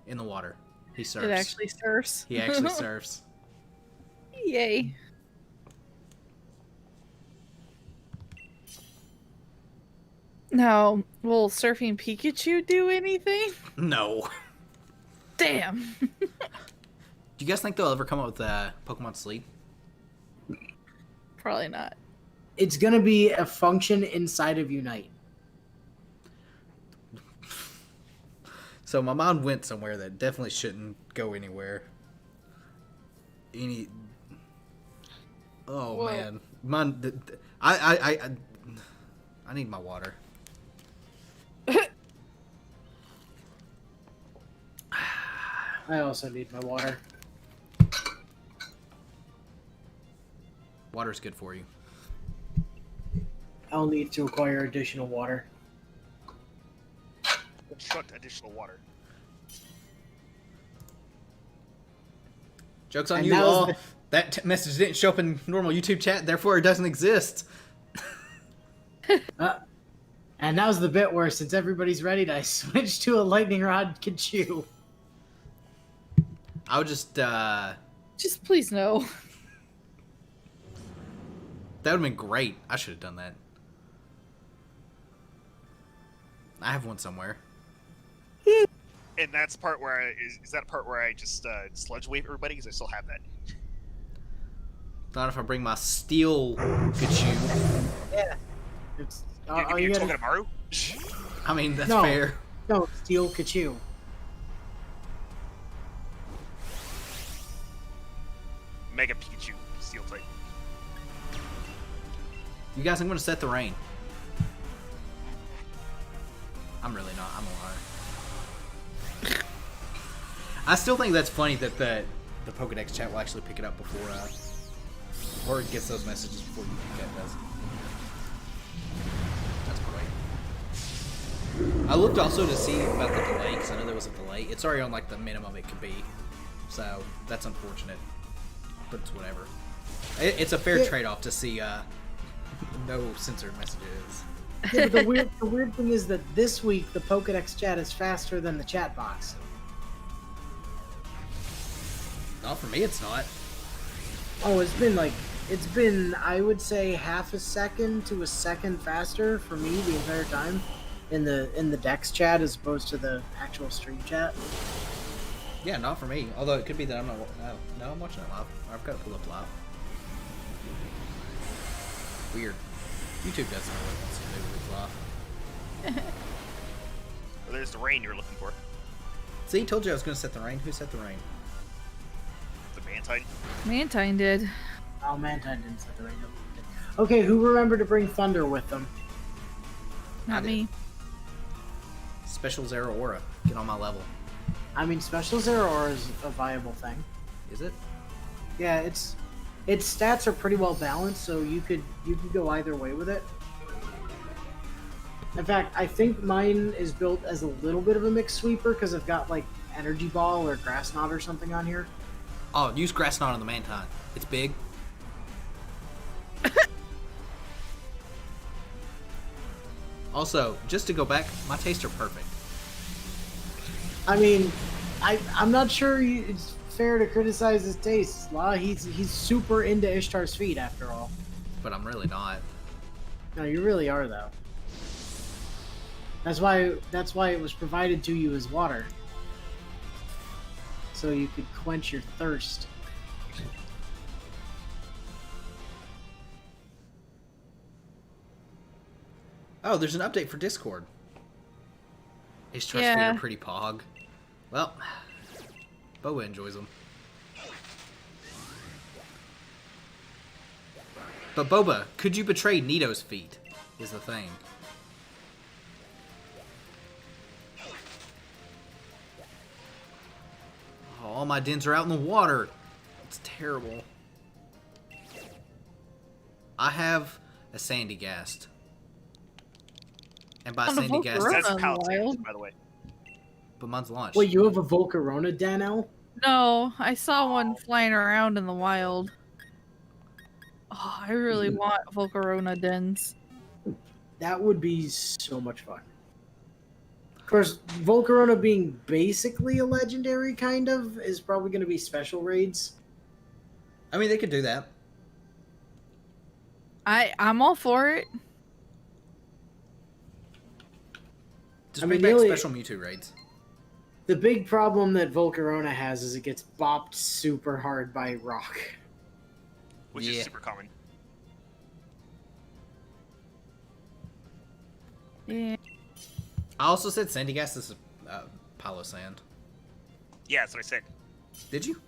In the water. He surfs. It actually surfs. He actually surfs. Yay. Now, will surfing Pikachu do anything? No. Damn. Do you guys think they'll ever come up with Pokemon Sleep? Probably not. It's gonna be a function inside of Unite. So my mind went somewhere that definitely shouldn't go anywhere. Oh What? man, I need my water. I also need my water. Water's good for you. I'll need to acquire additional water. Construct additional water. Joke's on And you that was all. the- That message didn't show up in normal YouTube chat, therefore it doesn't exist. And that was the bit where, since everybody's ready, I switch to a lightning rod Kachu. I would just, Just please no. that would have been great. I should have done that. I have one somewhere. And that's the part where is that part where I just sludge wave everybody because I still have that. Not if I bring my steel Pikachu. Yeah. It's, You you talking gotta, to Maru? I mean, that's No. fair. no, steel Kachu. Mega Pikachu, Steel type. You guys, I'm going to set the rain. I'm really not. I'm a liar. I still think that's funny that the Pokedex chat will actually pick it up before, or it gets those messages before chat does. That's great. I looked also to see about the delay, because I know there was a delay. It's already on like the minimum it could be, so that's unfortunate. But it's whatever. It's a fair trade-off to see no censored messages. Yeah, but the weird thing is that this week the Pokedex chat is faster than the chat box. Not for me, it's not. Oh, it's been I would say half a second to a second faster for me the entire time in the Dex chat as opposed to the actual stream chat. Yeah, not for me. Although it could be that I'm not. No, I'm watching it live. I've got it pulled up live. Weird. YouTube doesn't know what it wants to do with live. Well, there's the rain you're looking for. See, told you I was going to set the rain. Who set the rain? The Mantine. Mantine did. Oh, Mantine didn't set the rain up. Okay, who remembered to bring Thunder with them? Not me. Special Zero Aura. Get on my level. I mean, Special Zero Aura is a viable thing. Is it? Yeah, its stats are pretty well balanced, so you could go either way with it. In fact, I think mine is built as a little bit of a mixed sweeper because I've got like Energy Ball or Grass Knot or something on here. Oh, use Grass Knot on the Mantine. It's big. Also, just to go back, my tastes are perfect. I mean, I'm not sure it's fair to criticize his tastes. He's super into Ishtar's feet after all. But I'm really not. No, you really are though. That's why it was provided to you as water. So you could quench your thirst. Oh, there's an update for Discord. Ishtar's feet are pretty pog. Well, Boa enjoys them. But Boba, could you betray Nito's feet? Is the thing. Oh, all my dens are out in the water. It's terrible. I have a Sandygast. And by Sandygast, That's Volcarona Palisades, wild. by the way. but mine's launched. Wait, you have a Volcarona, Danelle? No, I saw one flying around in the wild. Oh, I really want Volcarona dens. That would be so much fun. Of course, Volcarona being basically a legendary, kind of, is probably going to be special raids. I mean, they could do that. I'm all for it. Just I bring mean, back really- special Mewtwo raids. The big problem that Volcarona has is it gets bopped super hard by rock. Which Yeah. is super common. Yeah. I also said Sandygast is Palo Sand. Yeah, that's what I said. Did you?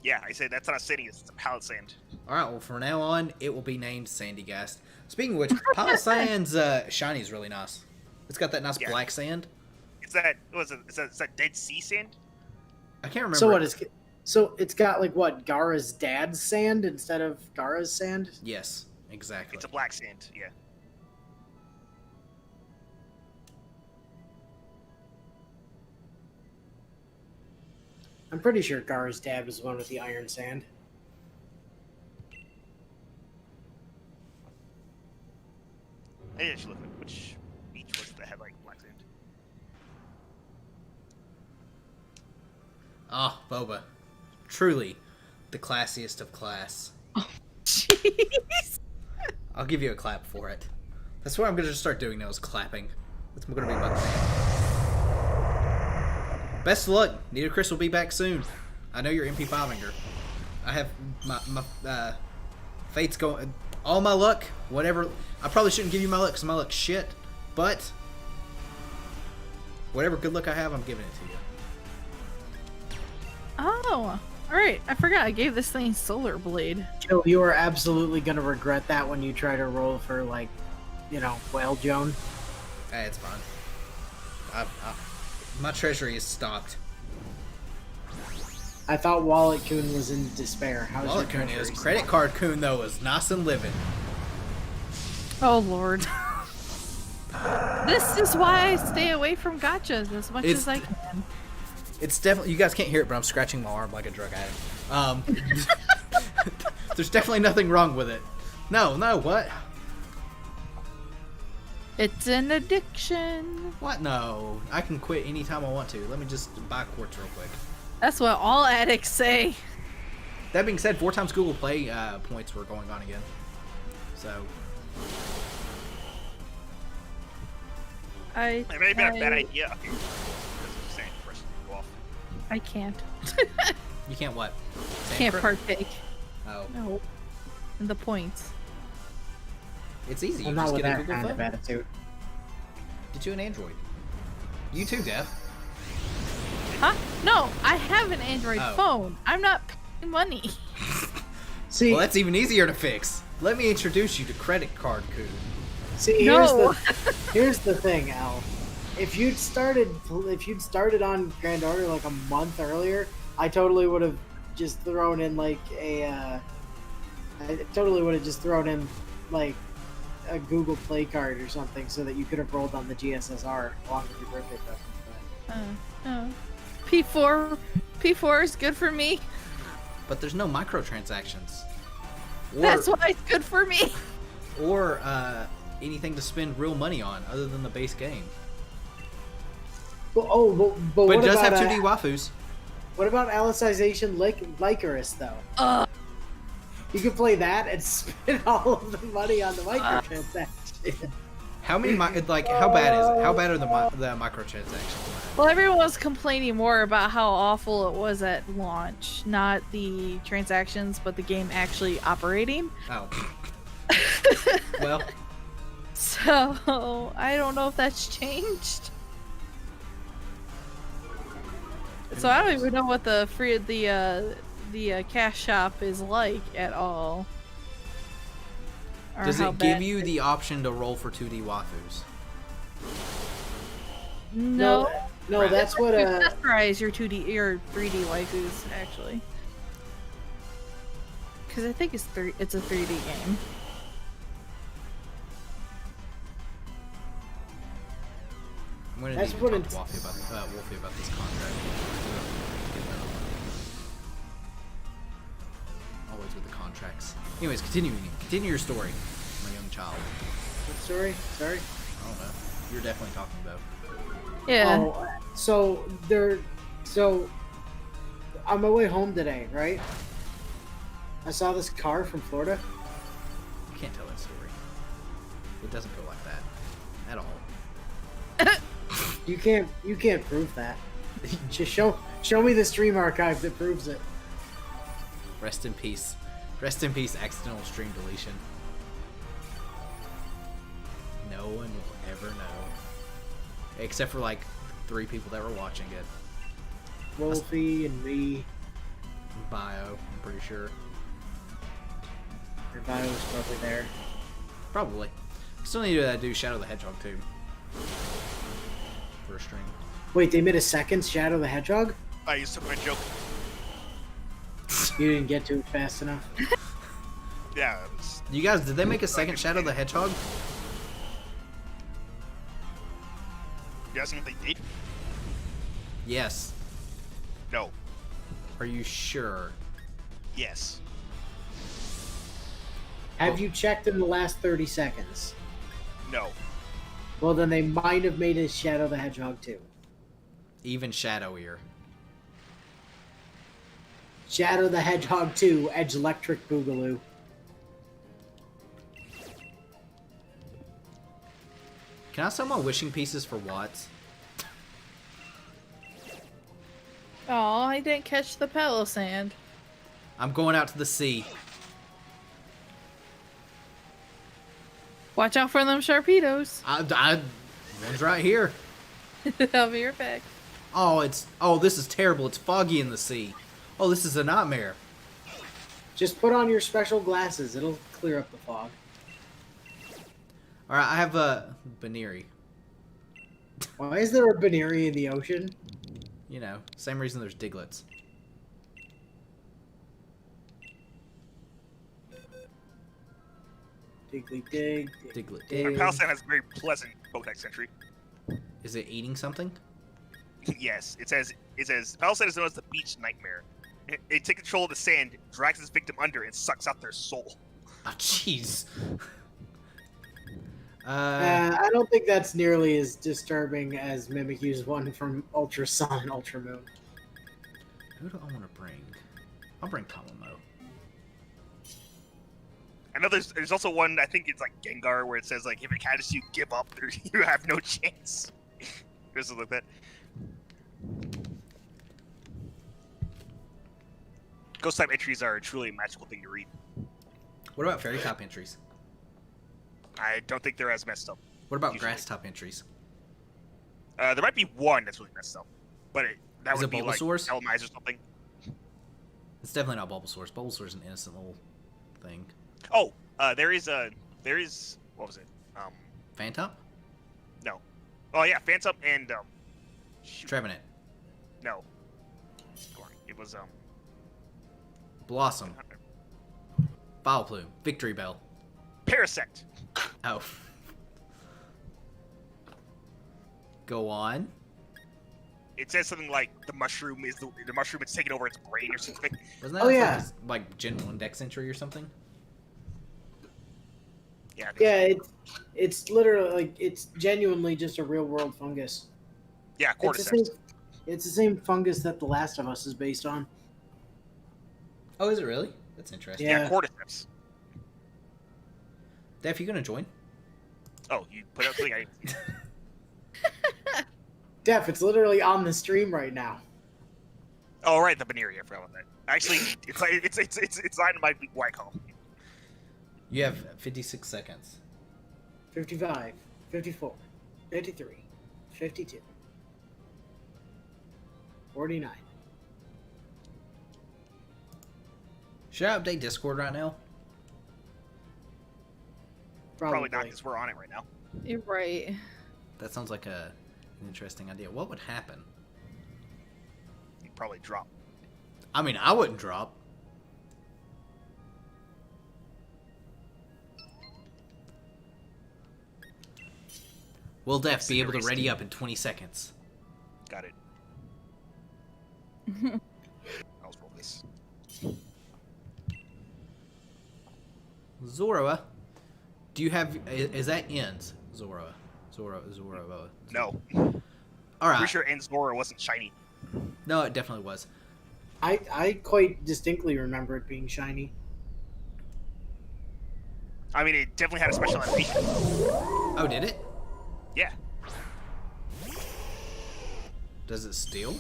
Yeah, I said that's not a city, it's a Palisand. Alright, well, from now on, it will be named Sandygast. Speaking of which, Palo Sand's shiny is really nice. It's got that nice Yeah. black sand. Is that Dead Sea sand? I can't remember. So what is? So it's got like what Gara's dad's sand instead of Gara's sand. Yes, exactly. It's a black sand, yeah. I'm pretty sure Gara's dad was the one with the iron sand. I should look at which beach was it that had like black sand. Oh, Boba. Truly, the classiest of class. Jeez. I'll give you a clap for it. That's what I'm going to just start doing now, is clapping. That's going to be my thing. Best of luck. Chris will be back soon. I know you're MP5inger. I have my fate's going... All my luck, whatever... I probably shouldn't give you my luck, because my luck's shit. But... whatever good luck I have, I'm giving it to you. Oh, alright. I forgot I gave this thing Solar Blade. Joe, you are absolutely gonna regret that when you try to roll for like, Whale Joan. Hey, it's fine. My treasury is stopped. I thought Wallet Coon was in despair. How's Wallet your Coon is. treasury Credit stock? Card Coon, though, is nice and living. Oh lord. This is why I stay away from gotchas as much It's- as I can. It's definitely, you guys can't hear it, but I'm scratching my arm like a drug addict. There's definitely nothing wrong with it. No, what? It's an addiction. What? No. I can quit anytime I want to. Let me just buy quartz real quick. That's what all addicts say. That being said, 4 times Google Play points were going on again. So, It may have been a bad idea. Okay. That's what I'm saying. First, go off. I can't. you can't what? Can't Sandcro- partake. Oh. No. In the points. It's easy. You I'm just not with get a that Google kind phone. of attitude. Get you an Android. You too, Dev. Huh? No, I have an Android Oh. phone. I'm not paying money. See, Well, that's even easier to fix. Let me introduce you to Credit Card Coon. see, No. here's the thing, Al. If you'd started on Grand Order like a month earlier, I totally would have just thrown in like I totally would have just thrown in like a Google Play card or something so that you could have rolled on the GSSR along with your birthday present. But P4 is good for me. But there's no microtransactions. Or, That's why it's good for me. or anything to spend real money on other than the base game. But But what it does about have 2D waifus. what about Alicization Lycoris though? You can play that and spend all of the money on the microtransaction. How many how bad is it? How bad are the microtransactions? Well, everyone was complaining more about how awful it was at launch. Not the transactions, but the game actually operating. Oh. Well, So, I don't know if that's changed. So I don't even know what the cash shop is like at all. Or does how it give bad you it- the option to roll for 2D waifus? No. No, that's what You accessorize your 3D waifus actually. Because I think it's a 3D game. I'm gonna That's need what to talk it's- to Wolfie about this contract. Always with the contracts. Anyways, continue your story, my young child. Sorry. I don't know. You're definitely talking about. Yeah. Oh, so on my way home today, right? I saw this car from Florida. You can't tell that story. It doesn't go like that at all. You can't prove that. Just show me the stream archive that proves it. Rest in peace. Rest in peace, accidental stream deletion. No one will ever know. Except for like 3 people that were watching it. Wolfie and me. Bio, I'm pretty sure. Your bio was probably there. Probably. Still need to do Shadow the Hedgehog too. For a stream. Wait, they made a second Shadow the Hedgehog? I used to my joke. You didn't get to it fast enough. Yeah, it was, You guys, did they make a second Shadow the Hedgehog? you asking if they did? Yes. No. Are you sure? Yes. Have you checked in the last 30 seconds? No. Well, then they might have made a Shadow the Hedgehog too. Even shadowier. Shadow the Hedgehog 2, Edge Electric Boogaloo. Can I sell my wishing pieces for watts? Oh, I didn't catch the Palo Sand. I'm going out to the sea. Watch out for them Sharpedos. One's right here. I'll be right back. Oh, this is terrible. It's foggy in the sea. Oh, this is a nightmare. Just put on your special glasses. It'll clear up the fog. All right, I have a Baneri. Why is there a Baneri in the ocean? You know, same reason there's Diglets. Diggly dig. Diglett My dig. Palestine has a very pleasant Pokedex entry. Is it eating something? Yes, it says Palestine is known as the beach nightmare. It takes control of the sand, drags its victim under, and sucks out their soul. Oh, jeez. I don't think that's nearly as disturbing as Mimikyu's one from Ultra Sun and Ultra Moon. Who do I want to bring? I'll bring Kamamo. I know there's also one, I think it's like Gengar, where it says like if it catches you, give up, or you have no chance. Or something like that. Ghost type entries are truly a magical thing to read. What about fairy top entries? I don't think they're as messed up. What about Usually. grass top entries? There might be one that's really messed up, but that Is would it be like Bulbasaur's? Elmize or something. It's definitely not Bulbasaur's. Bulbasaur's an innocent little thing. Oh, there is what was it? Phantom? No. Oh yeah, Phantom and shoot, Trevenant. no. It was Blossom. Vileplume. Victory Bell. Parasect. Oh. Go on. It says something like the mushroom is the mushroom is taking over its brain or something. Wasn't that Oh, like, yeah. like Gen 1 Dex entry or something? Yeah. I think Yeah, it's literally like it's genuinely just a real world fungus. Yeah, It's the, Cordyceps. same, it's the same fungus that The Last of Us is based on. Oh, is it really? That's interesting. Yeah. Yeah, Cordyceps. Def, you gonna join? Oh, you put up something. Def, it's literally on the stream right now. Oh right, the Baneri. I forgot about that. Actually, it's not in my white column. You have 56 seconds. 55, 54, 53, 52, 49. Should I update Discord right now? Probably not, because we're on it right now. You're right. That sounds like an interesting idea. What would happen? You'd probably drop. I mean, I wouldn't drop. Will Def be able to ready up in 20 seconds? Got it. I'll roll this. Zoroa, do you have? Is that ends? Zoroa. No. All right. Pretty sure Enzora wasn't shiny. No, it definitely was. I quite distinctly remember it being shiny. I mean, it definitely had a special animation. Oh, did it? Yeah. Does it steal?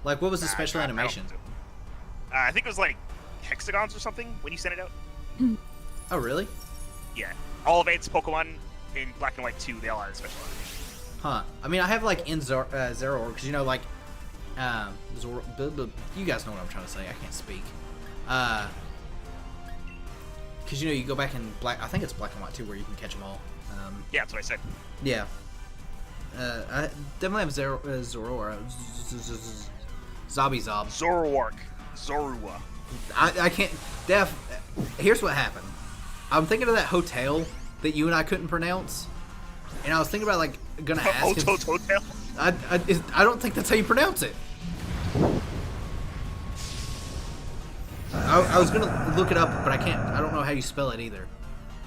Like, what was the special I don't animation? think so. I think it was like hexagons or something when you sent it out. Oh, really? Yeah. All of its Pokemon in Black and White 2, they all had a special animation. Huh. I mean, I have like in Zero, because you know, like, you guys know what I'm trying to say. I can't speak. Because you know, you go back in Black. I think it's Black and White 2 where you can catch them all. Yeah, that's what I said. Yeah. I definitely have Zorora. Zob. Zoroark. Zorua. I can't. Def. Here's what happened. I'm thinking of that hotel that you and I couldn't pronounce, and I was thinking about like gonna ask. Hotel. I don't think that's how you pronounce it. I was gonna look it up, but I can't. I don't know how you spell it either.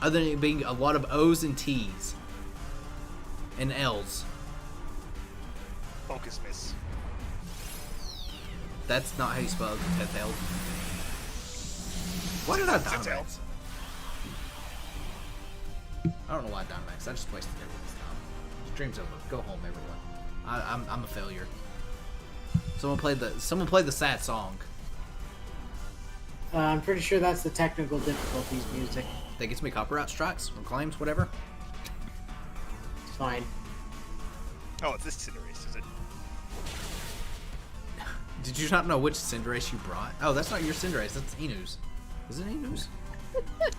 Other than it being a lot of O's and T's and L's. Focus miss. That's not how you spell it. Tethel. Why did I Tethel. Dynamax? I don't know why I Dynamax. I just wasted everyone's time. Stream's over. Go home, everyone. I'm a failure. Someone played the sad song. I'm pretty sure that's the technical difficulties music. That gets me copyright strikes or claims, whatever. It's fine. Oh, it's this Cinderace, is it? Did you not know which Cinderace you brought? Oh, that's not your Cinderace. That's Inu's. Is it Inu's?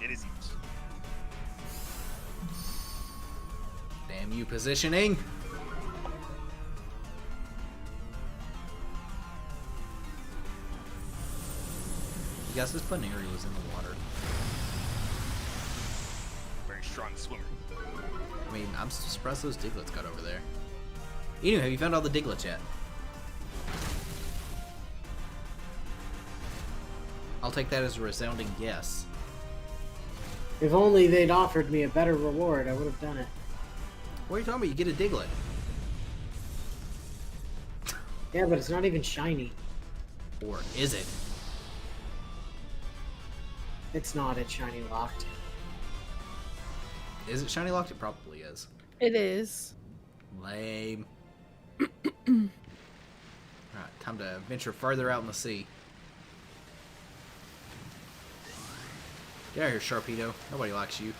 It is each. Damn Damn you, positioning! Yes, this Paneri was in the water. Very strong swimmer. I mean, I'm surprised those Diglets got over there. Enu, have you found all the Diglets yet? I'll take that as a resounding yes. If only they'd offered me a better reward, I would have done it. What are you talking about? You get a Diglett. Yeah, but it's not even shiny. Or is it? It's not. It's shiny locked. Is it shiny locked? It probably is. It is. Lame. Alright, time to venture further out in the sea. Get out of here, Sharpedo. Nobody likes you.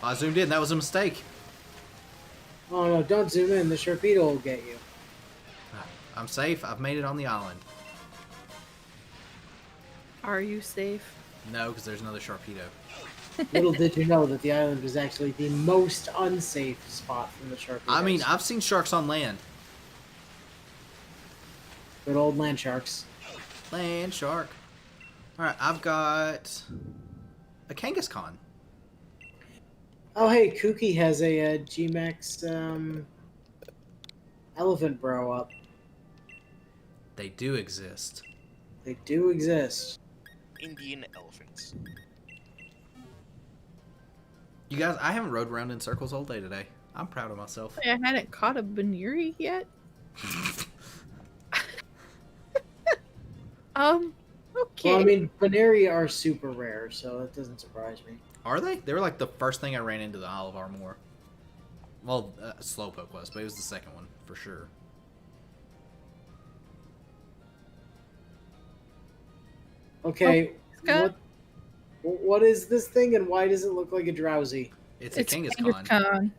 Oh, I zoomed in. That was a mistake. Oh no, don't zoom in. The Sharpedo will get you. I'm safe. I've made it on the island. Are you safe? No, because there's another Sharpedo. Little did you know that the island was actually the most unsafe spot from the Sharpedos. I mean, I've seen sharks on land. Good old land sharks. Land shark. Alright, I've got a Kangaskhan. Oh hey, Kooky has a G-Max elephant bro up. They do exist. They do exist. Indian elephants. You guys, I haven't rode around in circles all day today. I'm proud of myself. I hadn't caught a Baneri yet. Okay. Well, I mean, Baneri are super rare, so that doesn't surprise me. Are they? They were like the first thing I ran into the Isle of Armor. Well, Slowpoke was, but it was the second one, for sure. Okay, Scott? what is this thing, and why does it look like a drowsy? It's a Kangaskhan. Kangaskhan.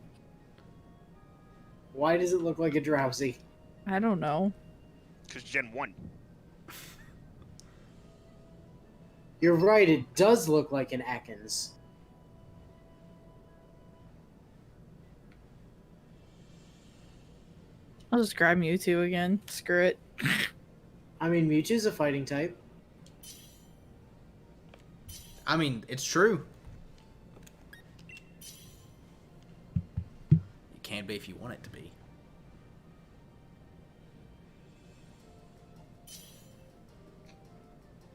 Why does it look like a drowsy? I don't know. Because Gen 1. You're right, it does look like an Ekans. I'll just grab Mewtwo again. Screw it. I mean, Mewtwo's a fighting type. I mean, it's true. It can be if you want it to be.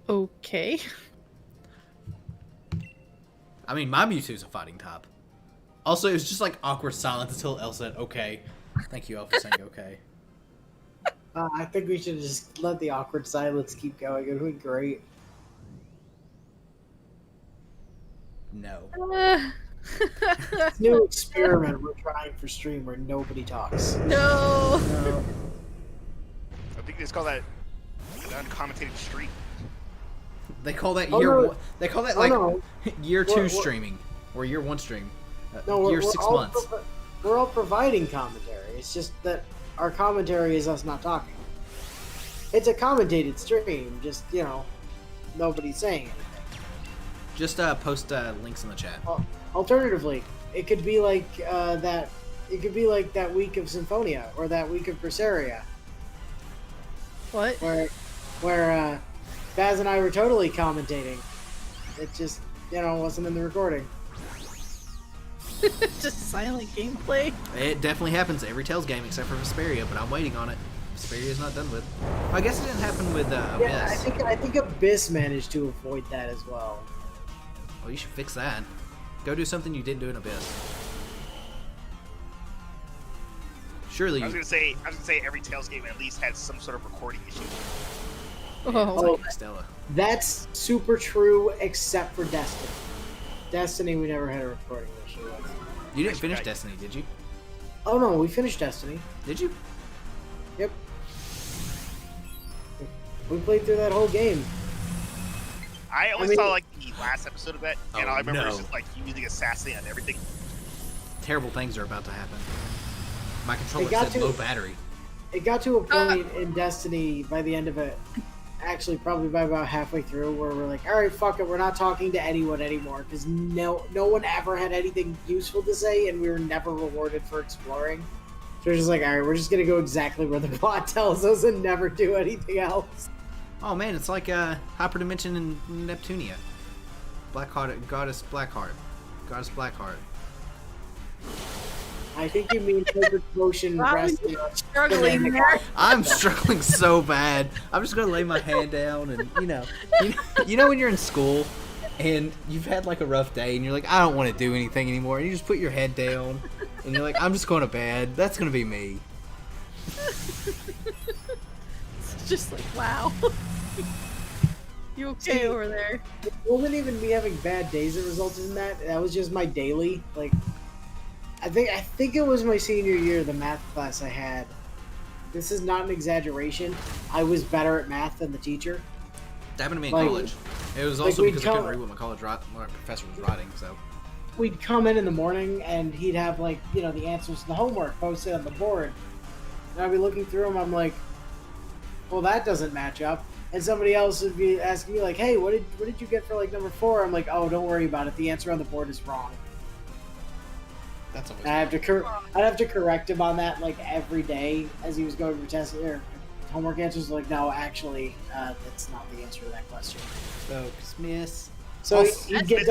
Okay. I mean, my Mewtwo's a fighting type. Also, it was just like awkward silence until Elle said, okay. Thank you, Elle, for saying okay. I think we should just let the awkward silence keep going. It would be great. No. New experiment we're trying for stream where nobody talks. No. No. I think they just call that an uncommented stream. They call that Oh, year no. one. They call that Oh, like no. year 2 We're- streaming. Or year 1 stream. No, year we're 6 all months. we're all providing commentary. It's just that our commentary is us not talking. It's a commentated stream, just, you know, nobody's saying anything. Just post links in the chat. Alternatively, it could be like that. It could be like that week of Symphonia or that week of Berseria, What? where Baz and I were totally commentating. It just, you know, wasn't in the recording. Just silent gameplay. It definitely happens every Tales game except for Vesperia, but I'm waiting on it. Vesperia's not done with. I guess it didn't happen with Abyss. Yeah, I think Abyss managed to avoid that as well. Well, you should fix that. Go do something you didn't do in Abyss. Surely I was you. gonna say every Tales game at least had some sort of recording issue. Oh. Like Stella. That's super true, except for Destiny. Destiny, we never had a recording issue with. You didn't finish Destiny, did you? Oh no, we finished Destiny. Did you? Yep. We played through that whole game. I only saw like the last episode of it, and Oh, all I remember no. is just like using assassin on everything. Terrible things are about to happen. My controller got said to- low battery. It got to a point in Destiny by the end of it actually probably by about halfway through where we're like, all right, fuck it, we're not talking to anyone anymore because no one ever had anything useful to say, and we were never rewarded for exploring. So we're just like, all right, we're just gonna go exactly where the plot tells us and never do anything else. Oh man, it's like Hyperdimension in Neptunia. Goddess Blackheart. I think you mean Sacred Potion Wow, Wrestling. you're struggling there. I'm struggling so bad. I'm just gonna lay my hand down and you know when you're in school and you've had like a rough day and you're like, I don't want to do anything anymore, and you just put your head down and you're like, I'm just going to bed. That's gonna be me. It's just like, wow. You okay over there? It wasn't even me having bad days that resulted in that. That was just my daily. Like, I think it was my senior year, the math class I had. This is not an exaggeration. I was better at math than the teacher. That happened to me in Like- college. It was like also we'd because I couldn't come- read what my professor was writing. So We'd come in the morning and he'd have like, the answers to the homework posted on the board. And I'd be looking through them. I'm like, well, that doesn't match up. And somebody else would be asking me like, hey, what did you get for like number 4? I'm like, oh, don't worry about it. The answer on the board is wrong. that's always. And I'd have to correct him on that like every day as he was going for test or homework answers. Like, no, actually, that's not the answer to that question. So miss. So Also- he'd get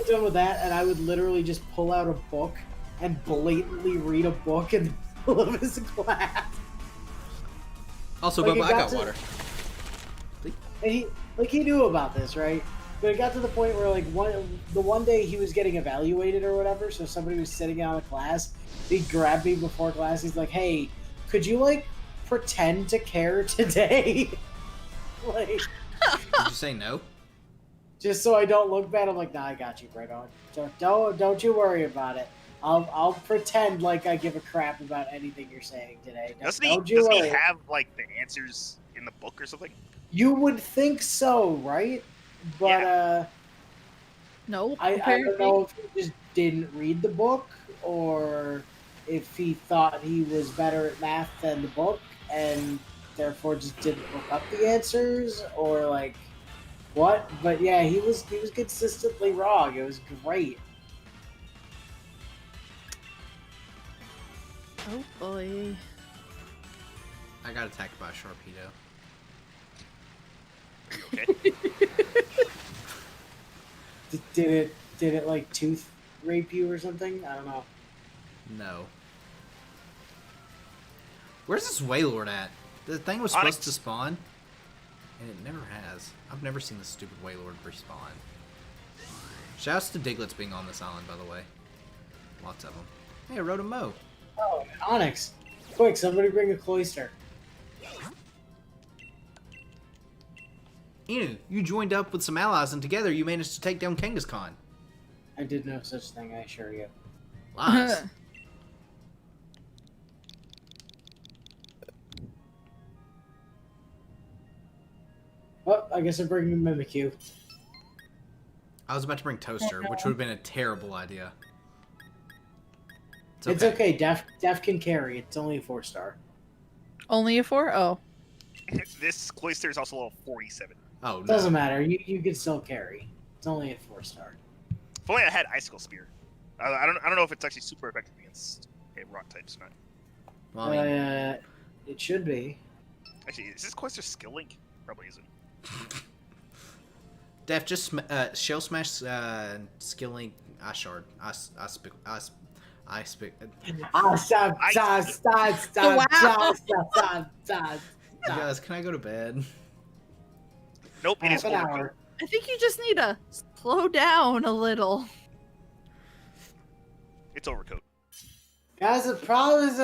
done with that, and I would literally just pull out a book and blatantly read a book in the middle of his class. Also, Like, Bubba, it I got got to- water. And he knew about this, right? But it got to the point where like one day he was getting evaluated or whatever, so somebody was sitting out of class. He grabbed me before class. He's like, "Hey, could you like pretend to care today?" Like, Did you say no? just so I don't look bad. I'm like, "Nah, I got you, Brett. Don't you worry about it. I'll pretend like I give a crap about anything you're saying today. Doesn't Don't he you worry." have like the answers in the book or something? You would think so, right? But No. I don't apparently. know if he just didn't read the book or if he thought he was better at math than the book and therefore just didn't look up the answers or like what. But yeah, he was consistently wrong. It was great. Oh boy. I got attacked by a Sharpedo. Okay. Did it like tooth rape you or something? I don't know. No. Where's this Waylord at? The thing was supposed Onyx. to spawn, and it never has. I've never seen this stupid Waylord respawn. Shouts to Diglets being on this island, by the way. Lots of them. Hey, I rode a Mo. Oh, Onyx! Quick, somebody bring a cloister. Inu, you joined up with some allies, and together you managed to take down Kangaskhan. I did no such thing, I assure you. Lies. Well, I guess I'm bringing Mimikyu. I was about to bring Toaster, which would have been a terrible idea. It's okay. Def can carry. It's only a 4-star. Only a 4? Oh. This cloister is also level 47. Oh, no. Doesn't matter. You can still carry. It's only a 4-star. If only I had Icicle Spear. I don't know if it's actually super effective against rock types or not. Well, I mean, It should be. Actually, is this cloister skill link? Probably isn't. Def, just Shell Smash, Skill Link, Ishard. Stop. Guys, can I go to bed? Nope, it is Half an overcoat. hour. I think you just need to slow down a little. It's overcoat. Guys, the problem is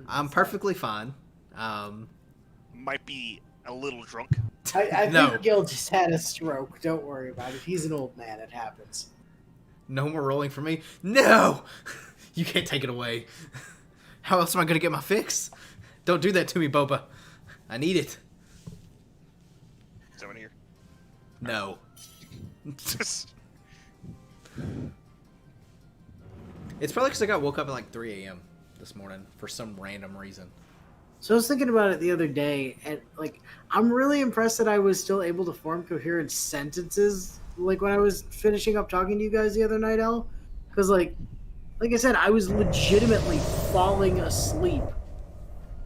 I'm perfectly fine. Might be a little drunk. I No. think Gil just had a stroke. Don't worry about it. He's an old man. It happens. No more rolling for me. No! You can't take it away. How else am I going to get my fix? Don't do that to me, Boba. I need it. Someone here. No. It's probably because I got woke up at like 3 a.m. this morning for some random reason. So I was thinking about it the other day, and like, I'm really impressed that I was still able to form coherent sentences. Like when I was finishing up talking to you guys the other night, Al, because like I said, I was legitimately falling asleep,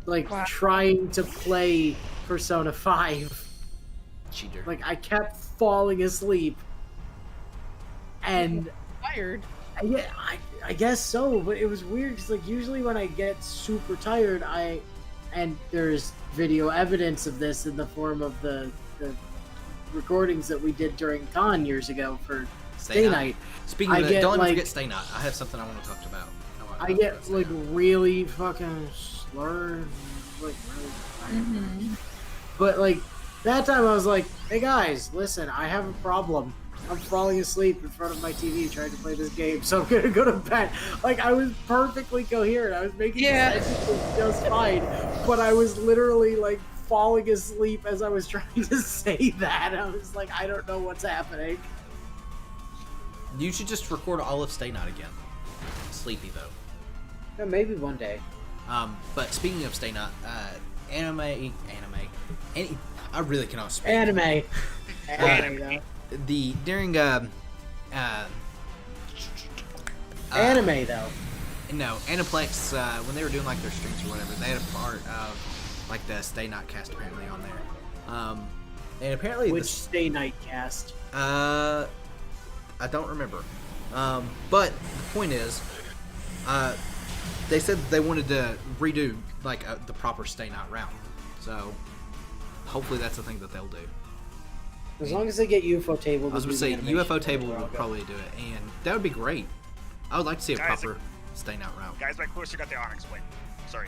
like Wow. trying to play Persona 5. Cheater. Like I kept falling asleep, and Tired. yeah, I guess so. But it was weird because like usually when I get super tired, and there's video evidence of this in the form of the recordings that we did during con years ago for Stay Night. Speaking of that, don't let me forget Stay Night. I have something I want to talk about. I get like really fucking slurred, like really tired. Mm-hmm. But like that time I was like, hey guys, listen, I have a problem. I'm falling asleep in front of my TV trying to play this game, so I'm gonna go to bed. Like I was perfectly coherent. I was making sentences just fine, but I was literally like falling asleep as I was trying to say that. I was like, I don't know what's happening. You should just record all of Stay Night again. Sleepy though. Yeah, maybe one day. But speaking of Stay Night, anime. I really cannot speak. Anime. During anime though. No, Aniplex, when they were doing like their streams or whatever, they had a part of like the Stay Night cast apparently on there. And apparently Which Stay Night cast? I don't remember. But the point is, they said they wanted to redo like the proper Stay Night route. So hopefully that's the thing that they'll do. As long as they get UFO Table. I was going to say UFO Table would probably do it, and that would be great. I would like to see a proper Stay Night route. Guys, my closer got the Onyx blade. Sorry.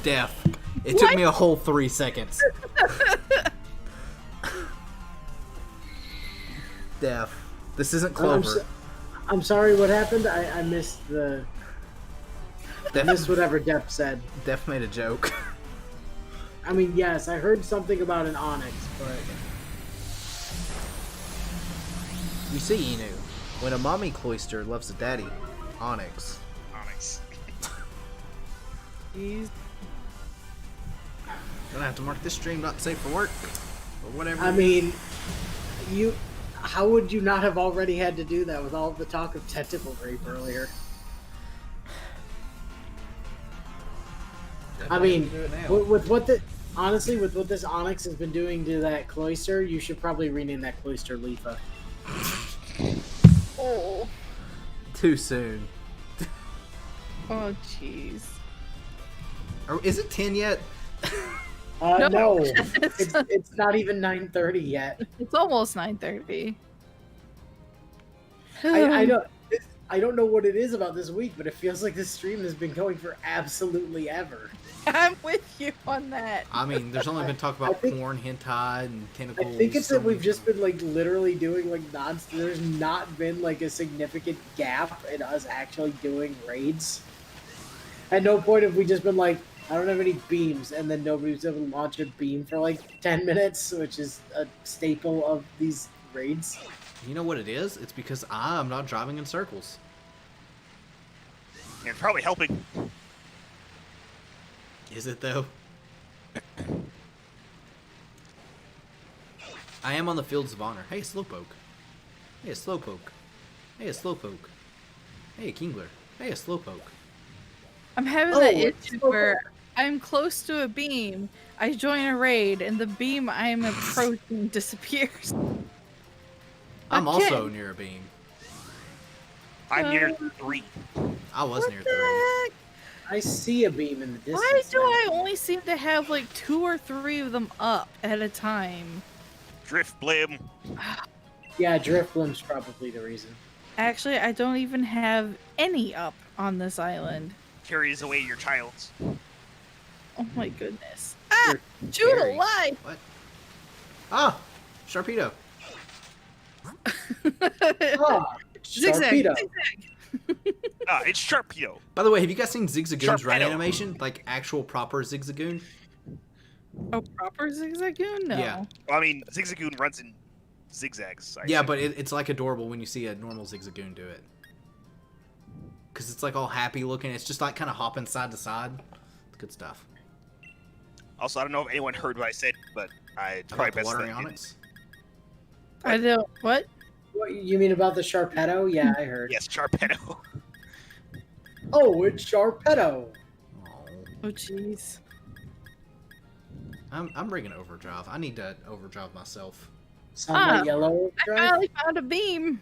Death. It took me a whole 3 seconds. Death. This isn't Clover. I'm sorry, what happened? I missed the... I missed whatever Def said. Def made a joke. I mean, yes, I heard something about an Onyx, but... You see, Inu, when a mommy cloister loves a daddy, Onyx. Onyx. Jeez. Gonna have to mark this stream not safe for work, or whatever. I mean, how would you not have already had to do that with all the talk of tentacle rape earlier? I mean, with what this Onyx has been doing to that cloister, you should probably rename that cloister Leafa. Oh. Too soon. Oh, jeez. Or is it 10 yet? No. It's not even 9:30 yet. It's almost 9:30. I don't know what it is about this week, but it feels like this stream has been going for absolutely ever. I'm with you on that. I mean, there's only been talk about porn, hentai, and tentacles. I think it's that we've just been like literally doing like there's not been like a significant gap in us actually doing raids. At no point have we just been like, I don't have any beams, and then nobody's ever launched a beam for like 10 minutes, which is a staple of these raids. You know what it is? It's because I'm not driving in circles. And probably helping. Is it though? I am on the Fields of Honor. Hey, Slowpoke. Hey, Slowpoke. Hey, Slowpoke. Hey, Kingler. Hey, Slowpoke. I'm having that issue where I'm close to a beam, I join a raid, and the beam I am approaching disappears. I'm also near a beam. I'm near 3. I was near 3. I see a beam in the distance. Why do I only seem to have like 2 or 3 of them up at a time? Drift blim. Yeah, drift blim's probably the reason. Actually, I don't even have any up on this island. Carries away your child's. Oh my goodness. Ah! Shoot alive! What? Ah! Sharpedo. Zigzag. It's Sharpedo. By the way, have you guys seen Zigzagoon's run Sharpedo. animation? Like actual proper Zigzagoon? A proper Zigzagoon? No. Yeah. Well, I mean, Zigzagoon runs in zigzags. Yeah, but it's like adorable when you see a normal Zigzagoon do it. Because it's like all happy looking. It's just like kind of hopping side to side. Good stuff. Also, I don't know if anyone heard what I said, but I About probably the best watering that onyx? I don't. What? What you mean about the Sharpedo? Yeah, I heard. Yes, Sharpedo. Oh, it's Sharpedo. Oh. Oh, jeez. I'm bringing overdrive. I need to overdrive myself. Somewhat yellow. I Drive? finally found a beam.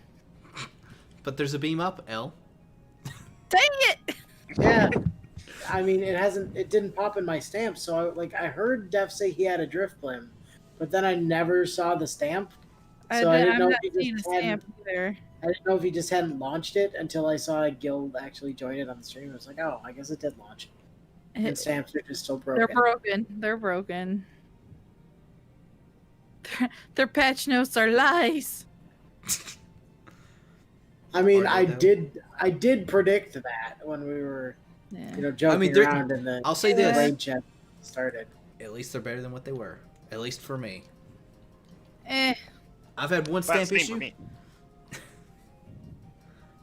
But there's a beam up, L. Dang it! Yeah. I mean, it didn't pop in my stamp, so I heard Def say he had a drift blim, but then I never saw the stamp. So I didn't I'm know not if he seeing a just hadn't, stamp either. I didn't know if he just hadn't launched it until I saw Guild actually join it on the stream. I was like, oh, I guess it did launch. And stamps are just still broken. They're broken. They're broken. Their patch notes are lies. I mean, Are they, though? I did predict that when we were, Yeah. joking around and the I'll say this. raid chat started. At least they're better than what they were. At least for me. Eh. I've had one Last stamp name issue. for me.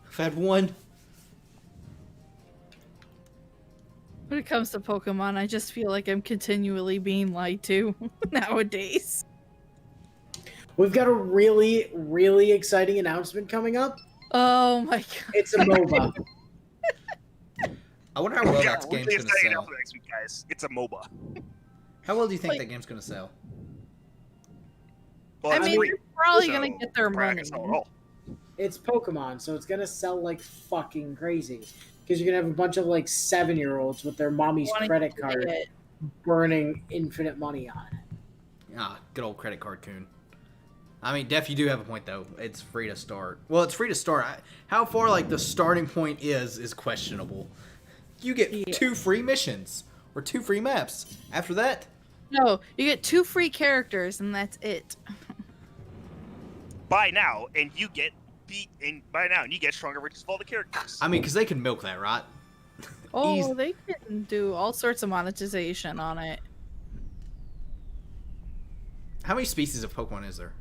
I've had one. When it comes to Pokemon, I just feel like I'm continually being lied to nowadays. We've got a really, really exciting announcement coming up. Oh my god. It's a MOBA. I wonder how well Yeah, that we're game's really gonna excited sell. for next week, guys. It's a MOBA. How well do you think Like- that game's gonna sell? Well, I it's mean, free, they're probably so gonna get their probably not money. gonna sell at all. It's Pokemon, so it's gonna sell like fucking crazy. Because you're gonna have a bunch of like 7-year-olds with their mommy's Wanting credit to card play it. burning infinite money on it. Ah, good old credit card coon. I mean, Def, you do have a point though. It's free to start. Well, it's free to start. How far like the starting point is questionable. You get Yeah. 2 free missions or 2 free maps. After that, No, you get 2 free characters and that's it. Buy now, and you get stronger versions of all the characters. I mean, because they can milk that, right? Oh, Easy. they can do all sorts of monetization on it. How many species of Pokemon is there?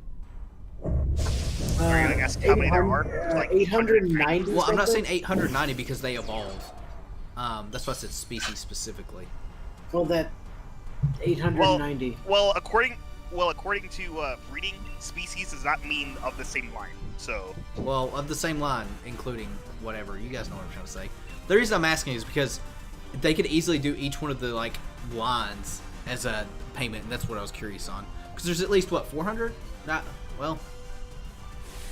Are you gonna ask how many there are? There's like 890. Well, I'm not saying something? 890 because they evolve. That's why I said species specifically. Well, that 890. Well, according to breeding, species does not mean of the same line. So Well, of the same line, including whatever. You guys know what I'm trying to say. The reason I'm asking is because they could easily do each one of the like lines as a payment, and that's what I was curious on. Because there's at least what 400? Not well.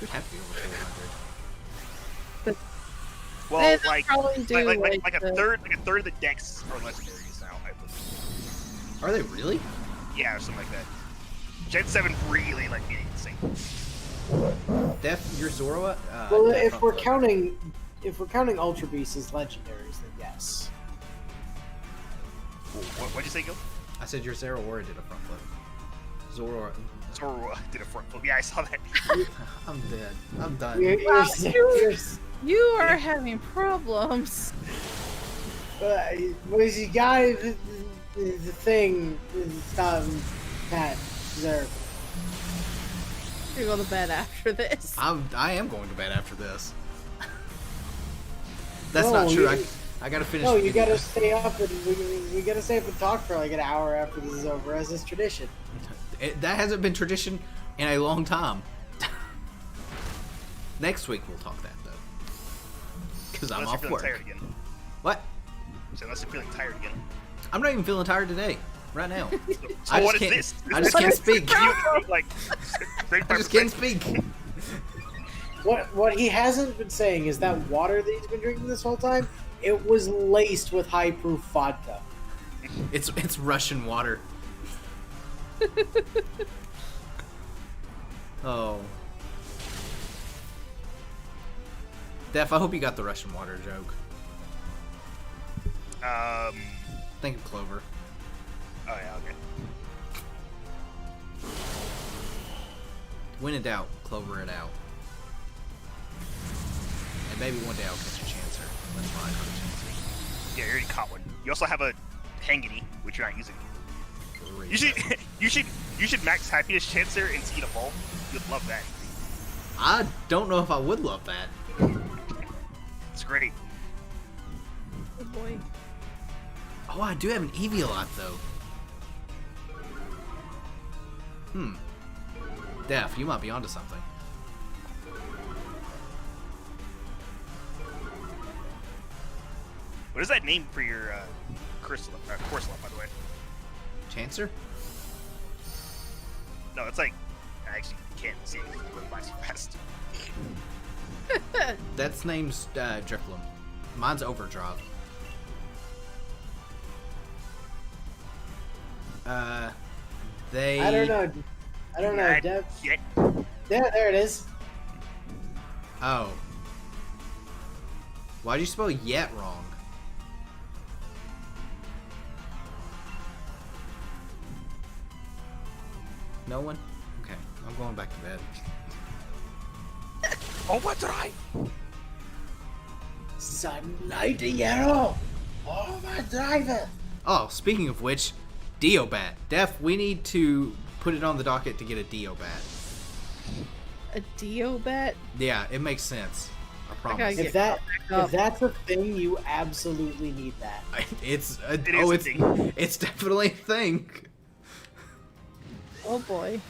It would have to be over 400. well, They'll like probably do like a the- third of the decks are legendaries now, I believe. Are they really? Yeah, or something like that. Gen 7 really like getting insane. Def, your Zoroa? Well, Def if we're Upload. counting Ultra Beasts as legendaries, then yes. What'd you say, Gil? I said your Zoroa did a front flip. Zoroa. Zoro did a front flip. Yeah, I saw that. I'm dead. I'm done. You're You are having problems. was you guy the thing Pat there. You go to bed after this. I am going to bed after this. That's No, not true. you- I gotta finish. No, the you video. gotta stay up and we gotta stay up and talk for like an hour after this is over, as is tradition. That hasn't been tradition in a long time. Next week we'll talk that though, because I'm Unless off you're feeling work. tired again. What? So unless you're feeling tired again. I'm not even feeling tired today. Right now. So I what just is can't. this? I just This can't is- speak. You like I just can't speak. What he hasn't been saying is that water that he's been drinking this whole time, it was laced with high proof vodka. It's Russian water. Oh. Def, I hope you got the Russian water joke. Think of Clover. Oh yeah, okay. When in doubt, Clover it out. And maybe one day I'll catch a Chancer. That's why I caught a Chancer. Yeah, you already caught one. You also have a Hangity, which you're not using. Great. You should max happiness Chancer and see it evolve. You'd love that. I don't know if I would love that. It's great. Oh boy. Oh, I do have an Eevee lot though. Def, you might be onto something. What is that name for your Corsola, by the way? Chancer? No, it's like I actually can't see it because it goes by so fast. That's name's Drifloon. Mine's Overdrive. They. I don't know. Dev. Yet. Yeah, there it is. Oh. Why'd you spell yet wrong? No one? Okay, I'm going back to bed. Overdrive. Sunlight Yellow. Overdrive. Oh, speaking of which, Deobat. Def, we need to put it on the docket to get a Deobat. A Deobat? Yeah, it makes sense. I gotta promise. get- If that's a thing, you absolutely need that. It's a, It oh, is a it's thing. it's definitely a thing. Oh boy.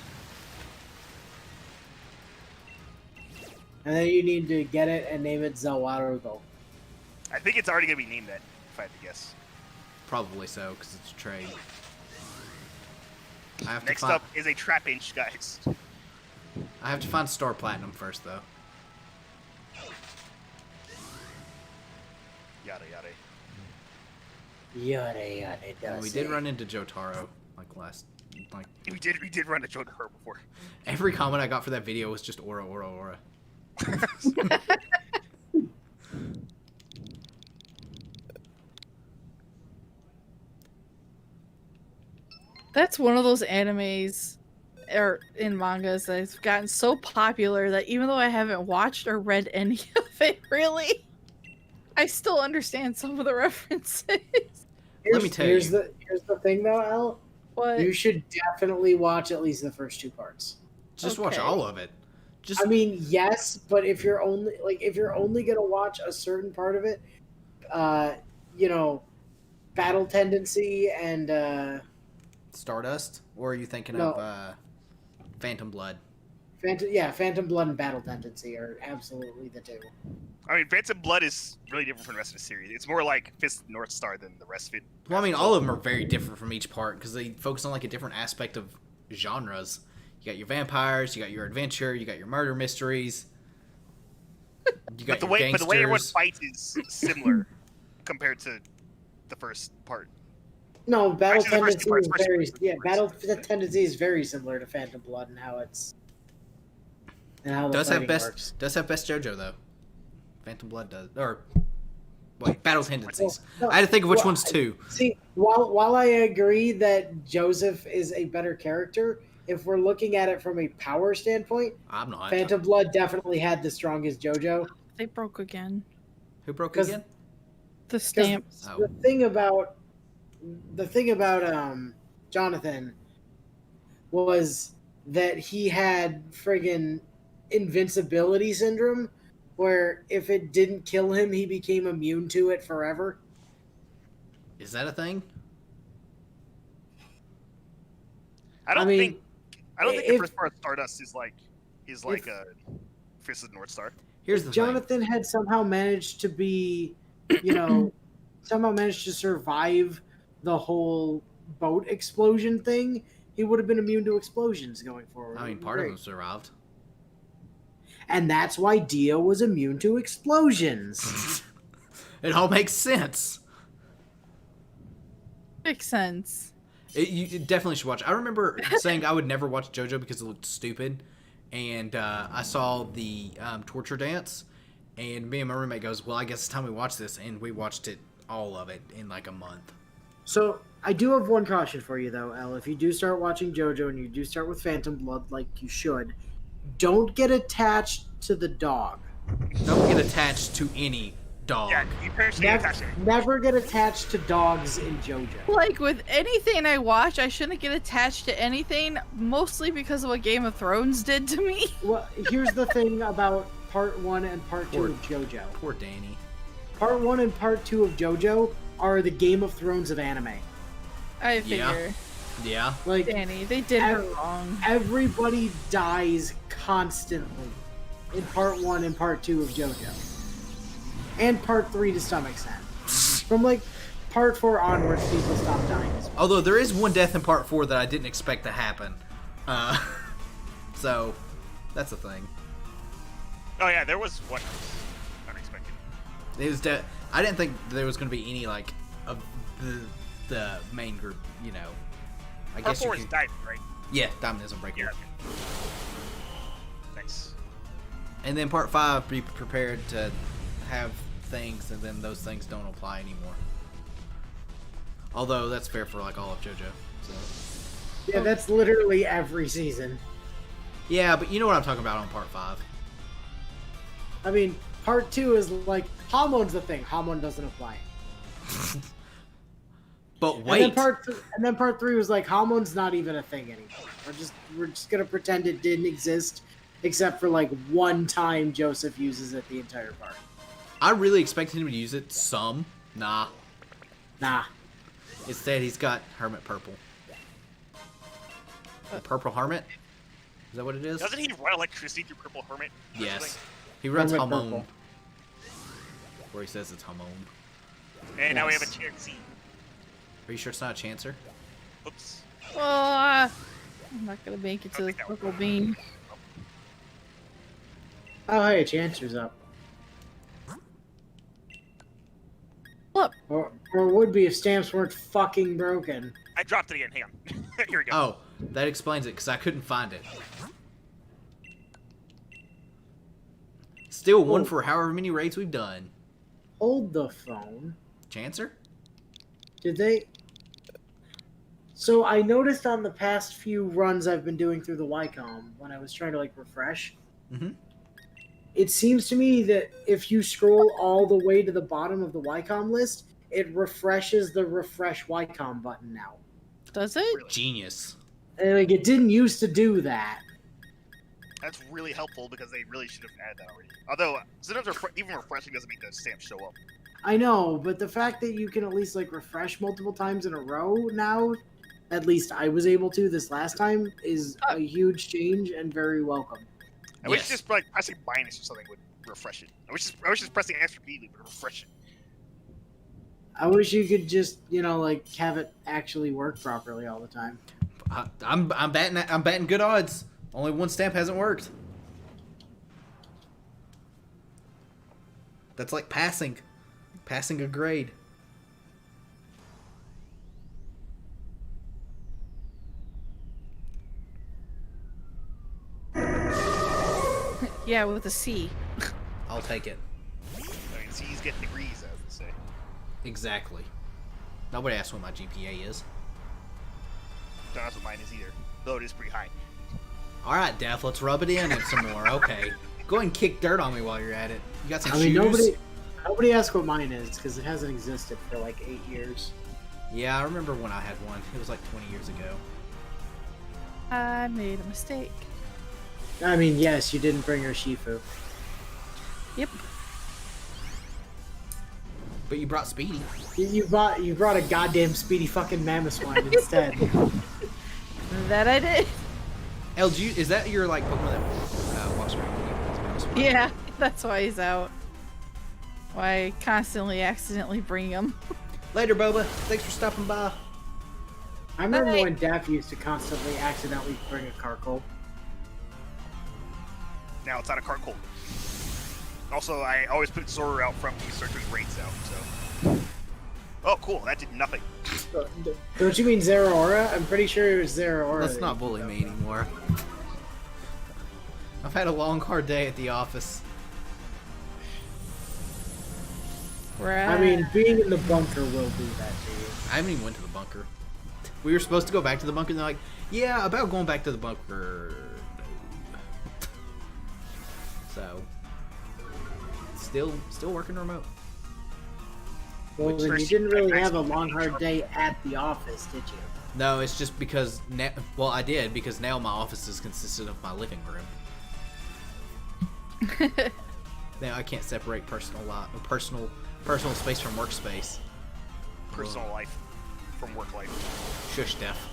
And then you need to get it and name it Zawarugo. I think it's already gonna be named that, if I had to guess. Probably so, because it's a trade. I have Next to find, up is a Trapinch, guys. I have to find Star Platinum first, though. Yada yada. Yada yada And does we did it. run into Jotaro like We did run into her before. every comment I got for that video was just aura, aura, aura. That's one of those animes or in mangas that's gotten so popular that even though I haven't watched or read any of it really, I still understand some of the references. Let me tell you. Here's the thing though, El. What? You should definitely watch at least the first 2 parts. Just watch Okay. all of it. Just I mean, yes, but if you're only gonna watch a certain part of it, battle tendency and Stardust, or are you thinking No. of Phantom Blood? Phantom Blood and battle tendency are absolutely the 2. I mean, Phantom Blood is really different from the rest of the series. It's more like Fist of the North Star than the rest of it. Well, I mean, all of them are very different from each part because they focus on like a different aspect of genres. You got your vampires, you got your adventure, you got your murder mysteries. You got But the your way everyone gangsters. fights is similar compared to the first part. No, battle Actually, the first tendency two parts, is very first two parts. battle tendency is very similar to Phantom Blood and how the does fighting have best works. does have best JoJo though. Phantom Blood does, or wait, battle tendencies. No, I had to think of which well, one's 2. See, while I agree that Joseph is a better character, if we're looking at it from a power standpoint, I'm not. Phantom Blood definitely had the strongest JoJo. They broke again. Who broke 'Cause- again? The 'Cause stamp. Oh. The thing about Jonathan was that he had friggin' invincibility syndrome, where if it didn't kill him, he became immune to it forever. Is that a thing? I don't I mean, think the if- first part of Stardust is like a Fist of the North Star. Here's the thing. Jonathan had somehow managed to be, somehow managed to survive the whole boat explosion thing. He would have been immune to explosions going forward. I mean, part of them survived. And that's why Dio was immune to explosions. It all makes sense. Makes sense. You definitely should watch. I remember saying I would never watch JoJo because it looked stupid, and I saw the torture dance, and me and my roommate goes, "Well, I guess it's time we watch this," and we watched it, all of it, in like a month. So I do have one caution for you though, Elle. If you do start watching JoJo and you do start with Phantom Blood like you should, don't get attached to the dog. Don't get attached to any dog. Yeah, you parents should get attached to it. Never get attached to dogs in JoJo. Like with anything I watch, I shouldn't get attached to anything, mostly because of what Game of Thrones did to me. Well, here's the thing about Part 1 and Part 2 Poor- of JoJo. Poor Danny. Part 1 and Part 2 of JoJo are the Game of Thrones of anime. I figure. Yeah. Like, Danny, they did her wrong. everybody dies constantly in part 1 and part 2 of JoJo. And part 3 to some extent. From like part 4 onwards, people stop dying. Although there is one death in part 4 that I didn't expect to happen. So, that's a thing. Oh yeah, there was one unexpected. It was I didn't think there was going to be any, like, of the main group, you know. I Part guess 4 you is can... Diamond, right? Yeah, Diamond is Unbreakable. Yeah. Nice. And then part 5, be prepared to have things, and then those things don't apply anymore. Although, that's fair for, like, all of JoJo, so... Yeah, that's literally every season. Yeah, but you know what I'm talking about on part 5. I mean, part 2 is like, Hamon's the thing. Hamon doesn't apply. But wait! And then part 3 was like, Hamon's not even a thing anymore. We're just gonna pretend it didn't exist, except for like one time Joseph uses it the entire part. I really expected him to use it some. Nah. Instead, he's got Hermit Purple. Purple Hermit? Is that what it is? Doesn't he run electricity through Purple Hermit? Yes. He runs Hermit Hamon. Purple. Where he says it's Hamon. And now we have a Yes. chance C. Are you sure it's not a Chancer? Oops. Oh, I'm not gonna make it to the purple bean. Oh, hey, Chancer's up. Look, Or would be if stamps weren't fucking broken. I dropped it again. Hang on. Here we go. Oh, that explains it, because I couldn't find it. Still one for however many raids we've done. Hold the phone. Chancer? Did they... So I noticed on the past few runs I've been doing through the Wycom, when I was trying to like refresh, it seems to me that if you scroll all the way to the bottom of the Wycom list, it refreshes the refresh Wycom button now. does it? Really? Genius. And like it didn't used to do that. That's really helpful because they really should have added that already. Although, sometimes even refreshing doesn't make the stamp show up. I know, but the fact that you can at least like refresh multiple times in a row now, at least I was able to this last time, is a huge change and very welcome. I wish Yes. just like pressing minus or something would refresh it. I wish just pressing X repeatedly would refresh it. I wish you could just, you know, like have it actually work properly all the time. I'm batting good odds. Only one stamp hasn't worked. That's like passing a grade. Yeah, with a C. I'll take it. I mean, C's getting degrees, as they say. Exactly. Nobody asked what my GPA is. Don't ask what mine is either, though it is pretty high. All right, Def, let's rub it in some more. Okay. Go ahead and kick dirt on me while you're at it. You got some I mean, shoes? nobody asked what mine is because it hasn't existed for like 8 years. Yeah, I remember when I had one. It was like 20 years ago. I made a mistake. I mean, yes, you didn't bring her Shifu. Yep. But you brought Speedy. You brought a goddamn speedy fucking Mamoswine instead. That I did. LG, is that your like Pokemon that walks around with you? Yeah, that's why he's out. Why I constantly accidentally bring him. Later, Boba. Thanks for stopping by. I remember Bye. when Daff used to constantly accidentally bring a Carkol. Now it's not a cart cold. Also, I always put Zoro out from the Searcher's raids out, so. Oh, cool. That did nothing. Don't you mean Zeraora? I'm pretty sure it was Zeraora. Let's not bully me anymore. I've had a long, hard day at the office. Right. I mean, being in the bunker will do that to you. I haven't even went to the bunker. We were supposed to go back to the bunker, and they're like, yeah, about going back to the bunker. So, still working remote. Well, Which then you first didn't really you- have a long, hard day at the office, did you? No, it's just because well, I did because now my office is consistent of my living room. Now I can't separate personal space from workspace. personal life from work life. Shush, Def.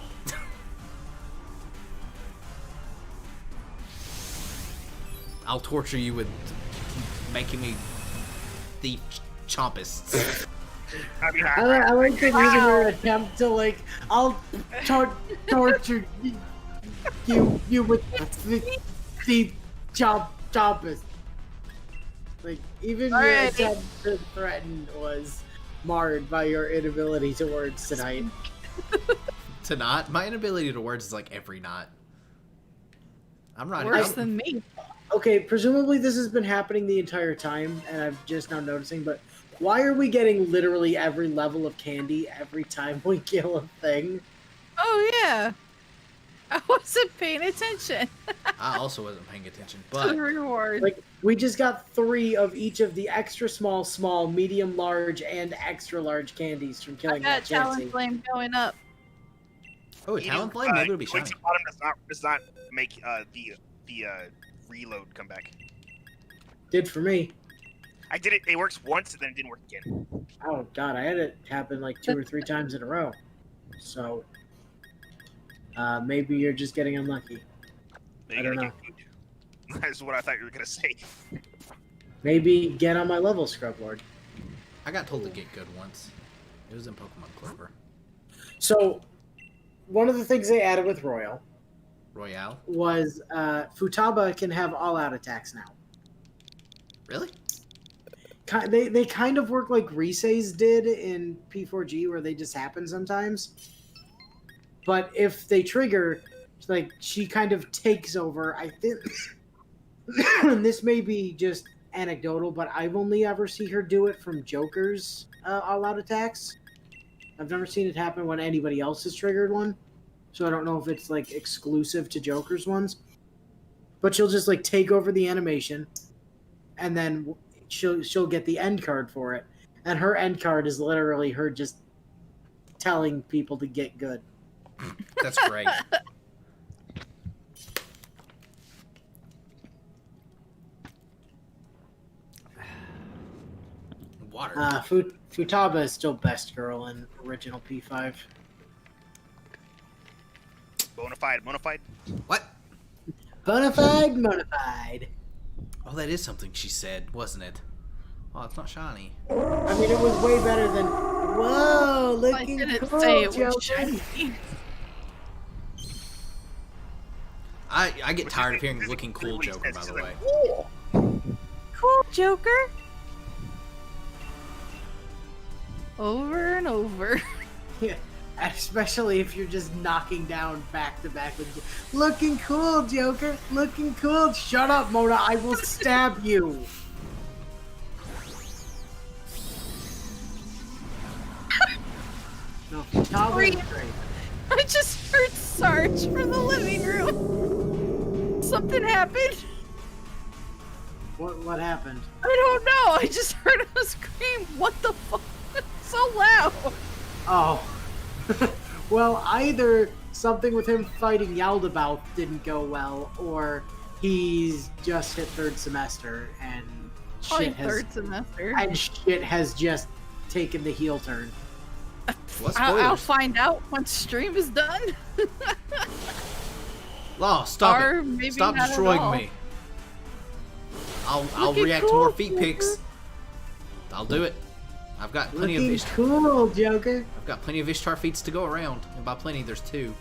I'll torture you with making me thief chompists. I mean, I like that using her attempt to like, I'll torture you with the chompers. Like, even your Alright. attempt to threaten was marred by your inability to words tonight. To not? My inability to words is like every knot. I'm not Worse I'm- than me. Okay, presumably this has been happening the entire time, and I'm just now noticing, but why are we getting literally every level of candy every time we kill a thing? Oh yeah. I wasn't paying attention I also wasn't paying attention, to but the reward. Like, we just got 3 of each of the extra small, medium large, and extra large candies from I killing got that Talon Chansey. Flame going up. oh, a talent flame, maybe it'll be going shiny. to bottom does not make the reload come back. Did for me. I did it. It works once and then it didn't work again. Oh god, I had it happen like 2 or 3 times in a row. So, maybe you're just getting unlucky. Maybe I don't get food. That's what I thought you were gonna say. Maybe get on my level, Scrub Lord. I got told to get good once. It was in Pokemon Clover So, one of the things they added with Royal Royale. was Futaba can have all-out attacks now. Really? They kind of work like Riseis did in P4G, where they just happen sometimes. But if they trigger, like, she kind of takes over. I think this may be just anecdotal, but I've only ever seen her do it from Joker's all-out attacks. I've never seen it happen when anybody else has triggered one, so I don't know if it's like exclusive to Joker's ones. But she'll just like take over the animation, and then she'll get the end card for it, and her end card is literally her just telling people to get good. That's great. Water. Futaba is still best girl in original P5. Bonafide. What? Bonafide. Oh, that is something she said, wasn't it? Oh, it's not shiny. I mean, it was way better than. Whoa, I looking didn't cool, say it was Joker. shiny. I get tired of hearing looking cool Joker, by the way. Cool, Joker. Over and over. Yeah, especially if you're just knocking down back to back with looking cool, Joker. Looking cool. Shut up, Mona. I will stab you. No, Futaba is great. I just heard Sarge from the living room. Something happened. What happened? I don't know. I just heard him scream. What the fuck? It's so loud. Oh. Well, either something with him fighting Yaldabaoth didn't go well, or he's just hit 3rd semester and Probably 3rd semester. shit has just taken the heel turn. What I'll spoilers? find out once stream is done. Law, stop Or it. maybe Stop not at destroying all. me. I'll Looking react to cool, more feet Joker. pics. I'll do it. I've got plenty Looking of cool, Joker. I've got plenty of Ishtar feats to go around, and by plenty, there's 2.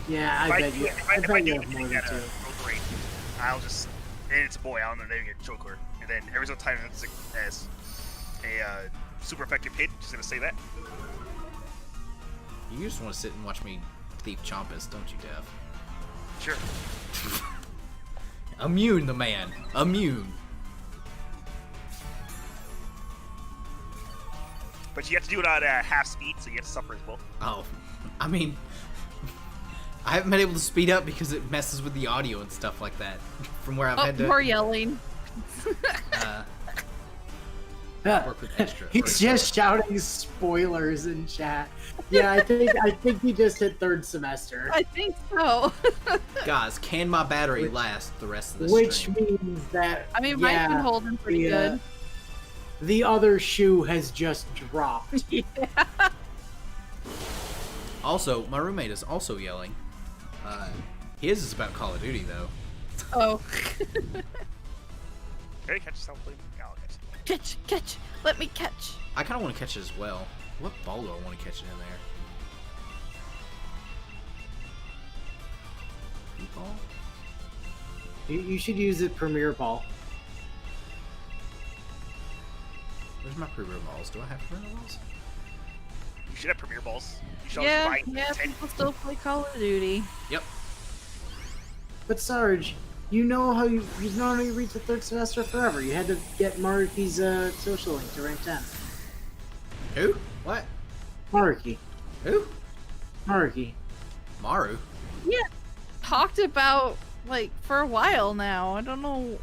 Yeah, I bet you. I If I bet do you have more anything than at 2. a rate, I'll just, and it's a boy, I'll name it Joker, and then every single time it's as a super effective hit, just gonna say that. You just want to sit and watch me thief Chompus, don't you, Dev? Sure. Immune, the man. Immune. But you have to do it at half speed, so you have to suffer as well. Oh, I mean, I haven't been able to speed up because it messes with the audio and stuff like that. From where I've Oh, had to more yelling. work with extra. He's just shouting spoilers in chat. Yeah, I think he just hit 3rd semester, I think so. Guys, can my battery last the rest of the which stream? means that I mean, mine's been holding pretty good. the other shoe has just dropped. Also, my roommate is also yelling. His is about Call of Duty, though. Oh. Ready? Catch yourself, please. Yeah, I'll catch it. Catch. Let me catch. I kind of want to catch it as well. What ball do I want to catch it in there? Blue ball? You should use it Premier Ball. Where's my Premier balls? Do I have Premier balls? You should have Premier Balls. You should Yeah, always buy 10. people still play Call of Duty. Yep. But Sarge, you know how you've known how you reach the third semester forever. You had to get Maruki's social link to rank 10. Who? What? Maruki. Who? Maruki. Maru? Yeah. Talked about, like, for a while now. I don't know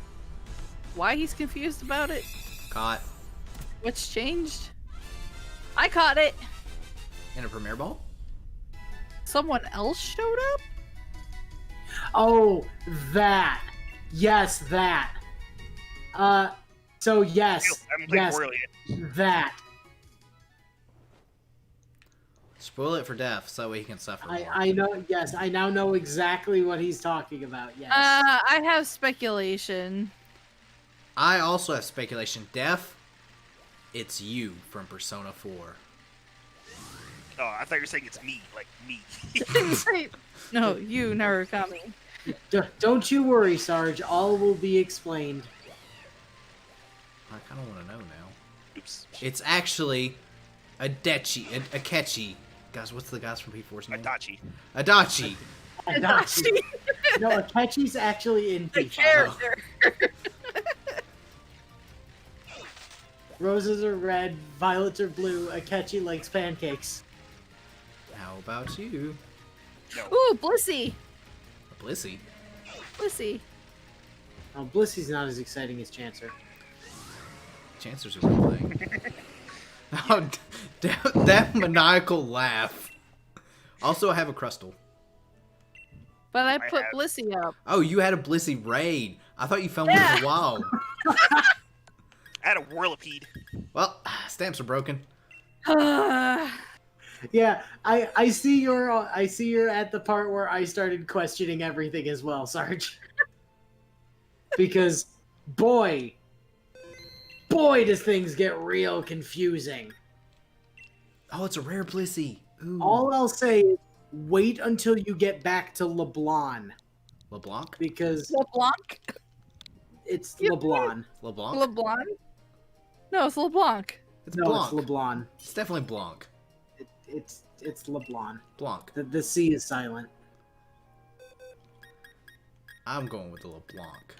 why he's confused about it. Caught. What's changed? I caught it. In a Premier ball? Someone else showed up? Oh, that. Yes, that. So yes, I'm playing yes, poorly. that. Spoil it for Def so he can suffer more. I know. Yes, I now know exactly what he's talking about. Yes. I have speculation. I also have speculation. Def, it's you from Persona 4. Oh, I thought you were saying it's me, like me. No, you, Narukami. Don't you worry, Sarge. All will be explained. I kind of want to know now. Oops. It's actually Akechi. Guys, what's the guys from P4's name? Adachi. Adachi. Adachi. No, Akechi's actually in The P5. character. Roses are red, violets are blue. Akechi likes pancakes. How about you? No. Ooh, Blissey. Blissey. Blissey. Oh, Blissy's not as exciting as Chancer. Chancer's a real thing. Oh, that maniacal laugh. Also, I have a Crustal. But I I put have- Blissey up. Oh, you had a Blissey raid. I thought you found one in the wild. I had a Whirlipede. Well, stamps are broken. Yeah, I see you're at the part where I started questioning everything as well, Sarge. Because boy does things get real confusing. Oh, it's a rare Blissey. Ooh. All I'll say is wait until you get back to LeBlanc LeBlanc? because LeBlanc? it's You- LeBlanc. LeBlanc? LeBlanc? No, it's LeBlanc. It's No, Blanc. it's LeBlanc. It's definitely Blanc. It's LeBlanc. Blanc. The C is silent. I'm going with the LeBlanc.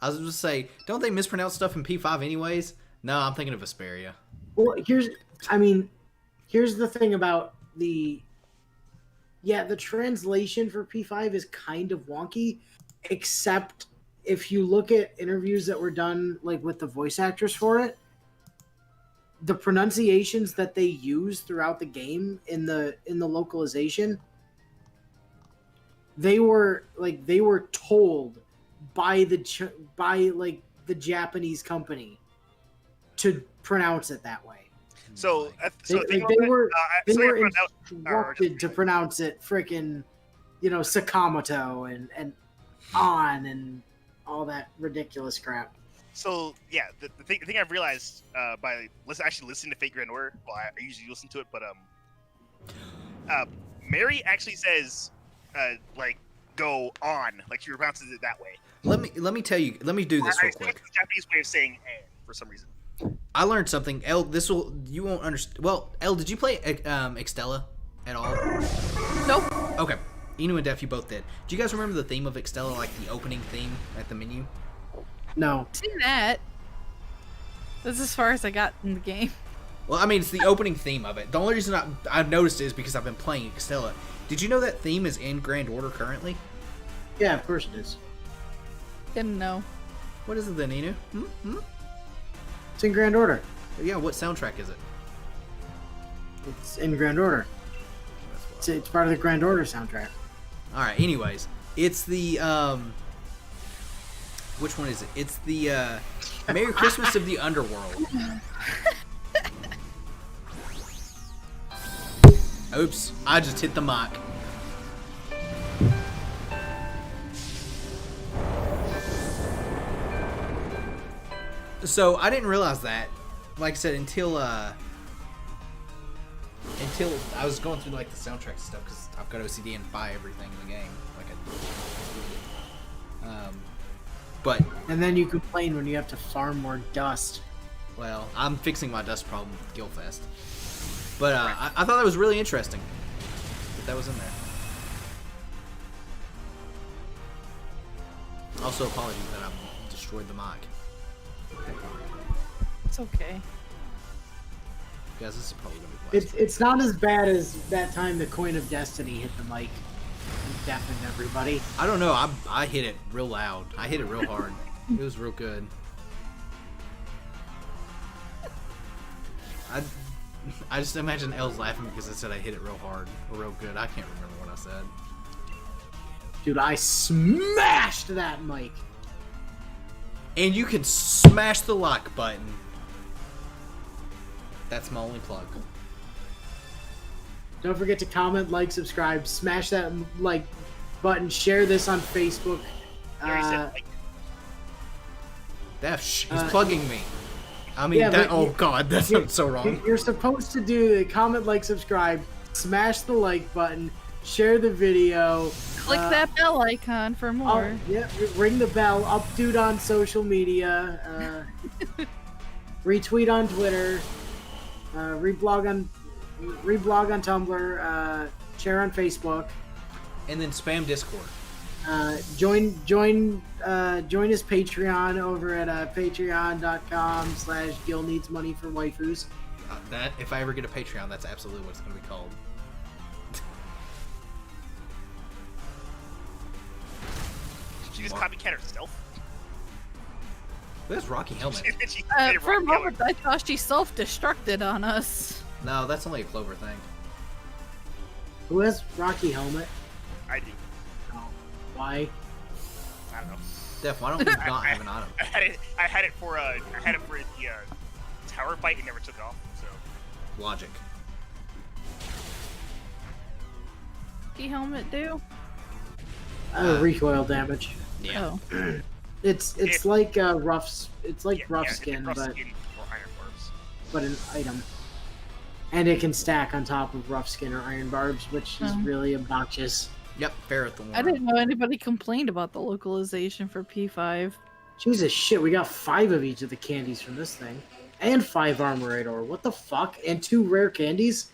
I was going to say, don't they mispronounce stuff in P5 anyways? No, I'm thinking of Vesperia. Well, here's the thing about the translation for P5 is kind of wonky, except if you look at interviews that were done like with the voice actors for it, the pronunciations that they use throughout the game in the localization, they were told by the Japanese company to pronounce it that way. So, They think about it, were something I found out- instructed to pronounce it frickin', Sakamoto and on and all that ridiculous crap. So yeah, the thing I've realized by actually listening to Fate Grand Order, well, I usually listen to it, but Mary actually says like go on, like she pronounces it that way. Let me tell you. Let me do this I real think quick. it's the Japanese way of saying for some reason. I learned something. El, you won't understand. Well, El, did you play Extella at all? Nope. Okay. Inu and Def, you both did. Do you guys remember the theme of Extella, like the opening theme at the menu? No. Seen that. That's as far as I got in the game. Well, I mean, it's the opening theme of it. The only reason I've noticed it is because I've been playing Extella. Did you know that theme is in Grand Order currently? Yeah, of course it is. Didn't know. What is it then, Inu? It's in Grand Order. Yeah, what soundtrack is it? It's in Grand Order. It's part of the Grand Order soundtrack. Alright, anyways. It's the which one is it? It's the Merry Christmas of the Underworld. Oops, I just hit the mic. So I didn't realize that, like I said, until I was going through like the soundtrack and stuff, because I've got OCD and buy everything in the game. Like but And then you complain when you have to farm more dust. well, I'm fixing my dust problem with Guildfest. But I thought that was really interesting that was in there. Also, apologies that I destroyed the mic. It's okay. Guys, this is probably gonna be the last It's not as bad as that time the Coin of Destiny hit the mic and deafened everybody. I don't know. I hit it real loud. I hit it real hard. It was real good. I just imagine Elle's laughing because I said I hit it real hard or real good. I can't remember what I said. Dude, I smashed that mic. And you can smash the like button. That's my only plug. Don't forget to comment, like, subscribe, smash that like button, share this on Facebook. You already said, like, He's plugging me. I mean, yeah, oh god, that sounds so wrong. You're supposed to do the comment, like, subscribe, smash the like button, share the video. Click that bell icon for more. Yeah, ring the bell, updude on social media, retweet on Twitter, reblog on Tumblr, share on Facebook. And then spam Discord. Join his Patreon over at patreon.com/Gil needs money for waifus. That if I ever get a Patreon, that's absolutely what it's going to be called. did she just copycat herself? Where's Rocky Helmet? She For a made Rocky moment, Helmet. I thought she self-destructed on us. No, that's only a Clover thing. Who has Rocky Helmet? I do. Oh, why? I don't know. Def, why don't we not have an item? I had it for the tower fight and never took it off. So Logic. Key helmet do? Recoil damage. Yeah. Oh. It's like rough rough skin, rough but skin or iron barbs. but an item. And it can stack on top of rough skin or iron barbs, which is really obnoxious. Yep, Ferret the I didn't know anybody complained about the localization for P5. Jesus shit, we got 5 of each of the candies from this thing. And 5 armorite ore. What the fuck? And 2 rare candies?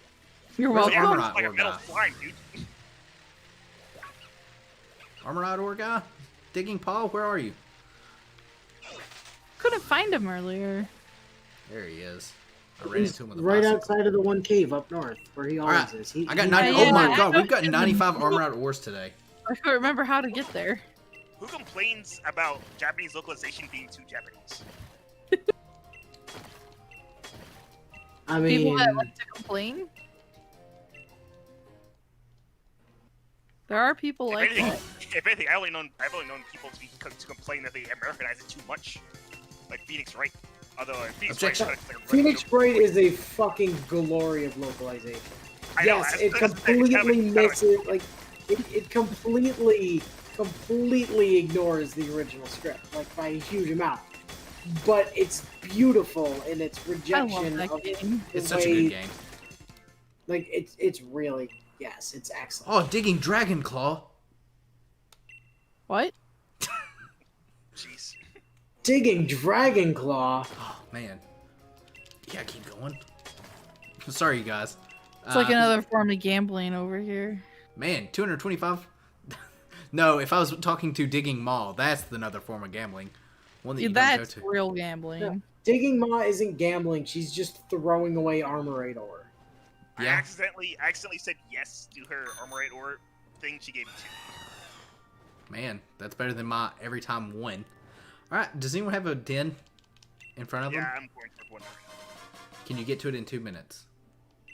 You're Where's welcome. Armor It's like a Ore metal guy? slime, dude. Armorite Ore guy? Digging Paul, where are you? Couldn't find him earlier. There he is. I ran He's into him with a right bicycle. outside of the one cave up north, where he always Alright, is. I got 90. Yeah, Oh my yeah. god, we've got 95 Armorite Ores today. I couldn't remember how to get there. Who complains about Japanese localization being too Japanese? I mean, People that like to complain. There are people like that. If anything, I've only known people to complain that they Americanize it too much, like Phoenix Wright. Although Phoenix Wright, Objection. Phoenix Bright is a fucking glory of localization. I know, Yes, that's- it that's- completely that's kind of a- misses, like, it completely ignores the original script, like, by a huge amount. But it's beautiful in its I rejection love of that game. the It's such a way, good game. like, it's really, yes, it's excellent. Oh, digging Dragon Claw. What? Jeez. Digging Dragon Claw. Oh, man. Yeah, keep going. Sorry, you guys. It's like another form of gambling over here. Man, 225? No, if I was talking to Digging Maw, that's another form of gambling. One that you don't go That's to. real gambling. Yeah. Digging Ma isn't gambling, she's just throwing away armorite ore. I Yeah. accidentally said yes to her Armorite Ore thing. She gave me 2. Man, that's better than my every time win. Alright, does anyone have a den in front of Yeah, them? I'm going for one right now. Can you get to it in 2 minutes?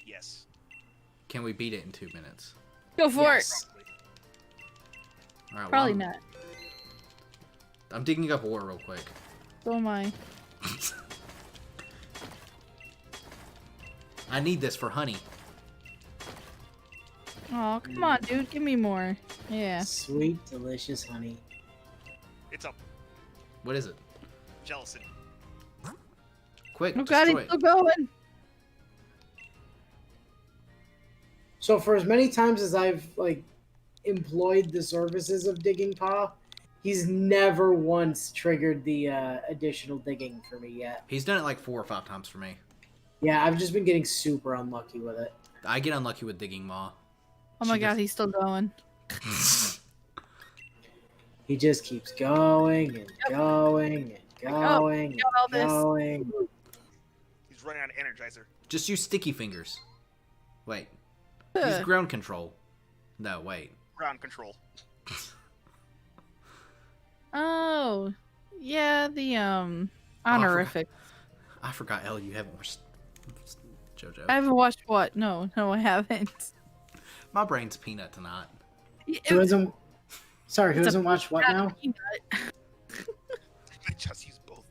Yes. Can we beat it in 2 minutes? Go for Yes. Probably. Alright, Probably well, not. I'm digging up ore real quick. So am I. I need this for honey. Oh, come on, dude. Give me more. Yeah. Sweet, delicious honey. It's up. What is it? Gelatin. Quick, Oh god, destroy he's it. still going. So for as many times as I've like employed the services of Digging Paw, he's never once triggered the additional digging for me yet. He's done it like 4 or 5 times for me. Yeah, I've just been getting super unlucky with it. I get unlucky with digging maw. Oh my She god, just- he's still going. He just keeps going and going and going and got all this. going. He's running out of Energizer. Just use sticky fingers. Wait. Use ground control. No, wait. Ground control. Oh, yeah, the I honorific. forgot, Elle, you haven't watched JoJo. I haven't watched what? No, I haven't. My brain's peanut tonight. Who hasn't? Sorry, who It's a hasn't watched what now? I just use both.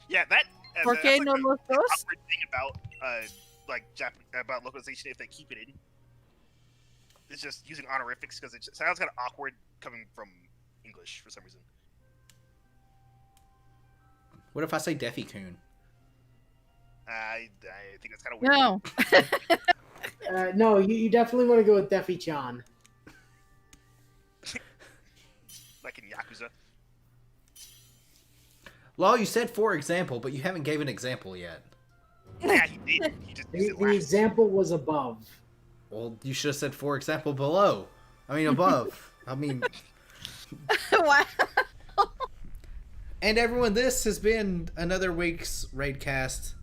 Yeah, that. Porque that's no like los the dos? awkward thing about like about localization if they keep it in. It's just using honorifics because it just sounds kind of awkward coming from English for some reason. What if I say Deafy Coon? I think that's kind of weird. No. No, you definitely want to go with Defi Chan. Like in Yakuza. Well, you said for example, but you haven't gave an example yet. Yeah, he did. He just used it The last. example was above. Well, you should have said for example below. I mean above. I mean... Wow. And everyone, this has been another week's Raidcast.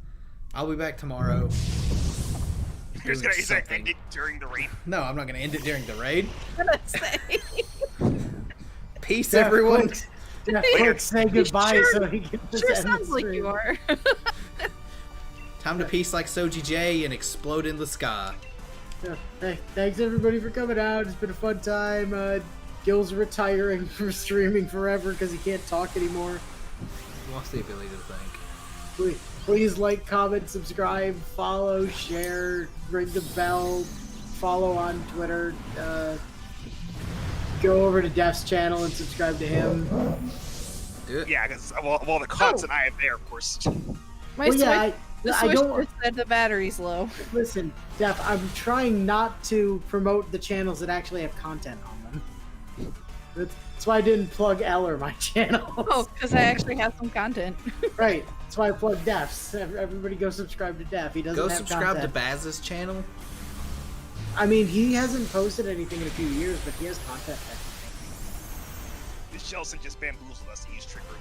I'll be back tomorrow. He's doing gonna something. end it during the raid. No, I'm not going to end it during the raid. I'm gonna say. Peace, Jeff, everyone. Quick, say goodbye Sure- so he can just Sure end the sounds like stream. you are. Time to peace like Soji J and explode in the sky. Yeah, hey, thanks everybody for coming out. It's been a fun time. Gil's retiring from streaming forever because he can't talk anymore. Lost the ability to think. Please like, comment, subscribe, follow, share, ring the bell, follow on Twitter. Go over to Def's channel and subscribe to him. Do it. Yeah, because of all the content I have there, of course. My Well, yeah, the I Switch don't just said the battery's low. listen, Def. I'm trying not to promote the channels that actually have content on them. That's why I didn't plug L or my channel. Oh, because I actually have some content. Right. That's why I plug Def's. Everybody go subscribe to Def. He doesn't Go have subscribe content. to Baz's channel. I mean, he hasn't posted anything in a few years, but he has content. This Jelson just bamboozled us to use trickery.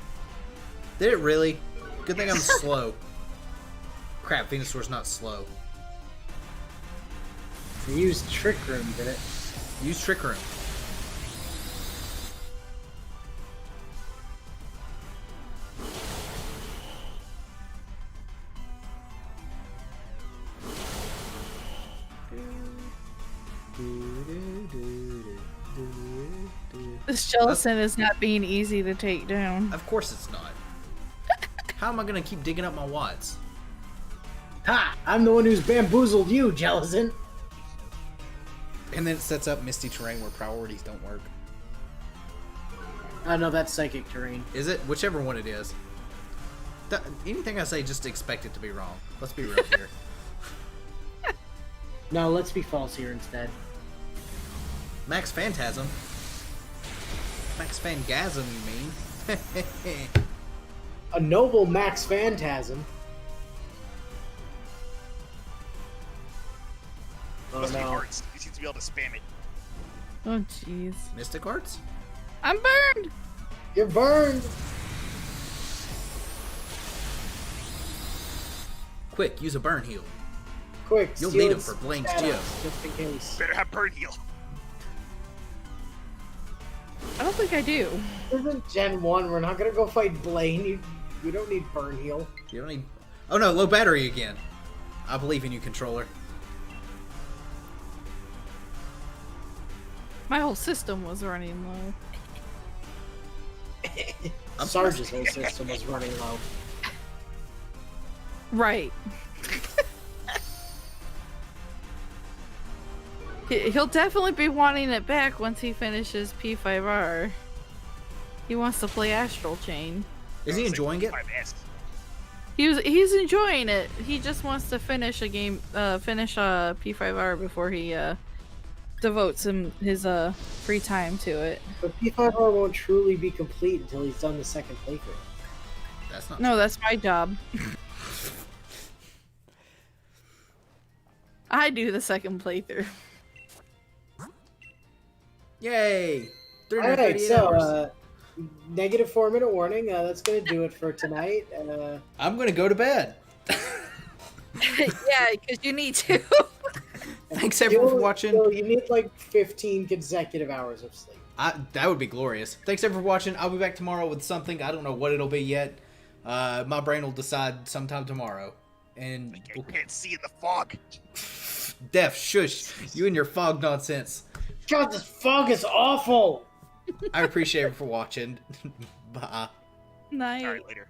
Did it really? Good thing I'm slow. Crap, Venusaur's not slow. He used Trick Room, did it? Use Trick Room. This gelatin is not being easy to take down. Of course it's not. How am I gonna keep digging up my watts? Ha! I'm the one who's bamboozled you, Jellison. And then it sets up misty terrain where priorities don't work. Oh no, that's psychic terrain. Is it? Whichever one it is. Anything I say, just expect it to be wrong. Let's be real here. No, let's be false here instead. Max Phantasm. Max Fangasm, you mean? A noble Max Phantasm. Oh Must be no. hearts. He seems to be able to spam it. Oh, jeez. Mystic Arts? I'm burned! You're burned! Quick, use a burn heal. Quick, You'll steal need 'em its for Blaine's status, gym. just in case. Better have burn heal. I don't think I do. This isn't Gen 1, we're not gonna go fight Blaine. We don't need burn heal. You don't need... Oh no, low battery again. I believe in you, controller. My whole system was running low. Sarge's whole system was running low. Right. He'll definitely be wanting it back once he finishes P5R. He wants to play Astral Chain. Is he enjoying it? He's enjoying it. He just wants to finish a game, finish P5R before he devotes his free time to it. But P5R won't truly be complete until he's done the second playthrough. That's not. No, that's my job. I do the second playthrough. Yay! All right, 338 so hours. negative 4-minute warning. That's gonna do it for tonight. I'm gonna go to bed. Yeah, because you need to. Thanks everyone for watching. You need like 15 consecutive hours of sleep. That would be glorious. Thanks everyone for watching. I'll be back tomorrow with something. I don't know what it'll be yet. My brain will decide sometime tomorrow. And I can't see in the fog. Def, shush. You and your fog nonsense. God, this fog is awful. I appreciate everyone for watching. Bye. Night. All right, later.